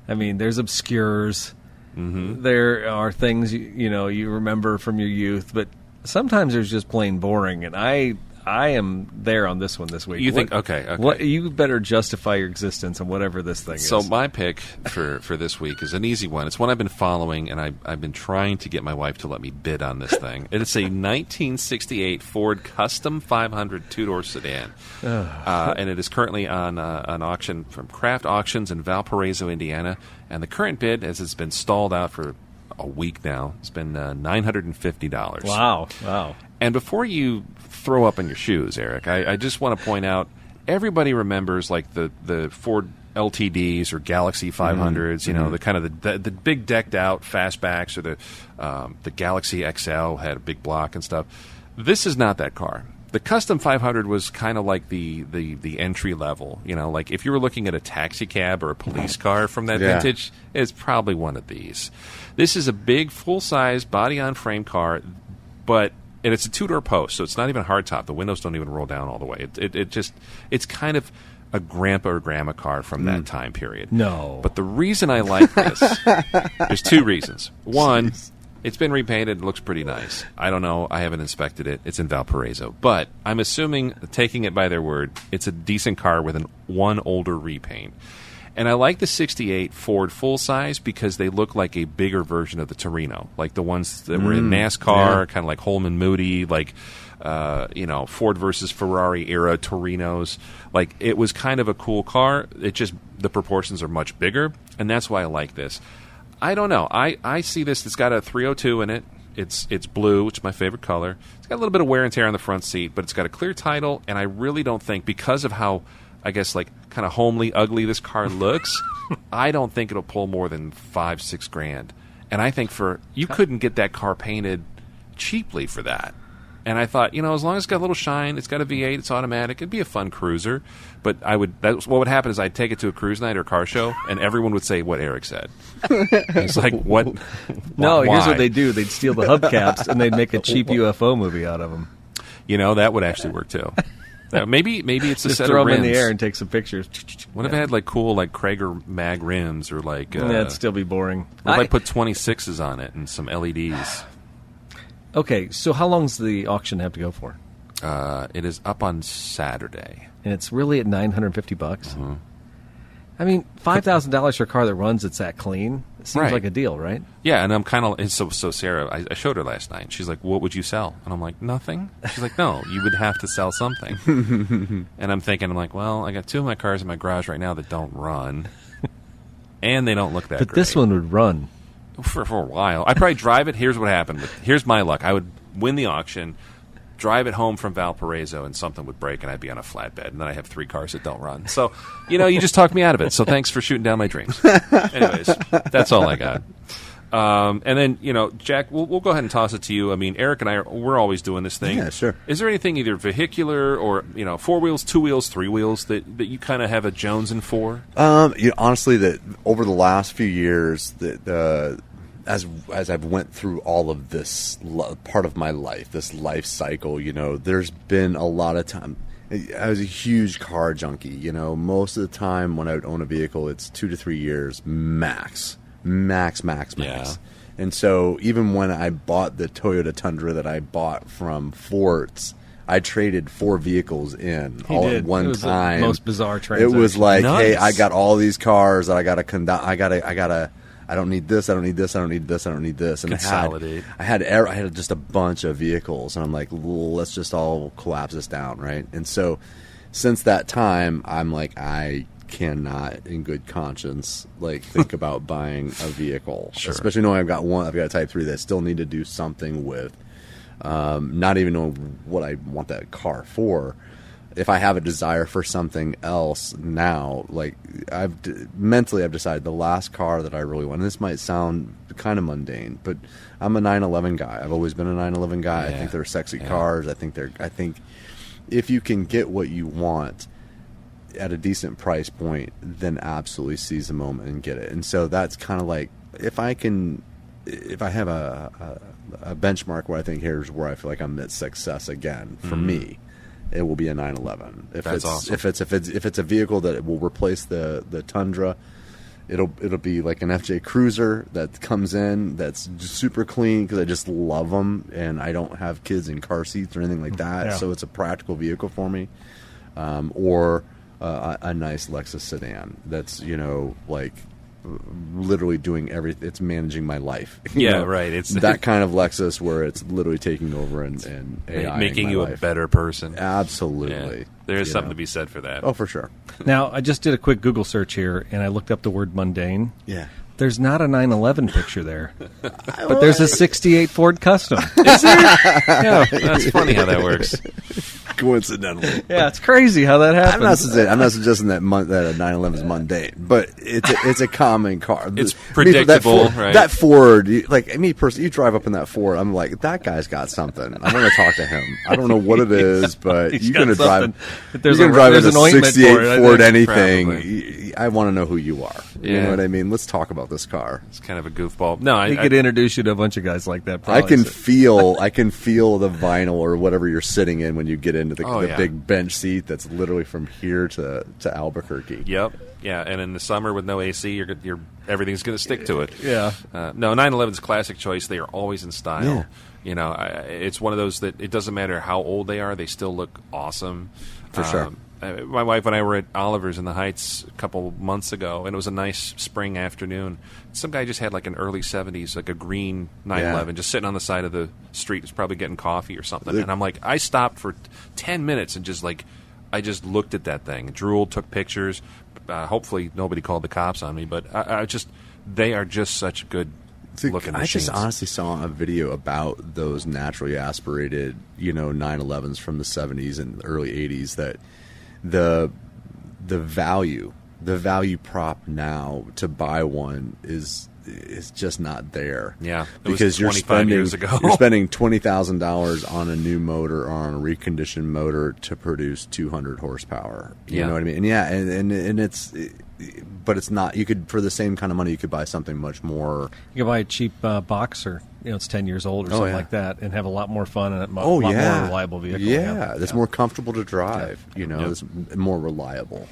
I mean, there's obscures. There are things you remember from your youth, but sometimes there's just plain boring, and I am there on this one this week. You think, okay. What, you better justify your existence on whatever this thing is. So my pick for this week is an easy one. It's one I've been following, and I've been trying to get my wife to let me bid on this thing. It's a 1968 Ford Custom 500 two-door sedan, and it is currently on auction from Craft Auctions in Valparaiso, Indiana. And the current bid, as it's been stalled out for a week now, it's been $950. Wow. And before you throw up in your shoes, Eric, I just want to point out, everybody remembers like the Ford LTDs or Galaxy 500s, you know, the kind of the big decked out fastbacks, or the Galaxy XL had a big block and stuff. This is not that car. The Custom 500 was kind of like the entry level, you know, like if you were looking at a taxi cab or a police car from that vintage, it's probably one of these. This is a big full-size body-on-frame car, and it's a two-door post, so it's not even hardtop. The windows don't even roll down all the way. It's kind of a grandpa or grandma car from that time period. No. But the reason I like this, there's two reasons. One, it's been repainted. It looks pretty nice. I don't know. I haven't inspected it. It's in Valparaiso. But I'm assuming, taking it by their word, it's a decent car with one older repaint. And I like the 68 Ford full-size because they look like a bigger version of the Torino, like the ones that were in NASCAR, kind of like Holman Moody, like Ford versus Ferrari era Torinos. Like, it was kind of a cool car. It just, the proportions are much bigger, and that's why I like this. I don't know. I see this. It's got a 302 in it. It's blue, which is my favorite color. It's got a little bit of wear and tear on the front seat, but it's got a clear title, and I really don't think, because of how, I guess, like, kind of homely, ugly this car looks, I don't think it'll pull more than $5-6 grand. And I think you couldn't get that car painted cheaply for that. And I thought, as long as it's got a little shine, it's got a V8, it's automatic, it'd be a fun cruiser. But what would happen is I'd take it to a cruise night or a car show, and everyone would say what Eric said. It's like, what? No, why? Here's what they'd do. They'd steal the hubcaps, and they'd make a cheap UFO movie out of them. That would actually work, too. Maybe it's a Just set throw of rims. them in the air and take some pictures. What if it had, like, cool, like, Krager mag rims, or, like... that'd still be boring. What if I put 26s on it and some LEDs? Okay, so how long does the auction have to go for? It is up on Saturday. And it's really at $950. Mm-hmm. I mean, $5,000 for a car that runs it's that clean. It seems like a deal, right? Yeah, and I'm kind of... So Sarah, I showed her last night. She's like, what would you sell? And I'm like, nothing. She's like, no, you would have to sell something. And I'm like, well, I got two of my cars in my garage right now that don't run. And they don't look that great. But this one would run. For a while. I'd probably drive it. Here's what happened. Here's my luck. I would win the auction, drive it home from Valparaiso, and something would break, and I'd be on a flatbed. And then I have 3 cars that don't run. So, you just talked me out of it. So thanks for shooting down my dreams. Anyways, that's all I got. And then, Jack, we'll go ahead and toss it to you. I mean, Eric and I, we're always doing this thing. Yeah, sure. Is there anything either vehicular or, 4 wheels, 2 wheels, 3 wheels that you kind of have a jonesing for? Honestly, that over the last few years, as I've went through all of this part of my life, this life cycle, there's been a lot of time. I was a huge car junkie. Most of the time when I would own a vehicle, it's 2 to 3 years max. Yeah. And so even when I bought the Toyota Tundra that I bought from Forts, I traded 4 vehicles in at one time. The most bizarre transaction. It was like, nice. Hey, I got all these cars that I don't need this. I don't need this. I don't need this. I don't need this. And consolidate. I had just a bunch of vehicles, and I'm like, let's just all collapse this down, right? And so, since that time, I'm like, I cannot, in good conscience, think about buying a vehicle, sure. Especially knowing I've got a Type 3 that I still need to do something with. Not even knowing what I want that car for. If I have a desire for something else now, I've decided the last car that I really want, and this might sound kind of mundane, but I'm a 911 guy. I've always been a 911 guy. Yeah. I think they're sexy cars. I think if you can get what you want at a decent price point, then absolutely seize the moment and get it. And so that's kind of like, if I have a benchmark where I think here's where I feel like I'm at success again for me, it will be a 911. That's awesome. If it's a vehicle that will replace the Tundra, It'll be like an FJ Cruiser that comes in that's super clean because I just love them, and I don't have kids in car seats or anything like that, so it's a practical vehicle for me. Or a nice Lexus sedan that's like literally doing everything. It's managing my life. Right. It's that kind of Lexus where it's literally taking over and AI making you life. A better person. Absolutely. Yeah. There is something to be said for that. Oh, for sure. Now, I just did a quick Google search here, and I looked up the word mundane. Yeah. There's not a 911 picture there, but there's a 68 Ford Custom. Is there? Yeah, that's funny how that works. Coincidentally. Yeah, it's crazy how that happens. I'm not suggesting that a 911 is mundane, but it's a common car. It's predictable, right? That Ford, like me personally, you drive up in that Ford, I'm like, that guy's got something. I want to talk to him. I don't know what it is, but you're going to drive. You're going to drive a 68 Ford anything. I want to know who you are. Yeah. You know what I mean? Let's talk about this car. It's kind of a goofball. No, I could introduce you to a bunch of guys like that. I can feel the vinyl or whatever you're sitting in when you get into the big bench seat that's literally from here to Albuquerque. Yep. Yeah, and in the summer with no AC, you're everything's going to stick to it. Yeah. No, 911's a classic choice. They are always in style. Yeah. It's one of those that it doesn't matter how old they are, they still look awesome. For sure. My wife and I were at Oliver's in the Heights a couple months ago, and it was a nice spring afternoon. Some guy just had like an early 70s, like a green 911, just sitting on the side of the street. Was probably getting coffee or something. And I'm like, I stopped for 10 minutes and I just looked at that thing, drooled, took pictures. Hopefully nobody called the cops on me, but they are just such good looking machines. I just honestly saw a video about those naturally aspirated, 911s from the 70s and early 80s that the value prop now to buy one is just not there. Yeah, because you're spending years ago. You're spending $20,000 on a new motor or on a reconditioned motor to produce 200 horsepower. You know what I mean? And and it's. But it's not. You could, for the same kind of money, you could buy something much more. You could buy a cheap Boxer. It's 10 years old or something like that, and have a lot more fun and a lot more reliable vehicle. Yeah, that's more comfortable to drive. It's more reliable.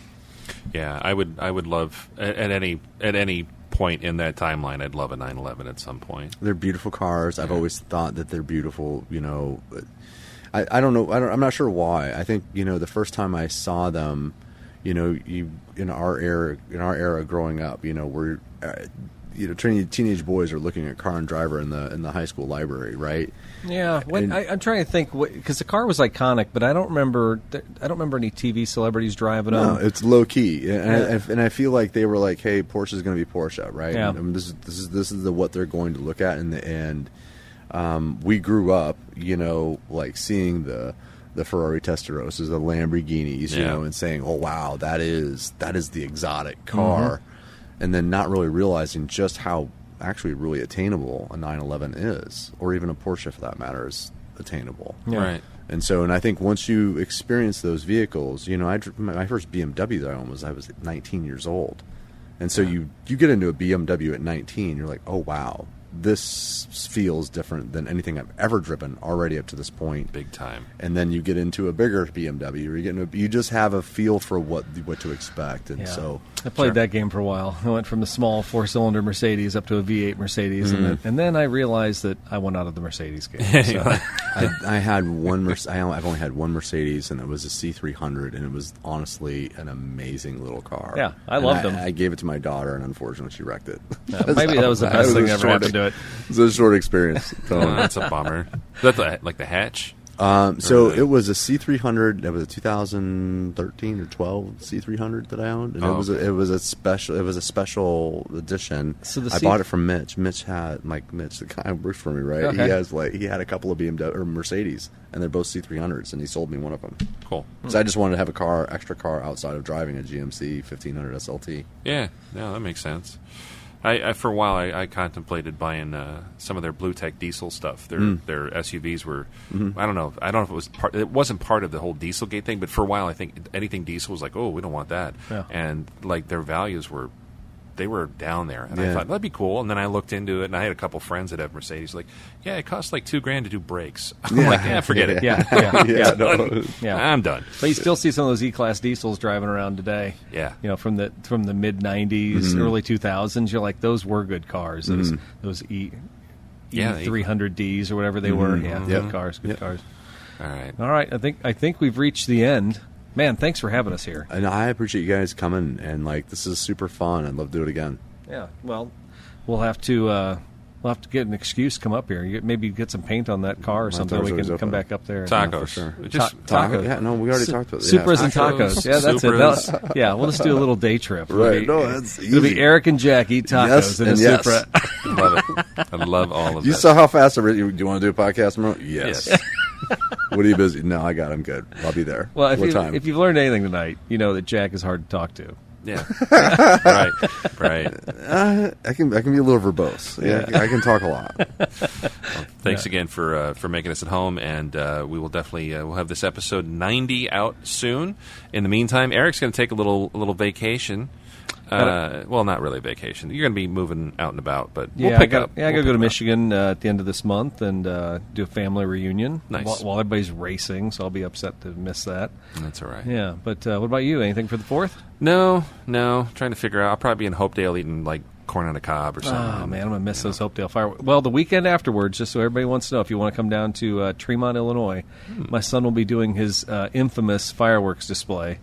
Yeah, I would love at any point in that timeline, I'd love a 911 at some point. They're beautiful cars. I've always thought that they're beautiful. I don't know. I'm not sure why. I think the first time I saw them. You in our era growing up, we're teenage boys are looking at Car and Driver in the high school library, right? Yeah, I'm trying to think because the car was iconic, but I don't remember any TV celebrities driving them. No, it's low key, and I feel like they were like, "Hey, Porsche is going to be Porsche, right?" Yeah. I mean, this is what they're going to look at in the end. We grew up, like seeing the Ferrari Testarossas, the Lamborghinis, and saying, "Oh wow, that is the exotic car," and then not really realizing just how actually really attainable a 911 is, or even a Porsche for that matter is attainable. Yeah. Right. And I think once you experience those vehicles, my first BMW that I owned I was 19 years old, and so you get into a BMW at 19, you're like, "Oh wow. This feels different than anything I've ever driven already up to this point." Big time. And then you get into a bigger BMW, or you just have a feel for what to expect. And so I played that game for a while. I went from the small 4-cylinder Mercedes up to a V8 Mercedes, and then I realized that I went out of the Mercedes game. So. I had one. I've only had one Mercedes, and it was a C300, and it was honestly an amazing little car. Yeah, I loved them. I gave it to my daughter, and unfortunately, she wrecked it. Maybe that was the best thing that ever happened to it. It was a short experience. That's a bummer. Is that like the hatch? So it was a C300. That was a 2013 or 12 C300 that I owned, and it was a special edition. So I bought it from Mitch. Mitch, the guy who works for me, right? Okay. He had a couple of BMW or Mercedes, and they're both C300s, and he sold me one of them. Cool. So I just wanted to have extra car outside of driving a GMC 1500 SLT. Yeah, that makes sense. I for a while I contemplated buying some of their Blue Tech diesel stuff. Their SUVs were I don't know if it wasn't part of the whole Dieselgate thing, but for a while I think anything diesel was like, oh, we don't want that, and like their values were down there, and I thought that'd be cool. And then I looked into it, and I had a couple friends that have Mercedes. Like, yeah, it costs like $2,000 to do brakes. I'm like, yeah, forget it. Yeah. I'm done. But you still see some of those E-Class diesels driving around today. Yeah, from the mid '90s, early 2000s. You're like, those were good cars. Those E300Ds or whatever they were. Yeah, good cars. All right. I think we've reached the end. Man, thanks for having us here. And I appreciate you guys coming, and this is super fun. I'd love to do it again. Yeah. Well, we'll have to get an excuse to come up here. Maybe get some paint on that car or something. We can come back up there. Tacos. For sure. Tacos. Yeah, no, we already talked about that. Supras and tacos. Yeah, that's it. Yeah, we'll just do a little day trip. Right. That's easy. It'll be Eric and Jack eat tacos in a Supra. Love it. I love all of that. You saw how fast do you want to do a podcast tomorrow? Yes. What are you busy? No, I got it. I'm good. I'll be there. Well, if you've learned anything tonight, you know that Jack is hard to talk to. Yeah. Right. I can be a little verbose. Yeah, I can talk a lot. Well, thanks again for making us at home, and we will definitely we'll have this episode 90 out soon. In the meantime, Eric's going to take a little vacation. Well, not really vacation. You're going to be moving out and about, but we'll pick up. Yeah, I got to go to Michigan at the end of this month and do a family reunion. Nice. While everybody's racing, so I'll be upset to miss that. That's all right. Yeah, but what about you? Anything for the 4th? No. Trying to figure out. I'll probably be in Hopedale eating like corn on the cob or something. Oh, man, I'm going to miss those Hopedale fireworks. Well, the weekend afterwards, just so everybody wants to know, if you want to come down to Tremont, Illinois, my son will be doing his infamous fireworks display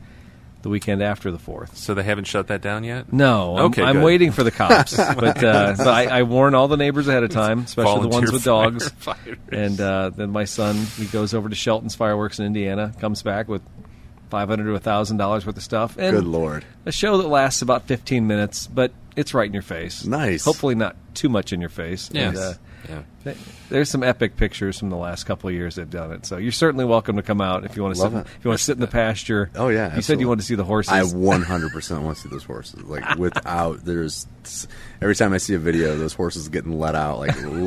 the weekend after the 4th. So they haven't shut that down yet? No. I'm waiting for the cops. But I warn all the neighbors ahead of time, especially the ones with dogs. And then my son, he goes over to Shelton's Fireworks in Indiana, comes back with $500 to $1,000 worth of stuff. And good Lord. A show that lasts about 15 minutes, but it's right in your face. Nice. Hopefully not too much in your face. Yes. There's some epic pictures from the last couple of years they've done it. So you're certainly welcome to come out if you want to sit in the pasture. Oh yeah. You said you wanted to see the horses. I 100% want to see those horses. Every time I see a video of those horses getting let out,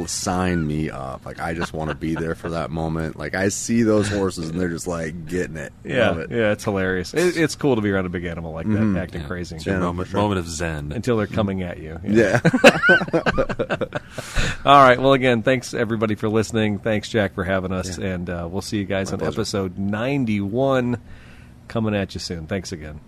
sign me up. I just want to be there for that moment. I see those horses and they're just getting it. Yeah. Love it. Yeah, it's hilarious. It's cool to be around a big animal like that, acting crazy. It's a moment of zen. Until they're coming at you. Yeah. All right. Well, again, thanks everybody for listening. Thanks, Jack, for having us. Yeah. And we'll see you guys on pleasure. episode 91 coming at you soon. Thanks again.